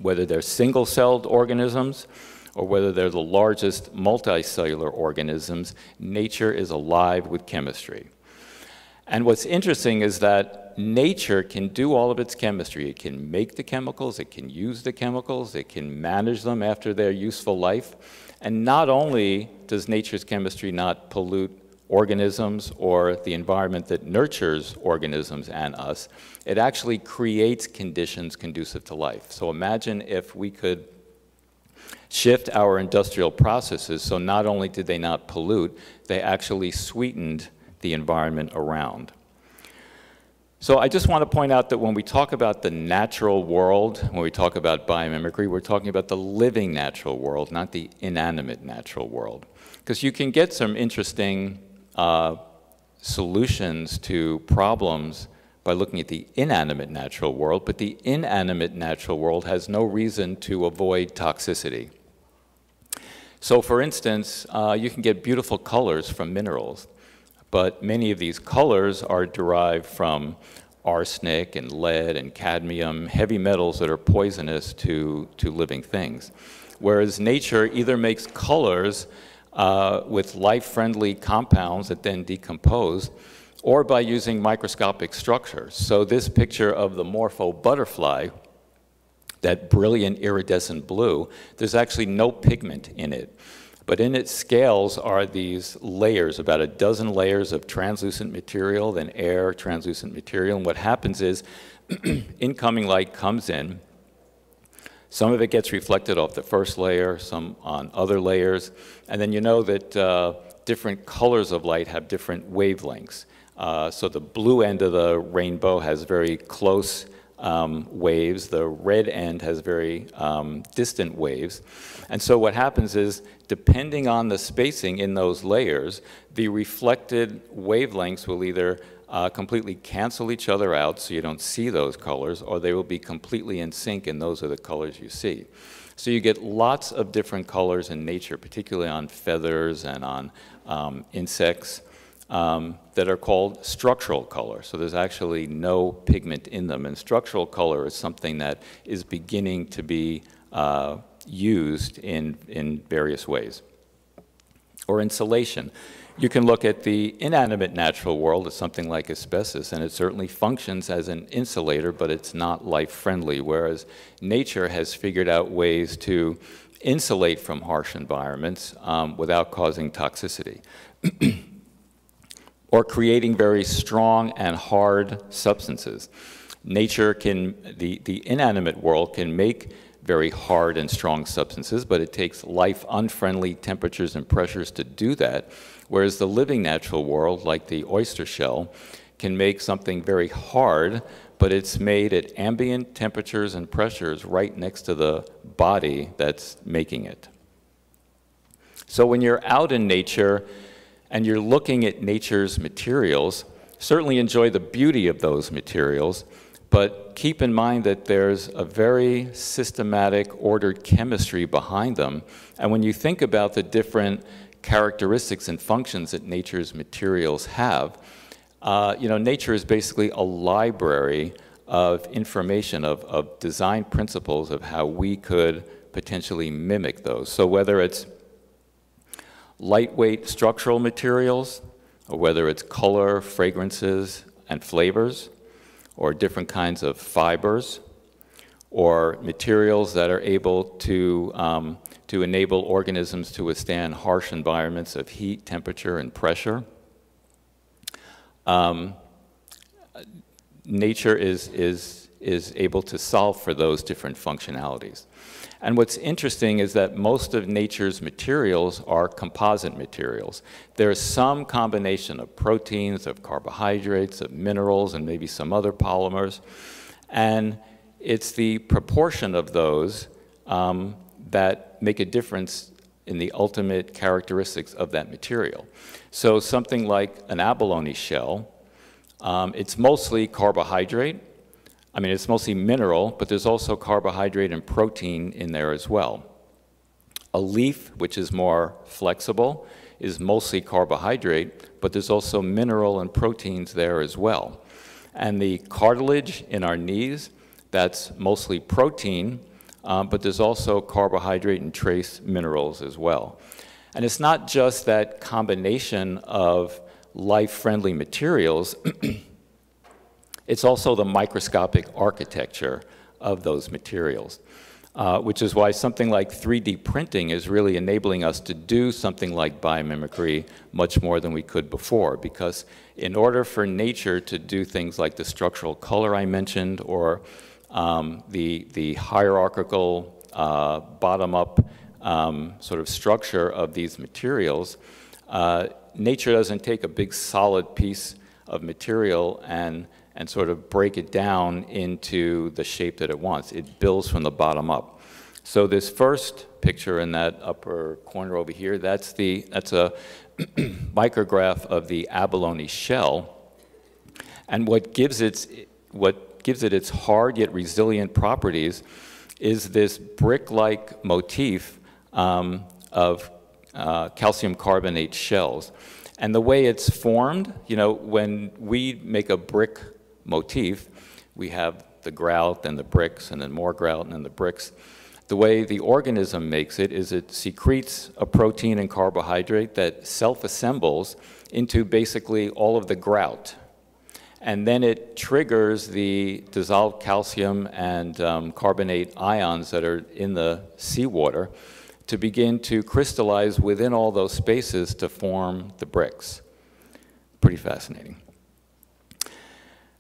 whether they're single-celled organisms, or whether they're the largest multicellular organisms, nature is alive with chemistry. And what's interesting is that nature can do all of its chemistry. It can make the chemicals, it can use the chemicals, it can manage them after their useful life. And not only does nature's chemistry not pollute organisms or the environment that nurtures organisms and us, it actually creates conditions conducive to life. So imagine if we could shift our industrial processes so not only did they not pollute, they actually sweetened the environment around. So I just want to point out that when we talk about the natural world, when we talk about biomimicry, we're talking about the living natural world, not the inanimate natural world. Because you can get some interesting solutions to problems by looking at the inanimate natural world, but the inanimate natural world has no reason to avoid toxicity. So for instance, you can get beautiful colors from minerals, but many of these colors are derived from arsenic and lead and cadmium, heavy metals that are poisonous to living things. Whereas nature either makes colors with life-friendly compounds that then decompose, or by using microscopic structures. So this picture of the morpho butterfly, that brilliant iridescent blue, there's actually no pigment in it. But in its scales are these layers, about a dozen layers of translucent material, then air, translucent material. And what happens is incoming light comes in. Some of it gets reflected off the first layer, some on other layers. And then you know that different colors of light have different wavelengths. So the blue end of the rainbow has very close waves. The red end has very distant waves. And so what happens is, depending on the spacing in those layers, the reflected wavelengths will either completely cancel each other out so you don't see those colors, or they will be completely in sync and those are the colors you see. So you get lots of different colors in nature, particularly on feathers and on insects, that are called structural color. So there's actually no pigment in them. And structural color is something that is beginning to be used in various ways. Or insulation. You can look at the inanimate natural world as something like asbestos, and it certainly functions as an insulator, but it's not life-friendly, whereas nature has figured out ways to insulate from harsh environments without causing toxicity. Or creating very strong and hard substances. Nature can, the inanimate world can make very hard and strong substances, but it takes life-unfriendly temperatures and pressures to do that, whereas the living natural world, like the oyster shell, can make something very hard, but it's made at ambient temperatures and pressures right next to the body that's making it. So when you're out in nature and you're looking at nature's materials, certainly enjoy the beauty of those materials, but keep in mind that there's a very systematic, ordered chemistry behind them. And when you think about the different characteristics and functions that nature's materials have, nature is basically a library of information, of design principles of how we could potentially mimic those. So whether it's lightweight structural materials, or whether it's color, fragrances, and flavors, or different kinds of fibers, or materials that are able to enable organisms to withstand harsh environments of heat, temperature, and pressure. Nature is able to solve for those different functionalities. And what's interesting is that most of nature's materials are composite materials. There's some combination of proteins, of carbohydrates, of minerals, and maybe some other polymers. And it's the proportion of those that make a difference in the ultimate characteristics of that material. So something like an abalone shell, it's mostly carbohydrate. I mean, it's mostly mineral, but there's also carbohydrate and protein in there as well. A leaf, which is more flexible, is mostly carbohydrate, but there's also mineral and proteins there as well. And the cartilage in our knees, that's mostly protein, but there's also carbohydrate and trace minerals as well. And it's not just that combination of life-friendly materials, it's also the microscopic architecture of those materials, which is why something like 3D printing is really enabling us to do something like biomimicry much more than we could before, because in order for nature to do things like the structural color I mentioned, or the hierarchical bottom-up sort of structure of these materials, nature doesn't take a big solid piece of material and sort of break it down into the shape that it wants. It builds from the bottom up. So this first picture in that upper corner over here, that's a micrograph of the abalone shell. And what gives it its hard yet resilient properties is this brick-like motif of calcium carbonate shells. And the way it's formed, when we make a brick motif, we have the grout and the bricks and then more grout and then the bricks. The way the organism makes it is it secretes a protein and carbohydrate that self-assembles into basically all of the grout. And then it triggers the dissolved calcium and carbonate ions that are in the seawater to begin to crystallize within all those spaces to form the bricks. Pretty fascinating.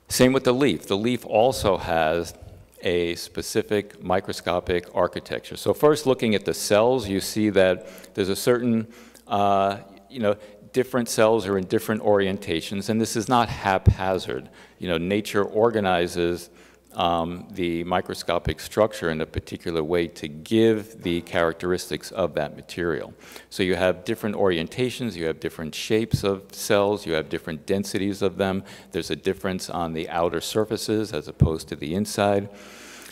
Same with the leaf. The leaf also has a specific microscopic architecture. So first, looking at the cells, you see that there's a certain, different cells are in different orientations, and this is not haphazard. Nature organizes the microscopic structure in a particular way to give the characteristics of that material. So you have different orientations, you have different shapes of cells, you have different densities of them. There's a difference on the outer surfaces as opposed to the inside.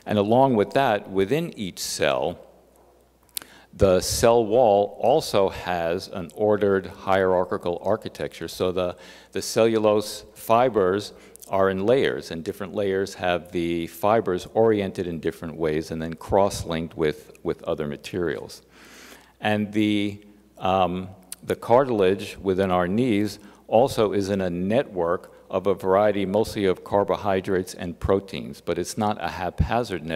And along with that, within each cell, the cell wall also has an ordered hierarchical architecture. So the cellulose fibers are in layers, and different layers have the fibers oriented in different ways and then cross-linked with other materials. And the cartilage within our knees also is in a network of a variety, mostly of carbohydrates and proteins, but it's not a haphazard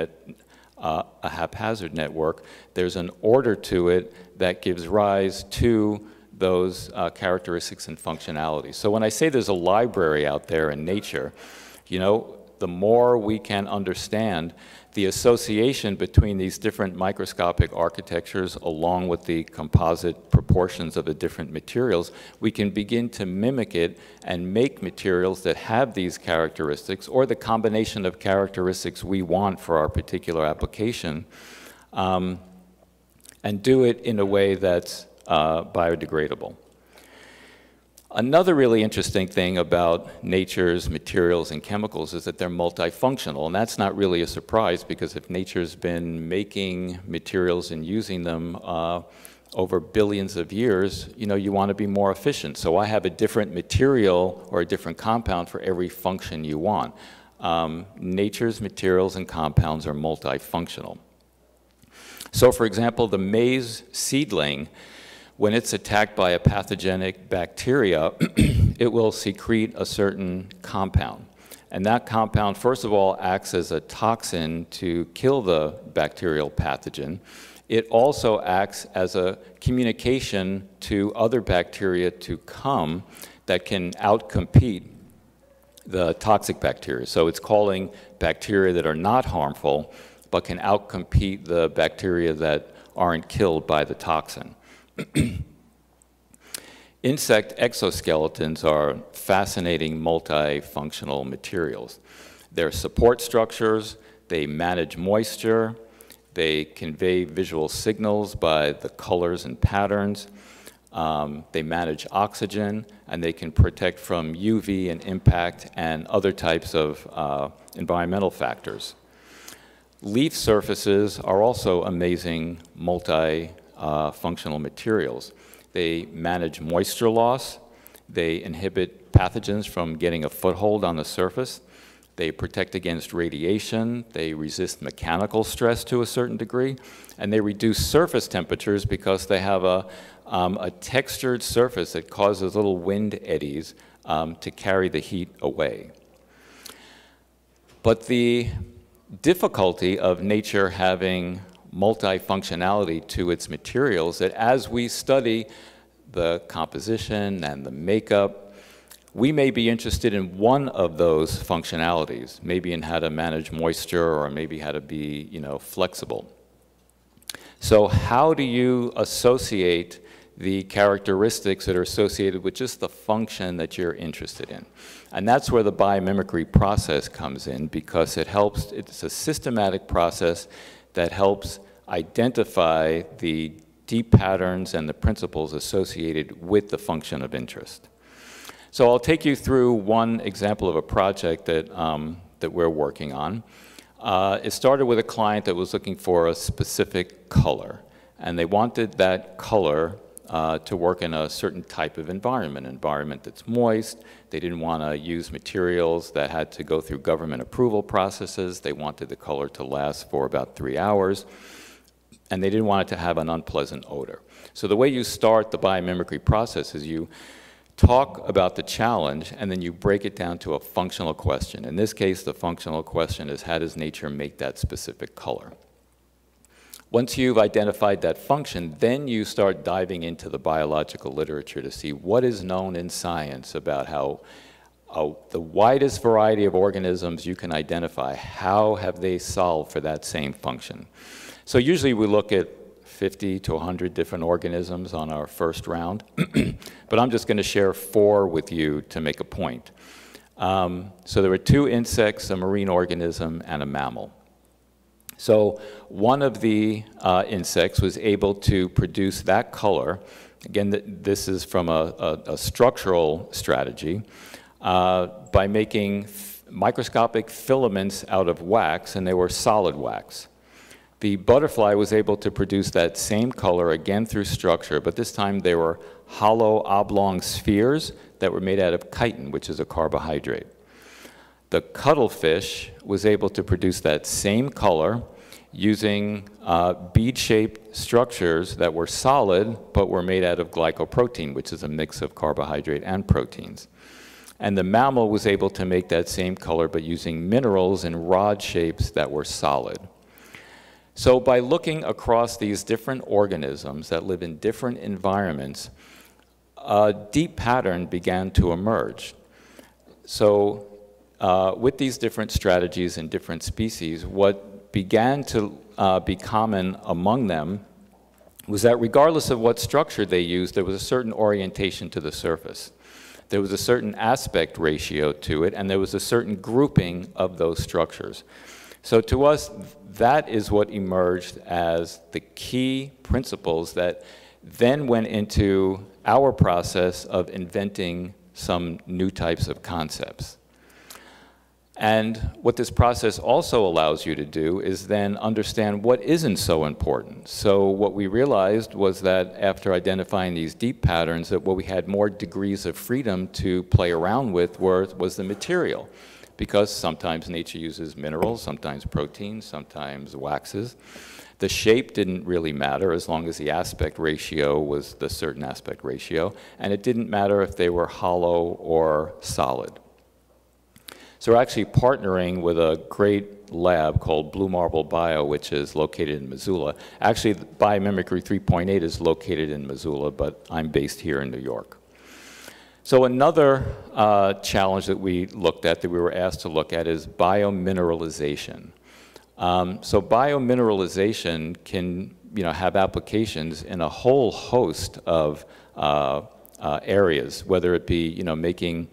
network. There's an order to it that gives rise to those characteristics and functionalities. So when I say there's a library out there in nature, the more we can understand the association between these different microscopic architectures along with the composite proportions of the different materials, we can begin to mimic it and make materials that have these characteristics or the combination of characteristics we want for our particular application, and do it in a way that's biodegradable. Another really interesting thing about nature's materials and chemicals is that they're multifunctional, and that's not really a surprise because if nature's been making materials and using them over billions of years, you want to be more efficient. So I have a different material or a different compound for every function you want. Nature's materials and compounds are multifunctional. So for example, the maize seedling, when it's attacked by a pathogenic bacteria, it will secrete a certain compound. And that compound, first of all, acts as a toxin to kill the bacterial pathogen. It also acts as a communication to other bacteria to come that can outcompete the toxic bacteria. So it's calling bacteria that are not harmful, but can outcompete the bacteria that aren't killed by the toxin. Insect exoskeletons are fascinating multifunctional materials. They're support structures, they manage moisture, they convey visual signals by the colors and patterns, they manage oxygen, and they can protect from UV and impact and other types of environmental factors. Leaf surfaces are also amazing multi-functional materials. They manage moisture loss, they inhibit pathogens from getting a foothold on the surface, they protect against radiation, they resist mechanical stress to a certain degree, and they reduce surface temperatures because they have a textured surface that causes little wind eddies to carry the heat away. But the difficulty of nature having multifunctionality to its materials, that as we study the composition and the makeup, we may be interested in one of those functionalities, maybe in how to manage moisture or maybe how to be, flexible. So how do you associate the characteristics that are associated with just the function that you're interested in? And that's where the biomimicry process comes in, because it's a systematic process that helps identify the deep patterns and the principles associated with the function of interest. So I'll take you through one example of a project that we're working on. It started with a client that was looking for a specific color, and they wanted that color to work in a certain type of environment that's moist. They didn't want to use materials that had to go through government approval processes. They wanted the color to last for about 3 hours. And they didn't want it to have an unpleasant odor. So the way you start the biomimicry process is you talk about the challenge, and then you break it down to a functional question. In this case, the functional question is, how does nature make that specific color? Once you've identified that function, then you start diving into the biological literature to see what is known in science about how the widest variety of organisms you can identify, how have they solved for that same function. So usually we look at 50 to 100 different organisms on our first round, but I'm just going to share 4 with you to make a point. So there were 2 insects, a marine organism, and a mammal. So one of the insects was able to produce that color. Again, this is from a structural strategy, by making microscopic filaments out of wax, and they were solid wax. The butterfly was able to produce that same color again through structure, but this time they were hollow oblong spheres that were made out of chitin, which is a carbohydrate. The cuttlefish was able to produce that same color using bead-shaped structures that were solid but were made out of glycoprotein, which is a mix of carbohydrate and proteins. And the mammal was able to make that same color but using minerals and rod shapes that were solid. So by looking across these different organisms that live in different environments, a deep pattern began to emerge. So with these different strategies in different species, what began to be common among them was that regardless of what structure they used, there was a certain orientation to the surface. There was a certain aspect ratio to it, and there was a certain grouping of those structures. So to us, that is what emerged as the key principles that then went into our process of inventing some new types of concepts. And what this process also allows you to do is then understand what isn't so important. So what we realized was that after identifying these deep patterns, that what we had more degrees of freedom to play around with was the material. Because sometimes nature uses minerals, sometimes proteins, sometimes waxes. The shape didn't really matter as long as the aspect ratio was the certain aspect ratio, and it didn't matter if they were hollow or solid. So we're actually partnering with a great lab called Blue Marble Bio, which is located in Missoula. Actually, Biomimicry 3.8 is located in Missoula, but I'm based here in New York. So another challenge that we looked at, that we were asked to look at, is biomineralization. So biomineralization can, have applications in a whole host of areas, whether it be, making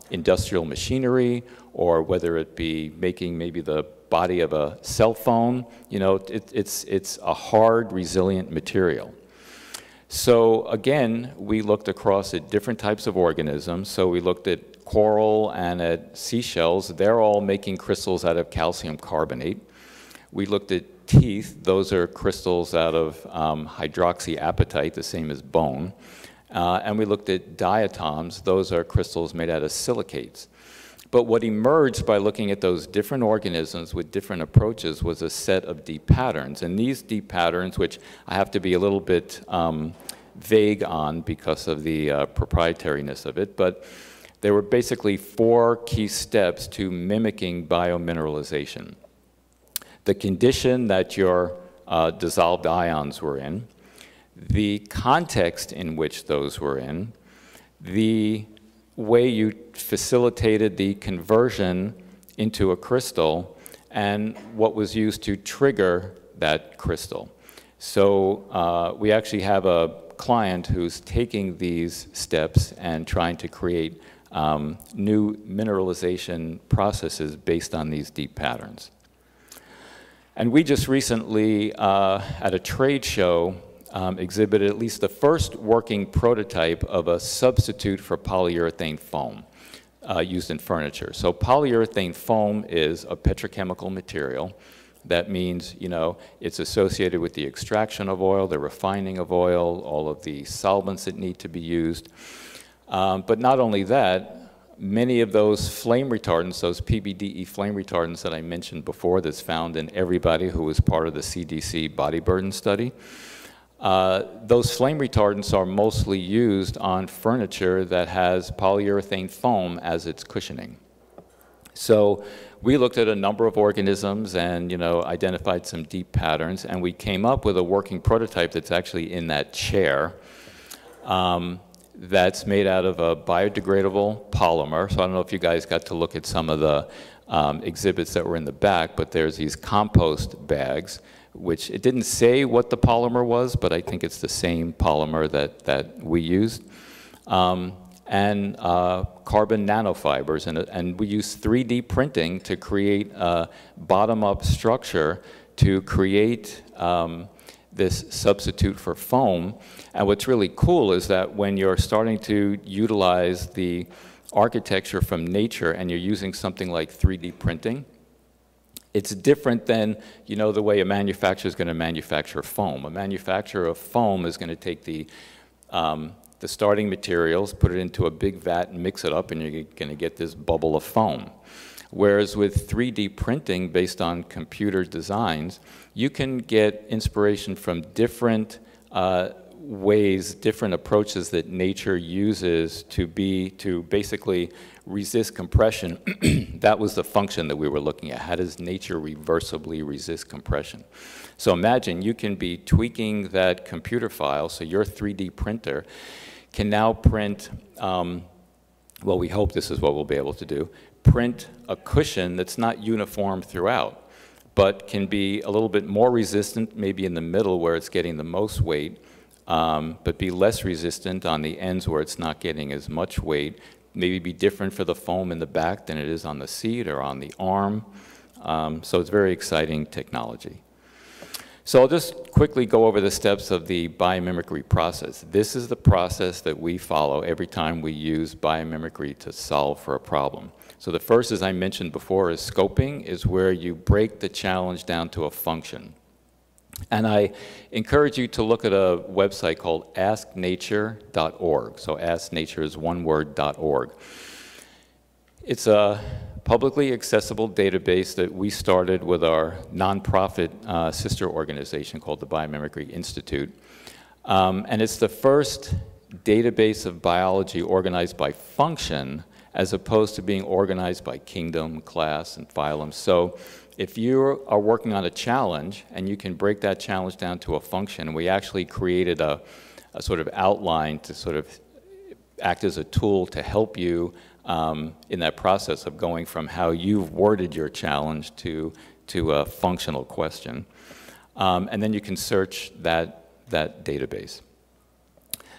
industrial machinery, or whether it be making maybe the body of a cell phone. It's a hard, resilient material. So again, we looked across at different types of organisms. So we looked at coral and at seashells. They're all making crystals out of calcium carbonate. We looked at teeth. Those are crystals out of hydroxyapatite, the same as bone. And we looked at diatoms. Those are crystals made out of silicates. But what emerged by looking at those different organisms with different approaches was a set of deep patterns. And these deep patterns, which I have to be a little bit vague on because of the proprietariness of it, but there were basically 4 key steps to mimicking biomineralization. The condition that your dissolved ions were in, the context in which those were in, the way you facilitated the conversion into a crystal, and what was used to trigger that crystal. So we actually have a client who's taking these steps and trying to create new mineralization processes based on these deep patterns. And we just recently, at a trade show, exhibited at least the first working prototype of a substitute for polyurethane foam used in furniture. So polyurethane foam is a petrochemical material. That means, it's associated with the extraction of oil, the refining of oil, all of the solvents that need to be used. But not only that, many of those flame retardants, those PBDE flame retardants that I mentioned before, that's found in everybody who was part of the CDC body burden study, those flame retardants are mostly used on furniture that has polyurethane foam as its cushioning. So we looked at a number of organisms and identified some deep patterns, and we came up with a working prototype that's actually in that chair that's made out of a biodegradable polymer. So I don't know if you guys got to look at some of the exhibits that were in the back, but there's these compost bags, which it didn't say what the polymer was, but I think it's the same polymer that we used. And carbon nanofibers, and we use 3D printing to create a bottom-up structure to create this substitute for foam. And what's really cool is that when you're starting to utilize the architecture from nature and you're using something like 3D printing, it's different than, the way a manufacturer is going to manufacture foam. A manufacturer of foam is going to take the starting materials, put it into a big vat and mix it up, and you're going to get this bubble of foam. Whereas with 3D printing based on computer designs, you can get inspiration from different ways, different approaches that nature uses to basically resist compression. That was the function that we were looking at. How does nature reversibly resist compression? So imagine you can be tweaking that computer file, so your 3D printer can now print, well, we hope this is what we'll be able to do, print a cushion that's not uniform throughout, but can be a little bit more resistant, maybe in the middle where it's getting the most weight, but be less resistant on the ends where it's not getting as much weight, maybe be different for the foam in the back than it is on the seat or on the arm. So it's very exciting technology. So I'll just quickly go over the steps of the biomimicry process. This is the process that we follow every time we use biomimicry to solve for a problem. So the first, as I mentioned before, is scoping, is where you break the challenge down to a function. And I encourage you to look at a website called asknature.org. So asknature is one word, .org. It's a publicly accessible database that we started with our nonprofit sister organization called the Biomimicry Institute. And it's the first database of biology organized by function as opposed to being organized by kingdom, class, and phylum. So if you are working on a challenge and you can break that challenge down to a function, we actually created a sort of outline to sort of act as a tool to help you in that process of going from how you've worded your challenge to a functional question. And then you can search that database.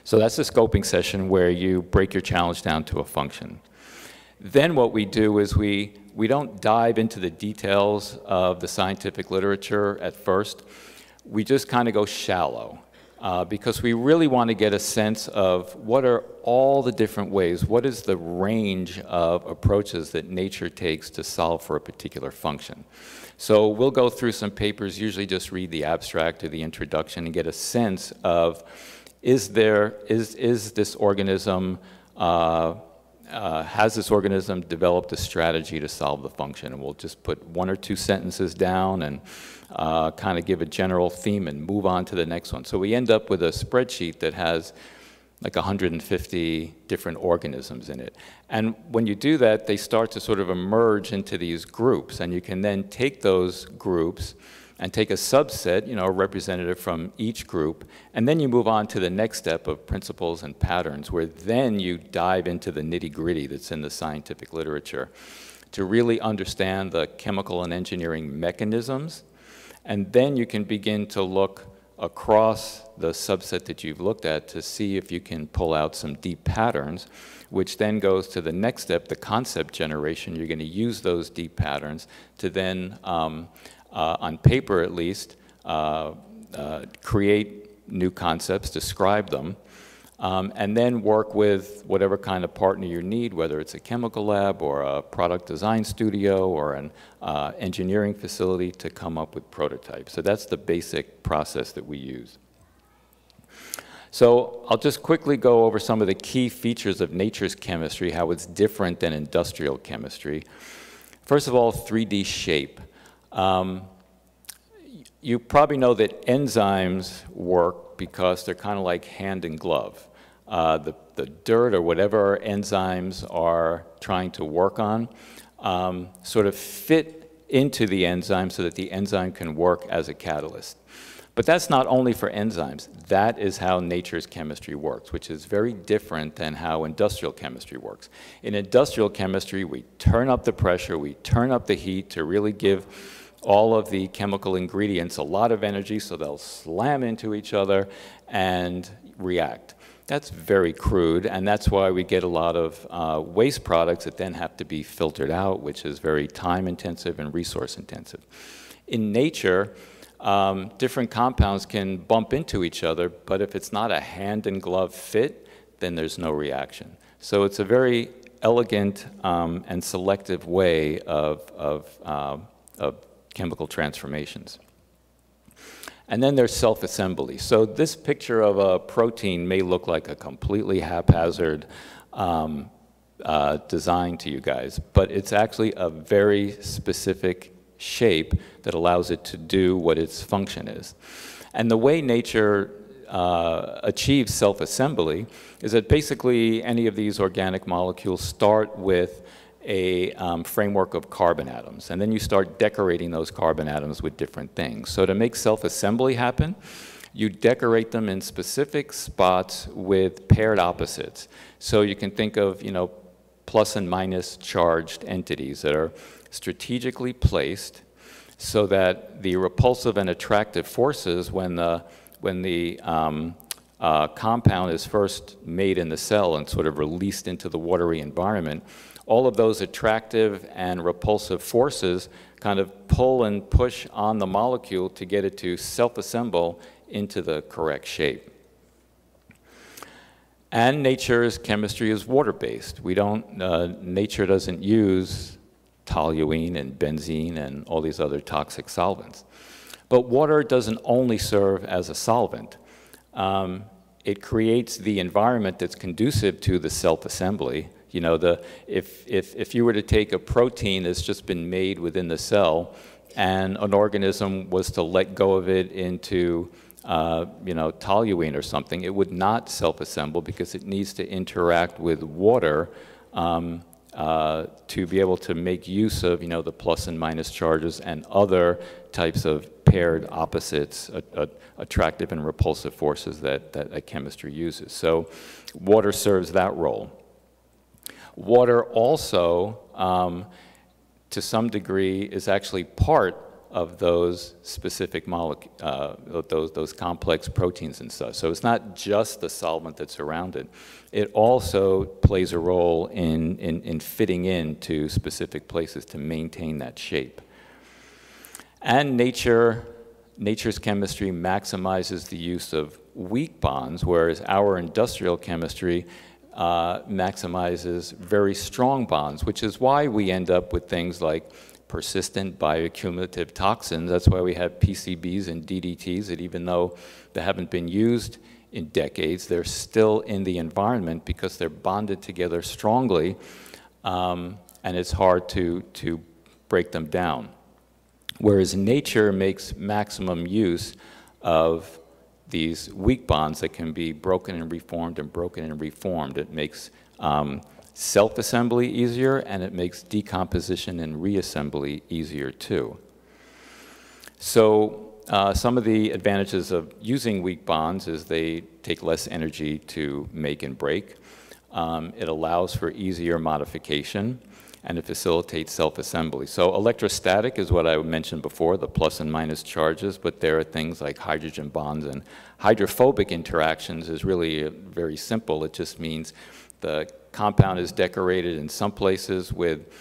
So that's the scoping session where you break your challenge down to a function. Then what we do is we don't dive into the details of the scientific literature at first. We just kind of go shallow because we really want to get a sense of what are all the different ways, what is the range of approaches that nature takes to solve for a particular function. So we'll go through some papers, usually just read the abstract or the introduction and get a sense of is this organism has this organism developed a strategy to solve the function? And we'll just put 1 or 2 sentences down and kind of give a general theme and move on to the next one. So we end up with a spreadsheet that has like 150 different organisms in it. And when you do that, they start to sort of emerge into these groups. And you can then take those groups and take a subset, a representative from each group, and then you move on to the next step of principles and patterns, where then you dive into the nitty-gritty that's in the scientific literature to really understand the chemical and engineering mechanisms, and then you can begin to look across the subset that you've looked at to see if you can pull out some deep patterns, which then goes to the next step, the concept generation. You're going to use those deep patterns to then on paper at least, create new concepts, describe them, and then work with whatever kind of partner you need, whether it's a chemical lab or a product design studio or an engineering facility to come up with prototypes. So that's the basic process that we use. So I'll just quickly go over some of the key features of nature's chemistry, how it's different than industrial chemistry. First of all, 3D shape. You probably know that enzymes work because they're kind of like hand and glove. The dirt or whatever our enzymes are trying to work on sort of fit into the enzyme so that the enzyme can work as a catalyst. But that's not only for enzymes. That is how nature's chemistry works, which is very different than how industrial chemistry works. In industrial chemistry, we turn up the pressure, we turn up the heat to really give all of the chemical ingredients a lot of energy so they'll slam into each other and react. That's very crude, and that's why we get a lot of waste products that then have to be filtered out, which is very time-intensive and resource-intensive. In nature, different compounds can bump into each other, but if it's not a hand-and-glove fit, then there's no reaction. So it's a very elegant and selective way of chemical transformations. And then there's self-assembly. So this picture of a protein may look like a completely haphazard design to you guys, but it's actually a very specific shape that allows it to do what its function is. And the way nature achieves self-assembly is that basically any of these organic molecules start with a framework of carbon atoms, and then you start decorating those carbon atoms with different things. So to make self-assembly happen, you decorate them in specific spots with paired opposites. So you can think of, plus and minus charged entities that are strategically placed so that the repulsive and attractive forces when the compound is first made in the cell and sort of released into the watery environment, all of those attractive and repulsive forces kind of pull and push on the molecule to get it to self-assemble into the correct shape. And nature's chemistry is water-based. We don't, nature doesn't use toluene and benzene and all these other toxic solvents. But water doesn't only serve as a solvent. It creates the environment that's conducive to the self-assembly. You know, if you were to take a protein that's just been made within the cell and an organism was to let go of it into you know, toluene or something, it would not self-assemble because it needs to interact with water to be able to make use of, you know, the plus and minus charges and other types of paired opposites, attractive and repulsive forces that chemistry uses. So water serves that role. Water also, to some degree, is actually part of those specific molecules, those complex proteins and stuff. So it's not just the solvent that's around it. It also plays a role in fitting into specific places to maintain that shape. And nature's chemistry maximizes the use of weak bonds, whereas our industrial chemistry maximizes very strong bonds, which is why we end up with things like persistent bioaccumulative toxins. That's why we have PCBs and DDTs that, even though they haven't been used in decades, they're still in the environment because they're bonded together strongly, and it's hard to break them down. Whereas nature makes maximum use of these weak bonds that can be broken and reformed and broken and reformed. It makes self-assembly easier, and it makes decomposition and reassembly easier too. So some of the advantages of using weak bonds is they take less energy to make and break. It allows for easier modification, and it facilitates self-assembly. So electrostatic is what I mentioned before, the plus and minus charges, but there are things like hydrogen bonds, and hydrophobic interactions is really very simple. It just means the compound is decorated in some places with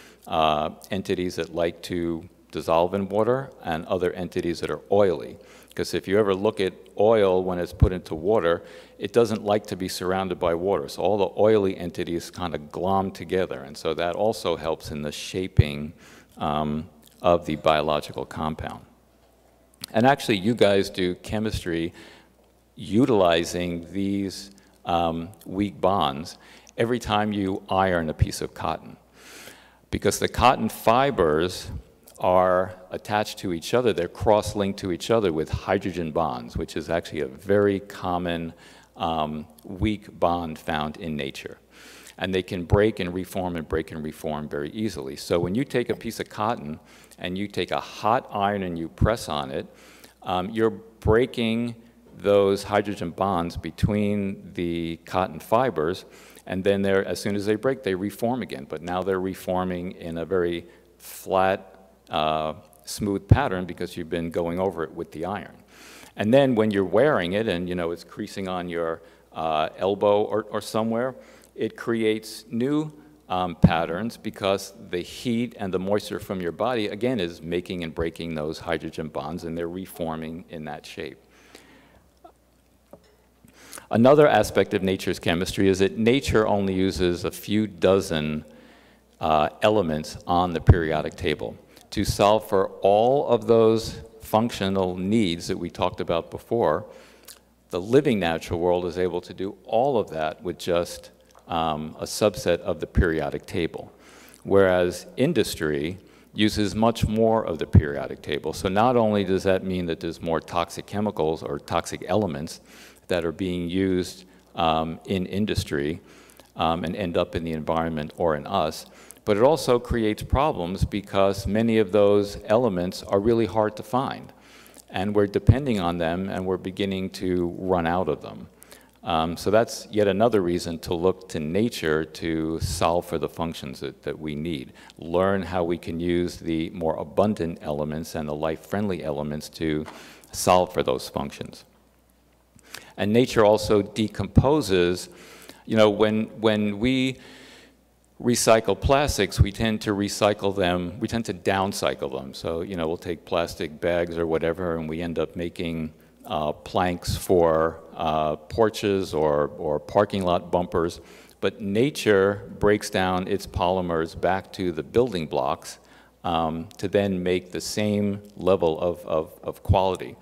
entities that like to dissolve in water and other entities that are oily. Because if you ever look at oil when it's put into water, it doesn't like to be surrounded by water. So all the oily entities kind of glom together. And so that also helps in the shaping of the biological compound. And actually, you guys do chemistry utilizing these weak bonds every time you iron a piece of cotton. Because the cotton fibers are attached to each other, they're cross-linked to each other with hydrogen bonds, which is actually a very common weak bond found in nature. And they can break and reform and break and reform very easily. So when you take a piece of cotton and you take a hot iron and you press on it, you're breaking those hydrogen bonds between the cotton fibers, and then as soon as they break, they reform again. But now they're reforming in a very flat, smooth pattern because you've been going over it with the iron. And then when you're wearing it and, you know, it's creasing on your elbow or somewhere, it creates new patterns because the heat and the moisture from your body, again, is making and breaking those hydrogen bonds, and they're reforming in that shape. Another aspect of nature's chemistry is that nature only uses a few dozen elements on the periodic table. To solve for all of those functional needs that we talked about before, the living natural world is able to do all of that with just a subset of the periodic table, whereas industry uses much more of the periodic table. So not only does that mean that there's more toxic chemicals or toxic elements that are being used in industry and end up in the environment or in us, but it also creates problems because many of those elements are really hard to find. And we're depending on them, and we're beginning to run out of them. So that's yet another reason to look to nature to solve for the functions that we need. Learn how we can use the more abundant elements and the life-friendly elements to solve for those functions. And nature also decomposes. You know, when we recycle plastics, we tend to recycle them, we tend to downcycle them. So, you know, we'll take plastic bags or whatever, and we end up making planks for porches or parking lot bumpers. But nature breaks down its polymers back to the building blocks to then make the same level of quality.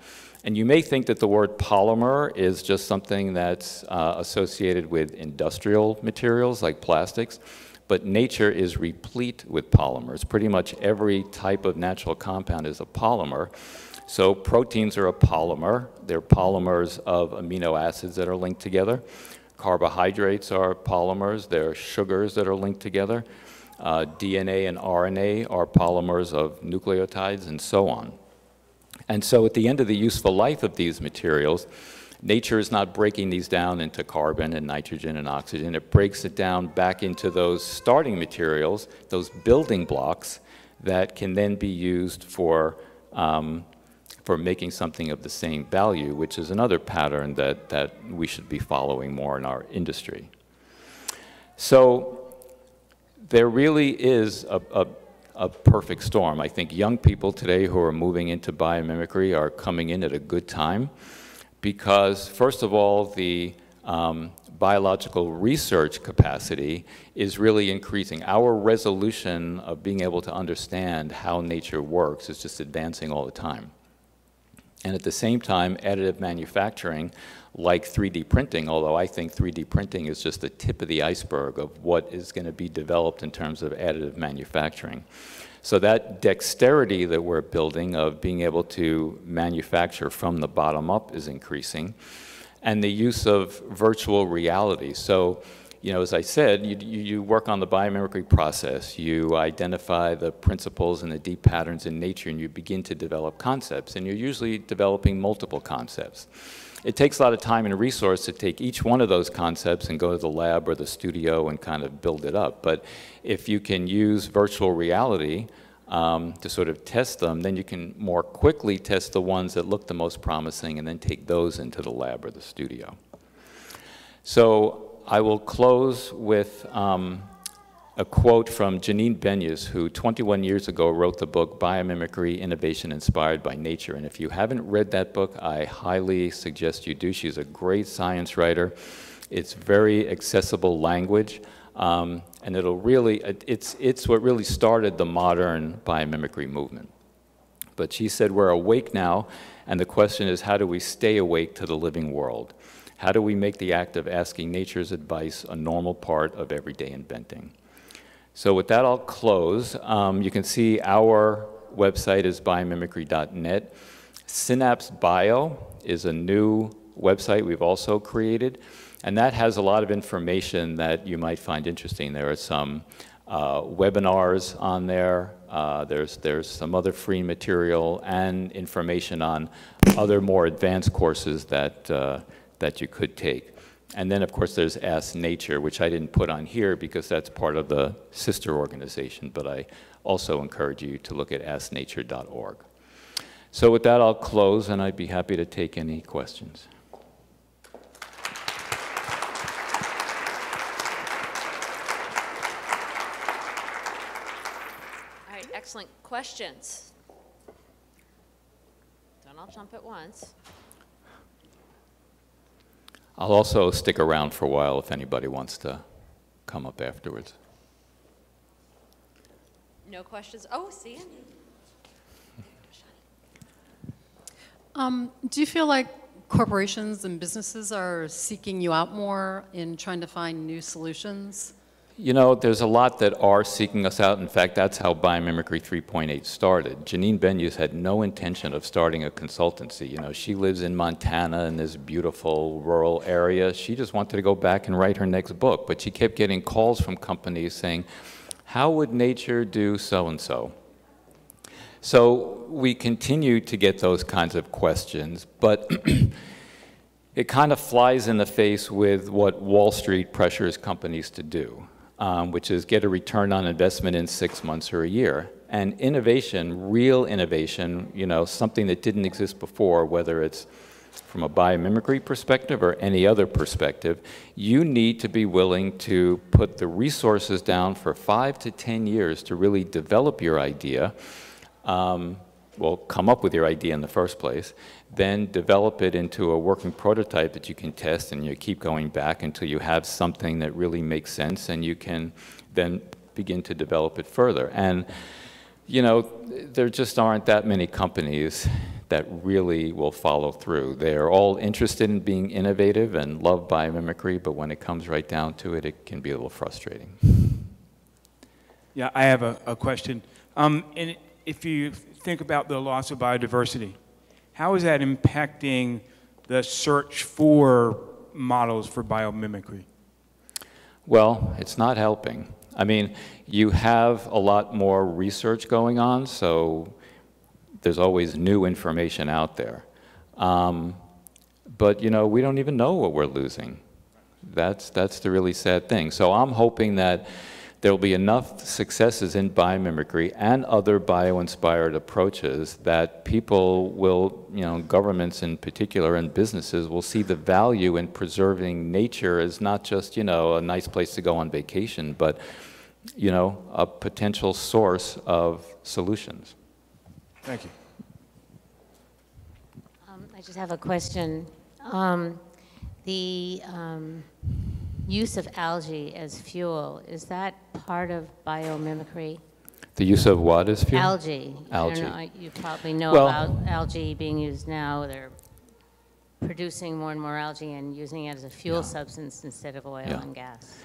And you may think that the word polymer is just something that's associated with industrial materials like plastics, but nature is replete with polymers. Pretty much every type of natural compound is a polymer. So proteins are a polymer. They're polymers of amino acids that are linked together. Carbohydrates are polymers. They're sugars that are linked together. DNA and RNA are polymers of nucleotides, and so on. And so at the end of the useful life of these materials, nature is not breaking these down into carbon and nitrogen and oxygen. It breaks it down back into those starting materials, those building blocks that can then be used for making something of the same value, which is another pattern that we should be following more in our industry. So there really is a perfect storm. I think young people today who are moving into biomimicry are coming in at a good time because, first of all, the biological research capacity is really increasing. Our resolution of being able to understand how nature works is just advancing all the time. And at the same time, additive manufacturing, like 3D printing, although I think 3D printing is just the tip of the iceberg of what is going to be developed in terms of additive manufacturing. So that dexterity that we're building of being able to manufacture from the bottom up is increasing. And the use of virtual reality. So, you know, as I said, you work on the biomimicry process, you identify the principles and the deep patterns in nature, and you begin to develop concepts, and you're usually developing multiple concepts. It takes a lot of time and resource to take each one of those concepts and go to the lab or the studio and kind of build it up. But if you can use virtual reality to sort of test them, then you can more quickly test the ones that look the most promising and then take those into the lab or the studio. So I will close with a quote from Janine Benyus, who 21 years ago wrote the book Biomimicry, Innovation Inspired by Nature. And if you haven't read that book, I highly suggest you do. She's a great science writer. It's very accessible language. And it'll really, it's what really started the modern biomimicry movement. But she said, we're awake now, and the question is, how do we stay awake to the living world? How do we make the act of asking nature's advice a normal part of everyday inventing? So with that, I'll close. You can see our website is biomimicry.net. Synapse Bio is a new website we've also created, and that has a lot of information that you might find interesting. There are some webinars on there. There's some other free material and information on other more advanced courses that you could take. And then, of course, there's Ask Nature, which I didn't put on here because that's part of the sister organization, but I also encourage you to look at asknature.org. So with that, I'll close, and I'd be happy to take any questions. All right, excellent questions. Don't all jump at once. I'll also stick around for a while if anybody wants to come up afterwards. No questions? Oh, see? Do you feel like corporations and businesses are seeking you out more in trying to find new solutions? You know, there's a lot that are seeking us out. In fact, that's how Biomimicry 3.8 started. Janine Benyus had no intention of starting a consultancy. You know, she lives in Montana in this beautiful rural area. She just wanted to go back and write her next book. But she kept getting calls from companies saying, how would nature do so-and-so? So we continue to get those kinds of questions, but it kind of flies in the face with what Wall Street pressures companies to do. Which is get a return on investment in 6 months or a year. And innovation, real innovation, you know, something that didn't exist before, whether it's from a biomimicry perspective or any other perspective, you need to be willing to put the resources down for 5 to 10 years to really develop your idea. Well, come up with your idea in the first place, then develop it into a working prototype that you can test, and you keep going back until you have something that really makes sense, and you can then begin to develop it further. And, you know, there just aren't that many companies that really will follow through. They're all interested in being innovative and love biomimicry, but when it comes right down to it, it can be a little frustrating. Yeah, I have a question. And if you think about the loss of biodiversity, how is that impacting the search for models for biomimicry? Well, it's not helping. I mean, you have a lot more research going on, so there's always new information out there. But, you know, we don't even know what we're losing. That's the really sad thing. So I'm hoping that there will be enough successes in biomimicry and other bio-inspired approaches that people will, you know, governments in particular and businesses will see the value in preserving nature as not just, you know, a nice place to go on vacation, but, you know, a potential source of solutions. Thank you. I just have a question. The use of algae as fuel, is that part of biomimicry? The use of what as fuel? Algae. Algae. I don't know, you probably know Well, about algae being used now. They're producing more and more algae and using it as a fuel substance instead of oil and gas.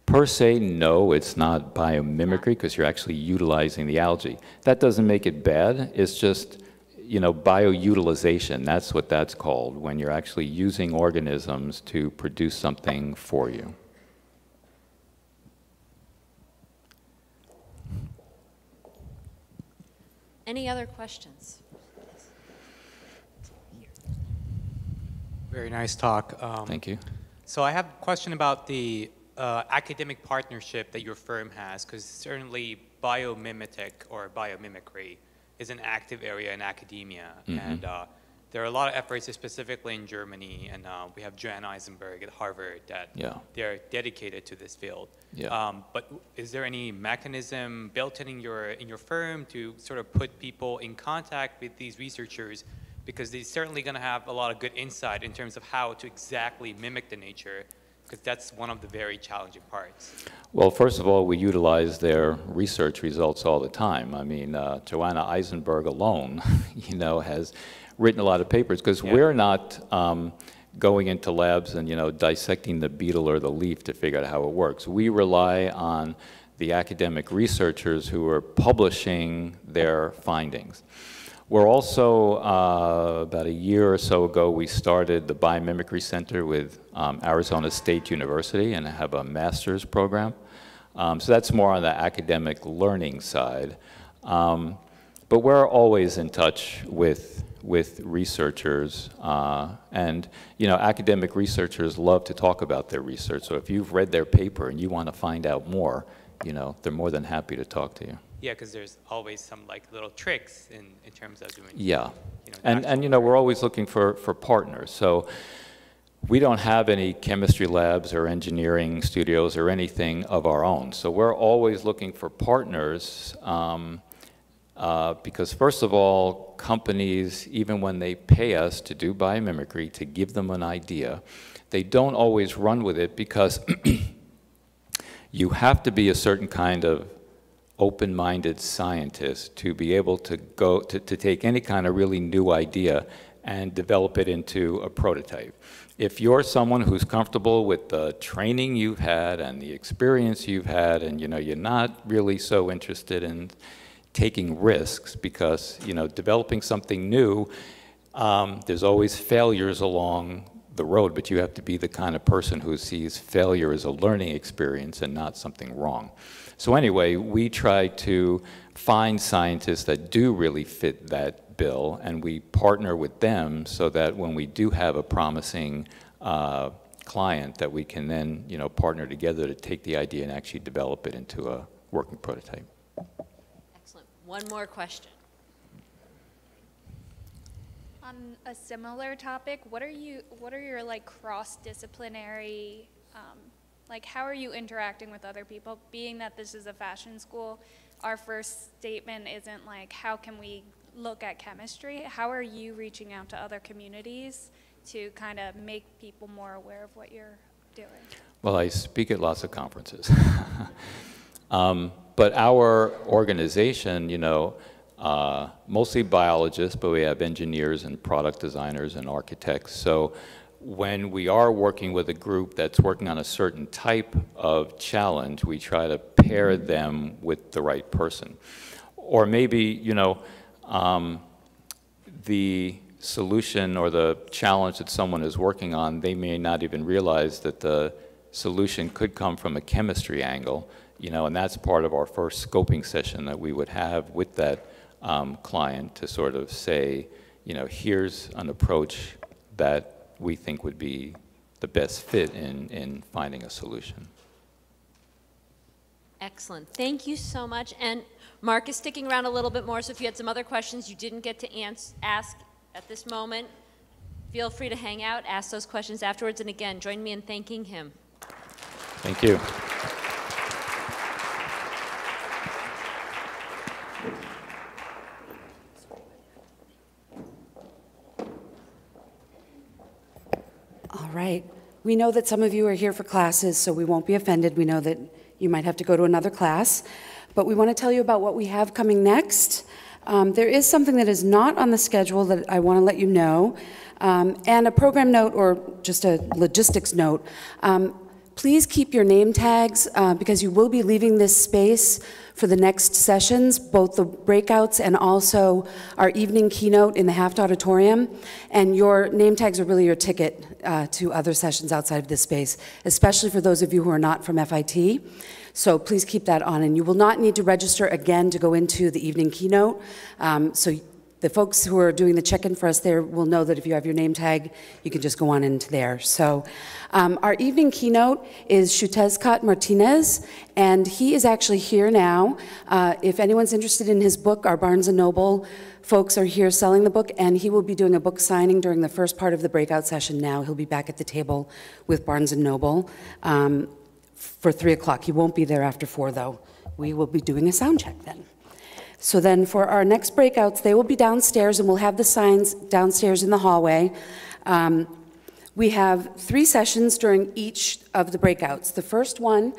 Per se, no, it's not biomimicry because you're actually utilizing the algae. That doesn't make it bad. It's just, you know, bioutilization. That's what that's called, when you're actually using organisms to produce something for you. Any other questions? Very nice talk. Thank you. So I have a question about the academic partnership that your firm has, because certainly biomimetic or biomimicry is an active area in academia. And there are a lot of efforts specifically in Germany, and we have Joanna Eisenberg at Harvard that they're dedicated to this field. But is there any mechanism built in your firm to sort of put people in contact with these researchers, because they're certainly going to have a lot of good insight in terms of how to exactly mimic the nature, because that's one of the very challenging parts. Well, first of all, we utilize their research results all the time. I mean, Joanna Eisenberg alone, you know, has written a lot of papers, because we're not going into labs and, you know, dissecting the beetle or the leaf to figure out how it works. We rely on the academic researchers who are publishing their findings. We're also, about a year or so ago, we started the Biomimicry Center with Arizona State University and have a master's program. So that's more on the academic learning side. But we're always in touch with researchers. And, you know, academic researchers love to talk about their research. So if you've read their paper and you want to find out more, you know, they're more than happy to talk to you. Yeah, because there's always some like little tricks in terms of doing. Yeah, you know, and you know, we're always looking for partners. So we don't have any chemistry labs or engineering studios or anything of our own. So we're always looking for partners because first of all, companies, even when they pay us to do biomimicry, to give them an idea, they don't always run with it because you have to be a certain kind of open-minded scientist to be able to go to take any kind of really new idea and develop it into a prototype. If you're someone who's comfortable with the training you've had and the experience you've had, and you know, you're not really so interested in taking risks, because you know, developing something new, there's always failures along the road, but you have to be the kind of person who sees failure as a learning experience and not something wrong. So anyway, we try to find scientists that do really fit that bill, and we partner with them so that when we do have a promising client, that we can then, you know, partner together to take the idea and actually develop it into a working prototype. Excellent. One more question. On a similar topic, what are your like cross-disciplinary, like how are you interacting with other people? Being that this is a fashion school, our first statement isn't like, how can we look at chemistry? How are you reaching out to other communities to kind of make people more aware of what you're doing? Well, I speak at lots of conferences. But our organization, you know, mostly biologists, but we have engineers and product designers and architects. So when we are working with a group that's working on a certain type of challenge, we try to pair them with the right person. Or maybe, you know, the solution or the challenge that someone is working on, they may not even realize that the solution could come from a chemistry angle, you know, and that's part of our first scoping session that we would have with that client to sort of say, you know, here's an approach that we think would be the best fit in finding a solution. Excellent. Thank you so much. And Mark is sticking around a little bit more, so if you had some other questions you didn't get to ask at this moment, feel free to hang out, ask those questions afterwards, and again, join me in thanking him. Thank you. All right. We know that some of you are here for classes, so we won't be offended. We know that you might have to go to another class. But we want to tell you about what we have coming next. There is something that is not on the schedule that I want to let you know. And a program note or just a logistics note. Please keep your name tags because you will be leaving this space for the next sessions, both the breakouts and also our evening keynote in the Haft Auditorium. And your name tags are really your ticket to other sessions outside of this space, especially for those of you who are not from FIT. So please keep that on. And you will not need to register again to go into the evening keynote. So the folks who are doing the check-in for us there will know that if you have your name tag, you can just go on into there. So our evening keynote is Xiuhtezcatl Martinez, and he is actually here now. If anyone's interested in his book, our Barnes & Noble folks are here selling the book, and he will be doing a book signing during the first part of the breakout session now. He'll be back at the table with Barnes & Noble for 3 o'clock. He won't be there after 4, though. We will be doing a sound check then. So then for our next breakouts, they will be downstairs, and we'll have the signs downstairs in the hallway. We have 3 sessions during each of the breakouts. The first one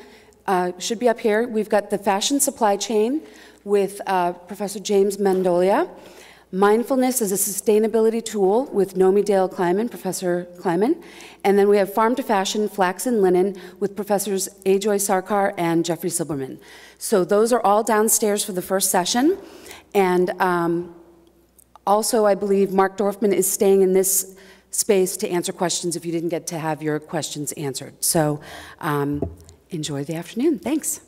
should be up here. We've got the fashion supply chain with Professor James Mandolia. Mindfulness as a sustainability tool with Nomi Dale Kleiman, Professor Kleiman. And then we have farm to fashion, flax and linen with Professors Ajoy Sarkar and Jeffrey Silberman. So those are all downstairs for the first session. And also, I believe Mark Dorfman is staying in this space to answer questions if you didn't get to have your questions answered. So enjoy the afternoon. Thanks.